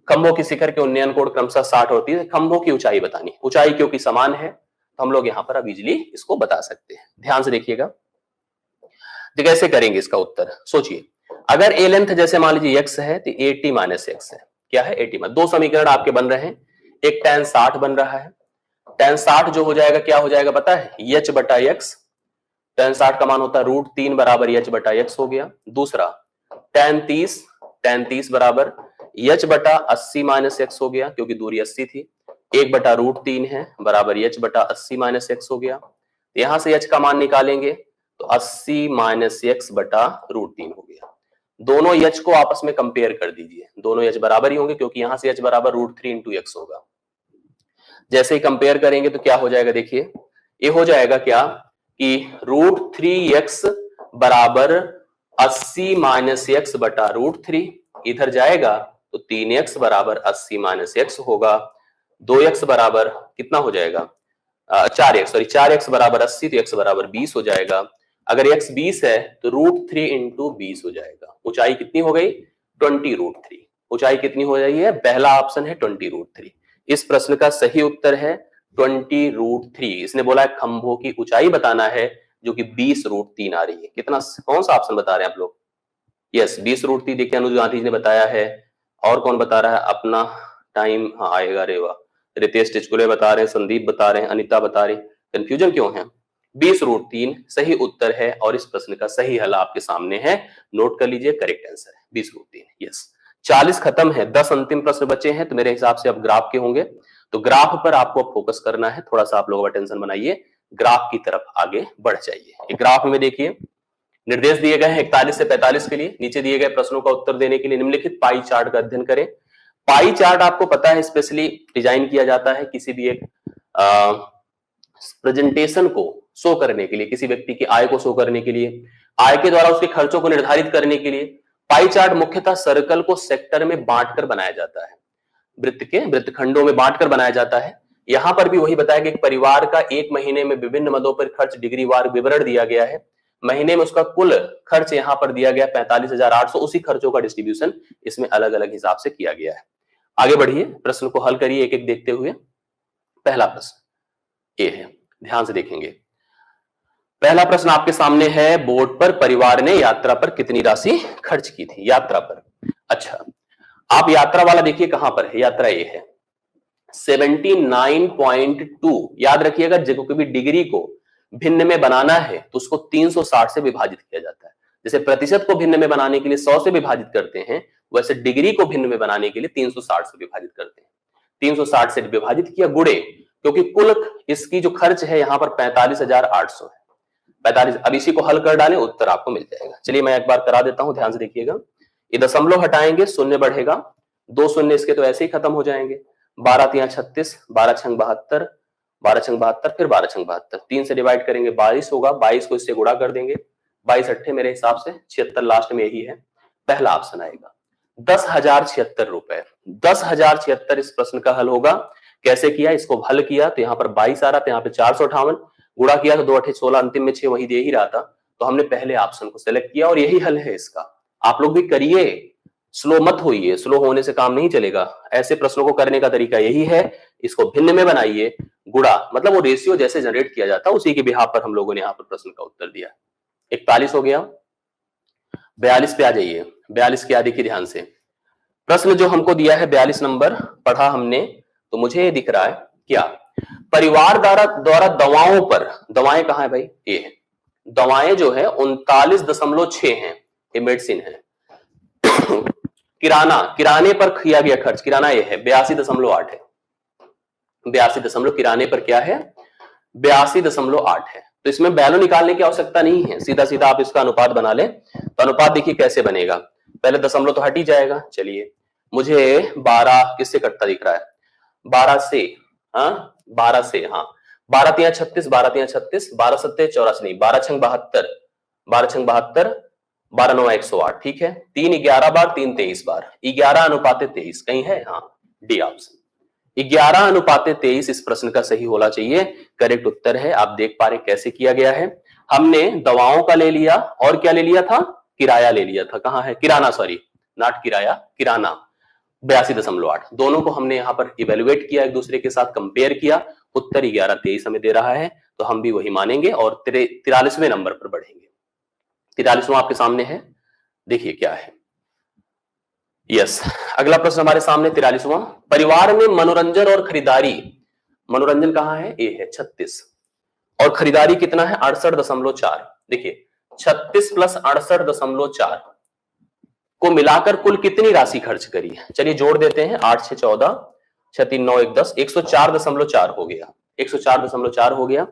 खंभों की शिखर के उन्नयन कोण क्रमशः 60 और 30। खंभों की ऊंचाई बतानी, ऊंचाई क्योंकि समान है तो हम लोग यहां पर अब इजीली इसको बता सकते हैं। ध्यान से देखिएगा, तो कैसे करेंगे इसका उत्तर, सोचिए। अगर ए लेंथ जैसे मान लीजिए x है तो 80 माइनस x है, क्या है 80 माइनस, 2 समीकरण आपके बन रहे हैं। एक tan 60 बन रहा है, tan 60 जो हो जाएगा क्या हो जाएगा पता है, h बटा x। tan 60 का मान होता है √3 बराबर h बटा x हो गया। दूसरा tan 30 बराबर h बटा 80 माइनस x हो गया, क्योंकि दूरी 80 थी। 1 बटा √3 है बराबर h बटा 80 माइनस x हो गया। यहां से h का मान निकालेंगे तो 80 माइनस x बटा √3 हो गया। दोनों h को आपस में कंपेयर कर दीजिए, दोनों h बराबर ही होंगे क्योंकि यहां से h बराबर √3 इंटू x होगा। जैसे ही कंपेयर करेंगे तो क्या हो जाएगा, देखिए ये हो जाएगा क्या कि √3x बराबर 80 माइनस x बटा √3, इधर जाएगा तो 3x बराबर 80 माइनस x होगा। 2x बराबर कितना हो जाएगा, 4x बराबर 80 तो x बराबर 20 हो जाएगा। अगर x 20 है तो √3 इंटू 20 हो जाएगा। ऊंचाई कितनी हो गई, 20√3। ऊंचाई कितनी हो जाएगी है, पहला ऑप्शन है 20√3। इस प्रश्न का सही उत्तर है 20√3। इसने बोला है खंभों की ऊंचाई बताना है जो कि 20√3 आ रही है। कितना, कौन सा ऑप्शन बता रहे हैं आप लोग, यस 20√3। देखिए अनुज गांधी ने बताया है, और कौन बता रहा है, अपना टाइम हाँ आएगा, रेवा रितेश टिचकुले बता रहे हैं, संदीप बता रहे हैं, अनिता बता रही। कंफ्यूजन क्यों है, 20√3 सही उत्तर है और इस प्रश्न का सही हल आपके सामने है। नोट कर लीजिए, करेक्ट आंसर है 20√3। यस 40 खत्म है, 10 अंतिम प्रश्न बचे हैं, तो मेरे हिसाब से अब ग्राफ के होंगे। तो ग्राफ पर आपको फोकस करना है, थोड़ा सा आप लोग अटेंशन बनाइए, ग्राफ की तरफ आगे बढ़ जाइए। ग्राफ में देखिए निर्देश दिए गए हैं 41 से 45 के लिए। नीचे दिए गए प्रश्नों का उत्तर देने के लिए निम्नलिखित पाई चार्ट का अध्ययन करें। पाई चार्ट आपको पता है स्पेशली डिजाइन किया जाता है किसी भी एक प्रेजेंटेशन को शो करने के लिए, किसी व्यक्ति की आय को शो करने के लिए, आय के द्वारा उसके खर्चों को निर्धारित करने के लिए। पाई चार्ट मुख्यतः सर्कल को सेक्टर में बांटकर बनाया जाता है, वृत्तखंडों में बांटकर बनाया जाता है। यहां पर भी वही बताया कि एक परिवार का एक महीने में विभिन्न मदों पर खर्च डिग्रीवार विवरण दिया गया है। महीने में उसका कुल खर्च यहां पर दिया गया 45,800। उसी खर्चों का डिस्ट्रीब्यूशन इसमें अलग अलग हिसाब से किया गया है। आगे बढ़िए, प्रश्न को हल करिए एक एक देखते हुए। पहला प्रश्न ये है, ध्यान से देखेंगे। पहला प्रश्न आपके सामने है, बोर्ड पर परिवार ने यात्रा पर कितनी राशि खर्च की थी, यात्रा पर। अच्छा, आप यात्रा वाला देखिए कहां पर है, यात्रा ये है 79.2। याद रखिएगा, क्योंकि डिग्री को भिन्न में बनाना है तो उसको 360 से विभाजित किया जाता है। जैसे प्रतिशत को भिन्न में बनाने के लिए 100 से विभाजित करते हैं, वैसे डिग्री को भिन्न में बनाने के लिए 360 से विभाजित करते हैं। 360 से विभाजित किया गुणे, क्योंकि कुल इसकी जो खर्च है यहां पर 45,800 है। 45, अब इसी को हल कर डालें, उत्तर आपको मिल जाएगा। चलिए मैं एक बार करा देता हूं, ध्यान से देखिएगा। ये दशमलव हटाएंगे, शून्य बढ़ेगा, 2 शून्य इसके तो ऐसे ही खत्म हो जाएंगे। 12 तिया 36, 12 छंग 72, 12 छंग 72, फिर 12 छंग 72, 3 से डिवाइड करेंगे 22 होगा, 22 को इससे गुणा कर देंगे, 22 अट्ठे मेरे हिसाब से 76, लास्ट में यही है, पहला ऑप्शन आएगा। 10,076 रुपए, 10,076 इस प्रश्न का हल होगा। कैसे किया, इसको हल किया तो यहाँ पर 22 आ रहा था, यहाँ पे 458, गुणा किया तो 2 अट्ठे 16, अंतिम में 6 वही दे ही रहा था, तो हमने पहले ऑप्शन को सेलेक्ट किया और यही हल है इसका। आप लोग भी करिए, स्लो मत होइए, स्लो होने से काम नहीं चलेगा। ऐसे प्रश्नों को करने का तरीका यही है, इसको भिन्न में बनाइए, गुणा मतलब वो रेशियो जैसे जनरेट किया जाता है उसी के बिहाफ पर हम लोगों ने यहाँ पर प्रश्न का उत्तर दिया। 41 हो गया, 42 पे आ जाइए। 42 क्या देखिए ध्यान से, प्रश्न जो हमको दिया है 42 नंबर पढ़ा हमने, तो मुझे ये दिख रहा है क्या, परिवार द्वारा दवाओं पर, दवाएं कहां है भाई, ये दवाएं जो है 39.6 है, ये मेडिसिन है। किराना, किराने पर किया गया खर्च, किराना ये है 82.8 है, 82 किराने पर क्या है, 82.8 है। तो इसमें वैल्यू निकालने की आवश्यकता नहीं है, सीधा सीधा आप इसका अनुपात बना लें। तो अनुपात देखिए कैसे बनेगा, पहले दशमलव तो हट ही जाएगा। चलिए मुझे 12 किससे कटता दिख रहा है, 12 से, हाँ 12 से, हाँ 12 तिया 36, 12 तिया 36, 12 सत्ते 84 नहीं, 12 छंग 72, 12 छंग 72, 12 9 108, ठीक है। 3 11 बार, 3 23 बार, 11 अनुपाते 23 कहीं है, हाँ डी ऑप्शन 11 अनुपाते 23 इस प्रश्न का सही होना चाहिए, करेक्ट उत्तर है। आप देख पा रहे कैसे किया गया है, हमने दवाओं का ले लिया और क्या ले लिया था, किराया ले लिया था, कहां है किराना, सॉरी नॉट किराया, किराना 82.8, दोनों को हमने यहाँ पर इवेल्युएट किया, एक दूसरे के साथ कंपेयर किया, उत्तर 11-23 हमें दे रहा है, तो हम भी वही मानेंगे और 43वें नंबर पर बढ़ेंगे। 43वां आपके सामने है, देखिए क्या है। यस, अगला प्रश्न हमारे सामने 43वां, परिवार में मनोरंजन और खरीदारी, मनोरंजन कहां है, ए है 36, और खरीदारी कितना है 68.4, देखिए 36 प्लस 68.4 को मिलाकर कुल कितनी राशि खर्च करी है, चलिए जोड़ देते हैं, 8 6 14, 6 3 9 1 10, 104.4 हो गया, 104.4 हो गया।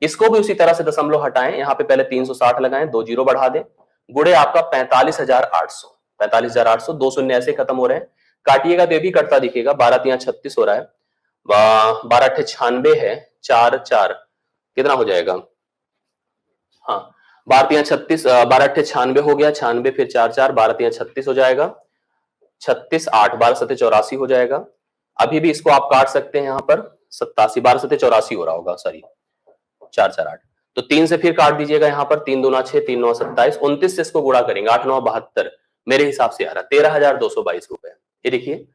इसको भी उसी तरह से दशमलव हटाएं, यहाँ पे पहले 360 लगाएं, 2 जीरो बढ़ा दें, गुड़े आपका 45,800, 45,800, 2 शून्य ऐसे खत्म हो रहे हैं, काटिएगा तो ये भी कटता दिखेगा, 12 तिया 36 हो रहा है, 12 अट्ठे 96 है, 4 4 कितना हो जाएगा, हाँ 12 तिया 36, 12 अट्ठे 96 हो गया, 96 फिर 4 4, 12 तिया 36 हो जाएगा, 36 8, 12 सत्ते 84 हो जाएगा। अभी भी इसको आप काट सकते हैं यहाँ पर 87, 12 सत्ते 84 हो रहा होगा, सॉरी 4 4 8, तो 3 से फिर काट दीजिएगा, यहाँ पर 3 दूना 6, 3 9 27, 29 से इसको गुणा करेंगे, 8 9 72, मेरे हिसाब से आ रहा 13,222 रुपए। ये देखिए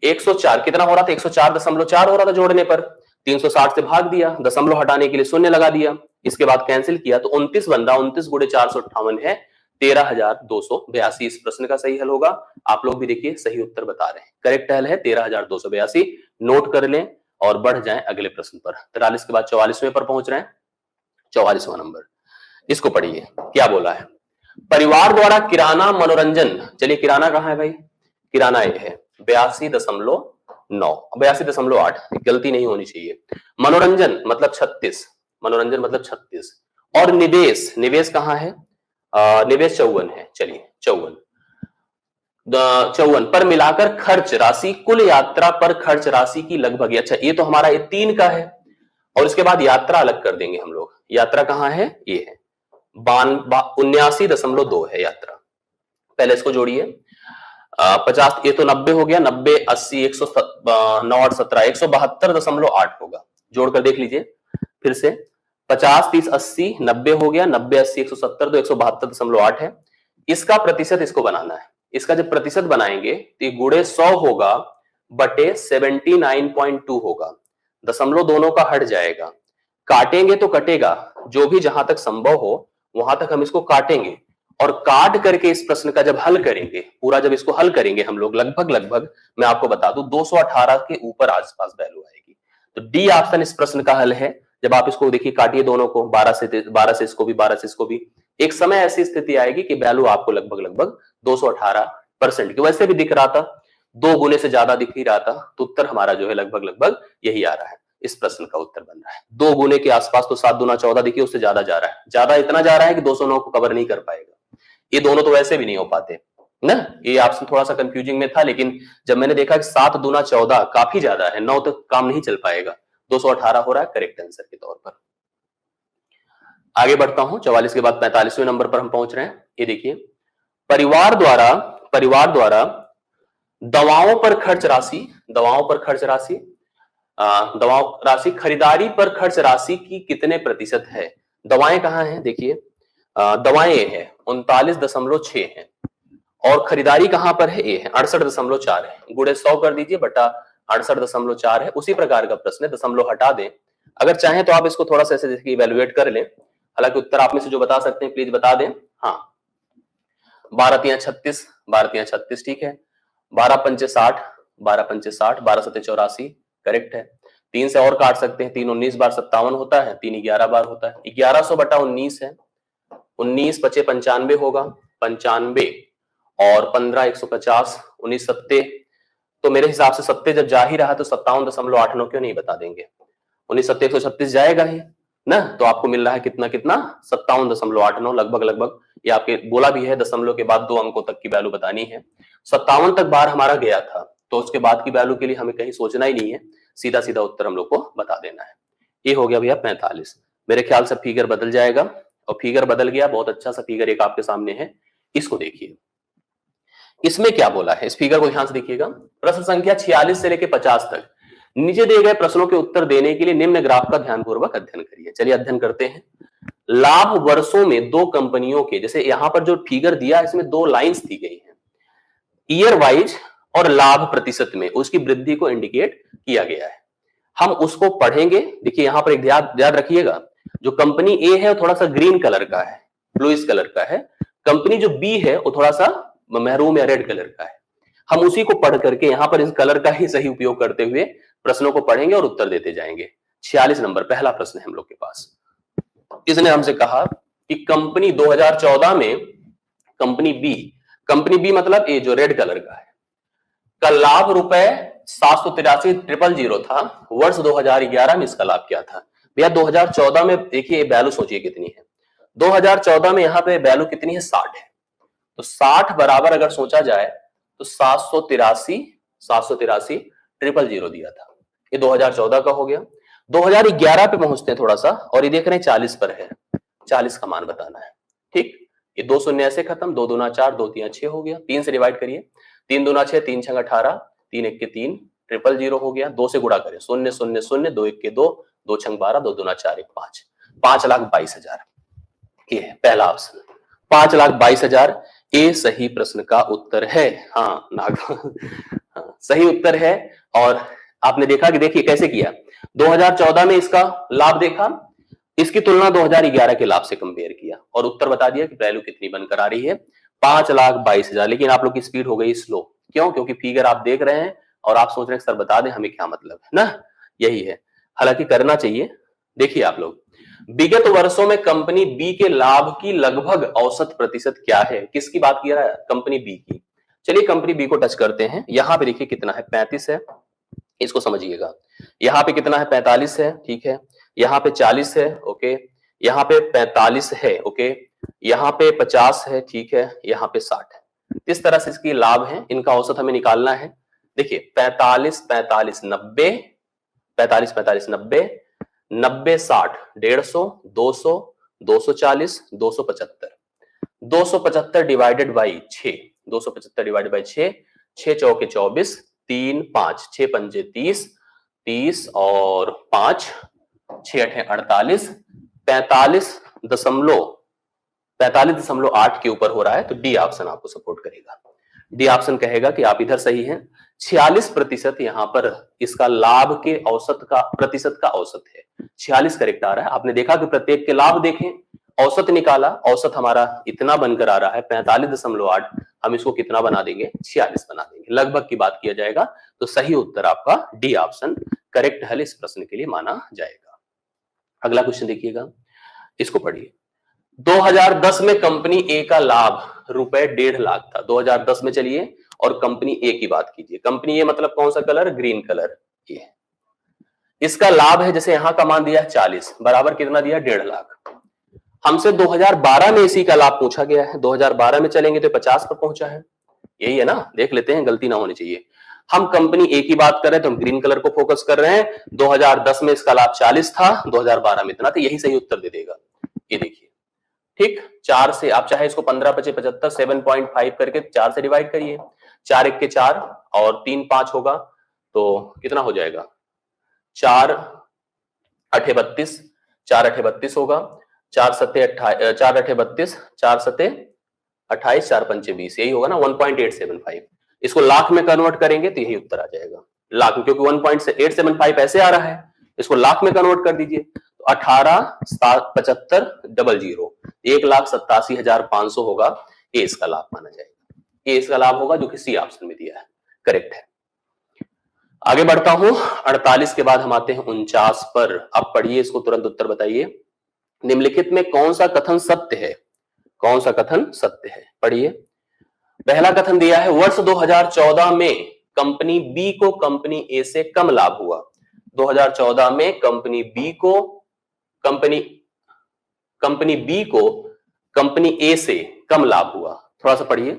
104 कितना हो रहा था, 104.4 हो रहा था जोड़ने पर, 360 से भाग दिया, दशमलव हटाने के लिए शून्य लगा दिया, इसके बाद कैंसिल किया तो 29 बन रहा, 29 गुणे 458 है 13,282, इस प्रश्न का सही हल होगा। आप लोग भी देखिए सही उत्तर बता रहे हैं, करेक्ट हल है 13,282, नोट कर लें और बढ़ जाएं अगले प्रश्न पर। 43 के बाद 44वें पर पहुंच रहे हैं, 44वां नंबर, इसको पढ़िए क्या बोला है, परिवार द्वारा किराना मनोरंजन, चलिए किराना कहां है भाई, किराना ये है 82.9, 82.8, गलती नहीं होनी चाहिए, मनोरंजन मतलब 36, मनोरंजन मतलब 36, और निवेश, निवेश कहां है, निवेश 54 है, चलिए 54, 54 पर मिलाकर खर्च राशि, कुल यात्रा पर खर्च राशि की लगभग, अच्छा ये तो हमारा ये 3 का है, और इसके बाद यात्रा अलग कर देंगे हम लोग, यात्रा कहां है, ये है 79.2 है यात्रा, पहले इसको जोड़िए, 50 ये तो 90 हो गया, 90 80 109 8 17 172.8 होगा, जोड़कर देख लीजिए फिर से, 50 30 80 90 हो गया, 90 80 170 तो 172.8 है, इसका प्रतिशत इसको बनाना है, इसका जब प्रतिशत बनाएंगे तो ये गुणे 100 होगा बटे 79.2 होगा, दशमलव दोनों का हट जाएगा, काटेंगे तो कटेगा, जो भी जहां तक संभव हो वहां तक हम इसको काटेंगे, और काट करके इस प्रश्न का जब हल करेंगे, पूरा जब इसको हल करेंगे हम लोग, लगभग लगभग मैं आपको बता दूं 218 के ऊपर आसपास वैल्यू आएगी, तो डी ऑप्शन इस प्रश्न का हल है। जब आप इसको देखिए काटिए दोनों को, 12 से इसको भी, 12 से इसको भी, एक समय ऐसी स्थिति आएगी कि वैल्यू आपको लगभग लगभग 218% की, वैसे भी दिख रहा था, 2 गुने से ज्यादा दिख ही रहा था, तो उत्तर हमारा जो है लगभग लगभग यही आ रहा है, इस प्रश्न का उत्तर बन रहा है 2 गुने के आसपास, तो 7 दूना 14 देखिए, उससे ज्यादा जा रहा है, ज्यादा इतना जा रहा है कि 209 को कवर नहीं कर पाएगा, ये दोनों तो वैसे भी नहीं हो पाते, ना। ये ऑप्शन थोड़ा सा कंफ्यूजिंग में था, लेकिन जब मैंने देखा कि 7 दूना 14 काफी ज्यादा है, 9 तक काम नहीं चल पाएगा, 218 हो रहा है करेक्ट आंसर के तौर पर। आगे बढ़ता हूं, 44 के बाद 45वें नंबर पर हम पहुंच रहे हैं। ये देखिए, परिवार द्वारा दवाओं पर खर्च राशि, दवाओं पर खर्च राशि, दवाओं राशि खरीदारी पर खर्च राशि की कितने प्रतिशत है। दवाएं कहाँ हैं, देखिए दवाएं है 39.6 है, और खरीदारी कहां पर है, ए है 68.4 है। गुड़े 100 कर दीजिए बटा 68.4 है। उसी प्रकार का प्रश्न है, दशमलव हटा दें। अगर चाहें तो आप इसको थोड़ा सा ऐसे देखिए इवेलुएट कर लें, हालांकि उत्तर आप में से जो बता सकते हैं प्लीज बता दें। हाँ, 12×3=36, 12×3=36 ठीक है। 12×5=60, 12×5=60, 12×7=84 करेक्ट है। 3 से और काट सकते हैं, 3 19 बार 57 होता है, 3 11 बार होता है, 1100 बटा 19 है, 19 × 5 = 95 होगा, 95 और 15 150, 19 सत्ते, तो मेरे हिसाब से सत्ते जब जा ही रहा तो 57.89 क्यों नहीं बता देंगे। 19 सत्ते 136 जाएगा ही ना, तो आपको मिल रहा है कितना कितना 57.89 लगभग लगभग। ये आपके बोला भी है दशमलव के बाद 2 अंकों तक की वैल्यू बतानी है। 57 तक बार हमारा गया था, तो उसके बाद की वैल्यू के लिए हमें कहीं सोचना ही नहीं है, सीधा सीधा उत्तर हम लोग को बता देना है। ये हो गया भैया 45। मेरे ख्याल से फिगर बदल जाएगा, और फिगर बदल गया, बहुत अच्छा सा फिगर एक आपके सामने है, इसको देखिए। इसमें क्या बोला है, इस फिगर को ध्यान से देखिएगा। प्रश्न संख्या 46 से लेकर 50 तक नीचे दिए गए प्रश्नों के उत्तर देने के लिए निम्न ग्राफ का ध्यानपूर्वक अध्ययन करिए। चलिए अध्ययन करते हैं। लाभ वर्षों में दो कंपनियों के, जैसे यहां पर जो फिगर दिया है इसमें 2 लाइंस दी गई है, ईयर वाइज और लाभ प्रतिशत में उसकी वृद्धि को इंडिकेट किया गया है। हम उसको पढ़ेंगे। देखिए यहां पर एक याद रखिएगा, जो कंपनी ए है वो थोड़ा सा ग्रीन कलर का है, ब्लूइश कलर का है। कंपनी जो बी है वो थोड़ा सा मैरून या रेड कलर का है। हम उसी को पढ़ करके यहां पर इस कलर का ही सही उपयोग करते हुए प्रश्नों को पढ़ेंगे और उत्तर देते जाएंगे। 46 नंबर पहला प्रश्न है हम लोग के पास। इसने हमसे कहा कि कंपनी 2014 में कंपनी बी मतलब ए जो रेड कलर का है, का लाभ रुपए 783,000 था। वर्ष 2011 में इसका लाभ क्या था भैया। 2014 में देखिए वैल्यू सोचिए कितनी है, 2014 में यहां पे वैल्यू कितनी है 60 है, तो 60 बराबर अगर सोचा जाए तो 783,000 दिया था। ये 2014 का हो गया। 2011 पे पहुंचते हैं थोड़ा सा, और ये देख रहे हैं 40 पर है, 40 का मान बताना है। ठीक, ये 2 शून्य ऐसे खत्म, 2 दूना 4, 2 3 6 हो गया। 3 से डिवाइड करिए, 3 दूना 6, 3 6 18, 3 1 के 3, 000 हो गया। 2 से गुणा करें, 0 0 0, 2 1 के 2, 2 6 12, 2 दूना 4 1 5, 5,22,000। ये है पहला ऑप्शन, 5,22,000 ए सही प्रश्न का उत्तर है। हाँ हाँ, सही उत्तर है। और आपने देखा कि देखिए कैसे किया, 2014 में इसका लाभ देखा, इसकी तुलना 2011 के लाभ से कंपेयर किया और उत्तर बता दिया कि वैल्यू कितनी बनकर आ रही है, 5,22,000। लेकिन आप लोग की स्पीड हो गई स्लो, क्यों? क्योंकि फिगर आप देख रहे हैं और आप सोच रहे हैं सर बता दें हमें क्या मतलब है ना, यही है। हालांकि करना चाहिए। देखिए आप लोग, विगत वर्षों में कंपनी बी के लाभ की लगभग औसत प्रतिशत क्या है, किसकी बात किया है, कंपनी बी की। चलिए कंपनी बी को टच करते हैं। यहां पे देखिए कितना है, 35 है, इसको समझिएगा। यहाँ पे कितना है, 45 है, ठीक है। यहाँ पे 40 है, ओके। यहाँ पे 45 है, ओके। यहाँ पे 50 है, ठीक है। यहाँ पे 60 है। इस तरह से इसकी लाभ है, इनका औसत हमें निकालना है। देखिए 45 45 90, 45 45 90, 90 60, 150, 200, 240, 275, 275 डिवाइडेड बाई 6, 275 डिवाइडेड बाई 6, 6 चौके 24, 3 5, 6 पंजे 30, 30 और 5, 6 8 48, 45.8 के ऊपर हो रहा है, तो डी ऑप्शन आपको सपोर्ट करेगा। डी ऑप्शन कहेगा कि आप इधर सही हैं। 46% यहां पर इसका लाभ के औसत का प्रतिशत का औसत है, 46 करेक्ट आ रहा है। आपने देखा कि प्रत्येक के लाभ देखें, औसत निकाला, औसत हमारा इतना बनकर आ रहा है 45.8, हम इसको कितना बना देंगे, 46 बना देंगे। लगभग की बात किया जाएगा तो सही उत्तर आपका डी ऑप्शन करेक्ट हल इस प्रश्न के लिए माना जाएगा। अगला क्वेश्चन देखिएगा, इसको पढ़िए। 2010 में कंपनी ए का लाभ रुपए 1.5 लाख था। 2010 में चलिए और कंपनी ए की बात कीजिए। कंपनी ए मतलब कौन सा कलर, ग्रीन कलर। ये इसका लाभ है, जैसे यहां का मान दिया 40 बराबर कितना दिया, 1.5 लाख। हमसे 2012 में इसी का लाभ पूछा गया है, 2012 में चलेंगे तो 50 पर पहुंचा है। यही है ना, देख लेते हैं, गलती ना होनी चाहिए। हम कंपनी ए की बात कर रहे हैं तो हम ग्रीन कलर को फोकस कर रहे हैं। 2010 में इसका लाभ 40 था, 2012 में इतना था, यही सही उत्तर दे देगा। ये देखिए, ठीक, 4 से आप चाहे इसको 15 पचे 75 7.5 करके 4 से डिवाइड करिए, 4 1 के 4 और 3 5 होगा तो कितना हो जाएगा, 4 8 32, 4 8 32 होगा, 4 सत्ते 4 8 32, 4 सत्ते 28, 4 पंचे 20, यही होगा ना 1.875। इसको लाख में कन्वर्ट करेंगे तो यही उत्तर आ जाएगा लाख में, क्योंकि 1.875 ऐसे आ रहा है, इसको लाख में कन्वर्ट कर दीजिए तो 18,75,00 1,87,500 होगा। ये इसका लाभ माना जाएगा, ये इसका लाभ होगा जो कि सी ऑप्शन में दिया है, करेक्ट है। आगे बढ़ता हूं, 48 के बाद हम आते हैं 49 पर। अब पढ़िए इसको, तुरंत उत्तर बताइए। निम्नलिखित में कौन सा कथन सत्य है, कौन सा कथन सत्य है, पढ़िए। पहला कथन दिया है, वर्ष 2014 में कंपनी बी को कंपनी ए से कम लाभ हुआ। 2014 में कंपनी बी को कंपनी ए से कम लाभ हुआ। थोड़ा सा पढ़िए,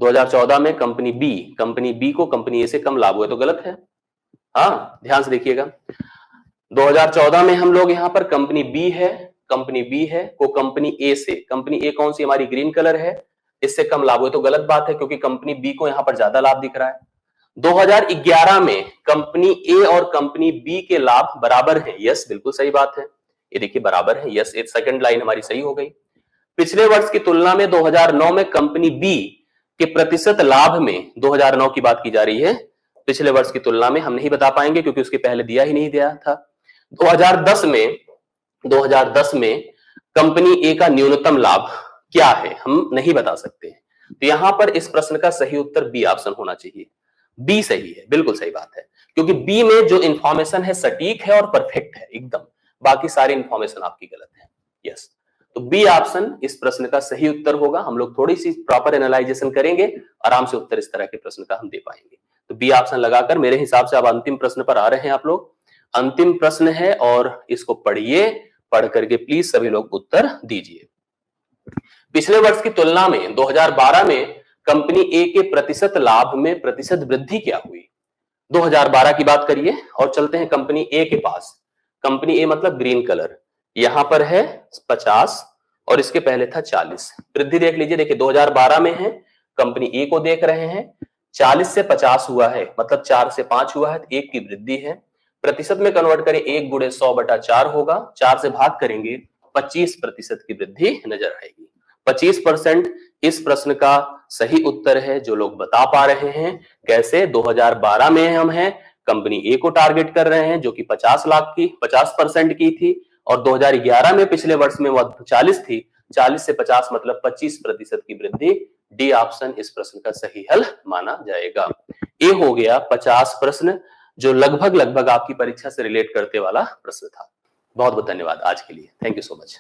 2014 में कंपनी बी को कंपनी ए से कम लाभ हुआ, तो गलत है। हाँ, ध्यान से देखिएगा, 2014 में हम लोग यहां पर कंपनी बी है को कंपनी ए से, कंपनी ए कौन सी हमारी, ग्रीन कलर है, इससे कम लाभ हुआ, तो गलत बात है क्योंकि कंपनी बी को यहां पर ज्यादा लाभ दिख रहा है। 2011 में कंपनी ए और कंपनी बी के लाभ बराबर है, यस बिल्कुल सही बात है, ये देखिए बराबर है, यस, एक सेकंड लाइन हमारी सही हो गई। पिछले वर्ष की तुलना में 2009 में कंपनी बी के प्रतिशत लाभ में, 2009 की बात की जा रही है, पिछले वर्ष की तुलना में हम नहीं बता पाएंगे क्योंकि उसके पहले दिया ही नहीं दिया था। 2010 में कंपनी ए का न्यूनतम लाभ क्या है, हम नहीं बता सकते, तो यहां पर इस प्रश्न का सही उत्तर बी ऑप्शन होना चाहिए। बी सही है, बिल्कुल सही बात है, क्योंकि बी में जो इंफॉर्मेशन है सटीक है और परफेक्ट है एकदम, बाकी सारी इंफॉर्मेशन आपकी गलत है। यस, तो बी ऑप्शन इस प्रश्न का सही उत्तर होगा। हम लोग थोड़ी सी प्रॉपर एनालाइजेशन करेंगे, आराम से उत्तर इस तरह के प्रश्न का हम दे पाएंगे। तो बी ऑप्शन लगाकर मेरे हिसाब से अब अंतिम प्रश्न पर आ रहे हैं आप लोग। अंतिम प्रश्न है और इसको पढ़िए, पढ़ करके प्लीज सभी लोग उत्तर दीजिए। पिछले वर्ष की तुलना में 2012 में कंपनी ए के प्रतिशत लाभ में प्रतिशत वृद्धि क्या हुई। 2012 की बात करिए और चलते हैं कंपनी ए के पास। कंपनी ए मतलब ग्रीन कलर, यहां पर है 50 और इसके पहले था 40। वृद्धि देख लीजिए, देखिए 2012 में है, कंपनी ए को देख रहे हैं, 40 से 50 हुआ है, मतलब 4 से 5 हुआ है, तो 1 की वृद्धि है। प्रतिशत में कन्वर्ट करें, 1 गुणे 100/4 होगा, 4 से भाग करेंगे 25% की वृद्धि नजर आएगी। 25% इस प्रश्न का सही उत्तर है जो लोग बता पा रहे हैं। कैसे, 2012 में हम हैं, कंपनी ए को टारगेट कर रहे हैं जो कि 50 लाख की 50% की थी, और 2011 में पिछले वर्ष में वह 40 थी, 40 से 50 मतलब 25% की वृद्धि। डी ऑप्शन इस प्रश्न का सही हल माना जाएगा। ए हो गया 50 प्रश्न, जो लगभग आपकी परीक्षा से रिलेट करते वाला प्रश्न था। बहुत बहुत धन्यवाद आज के लिए, थैंक यू सो मच।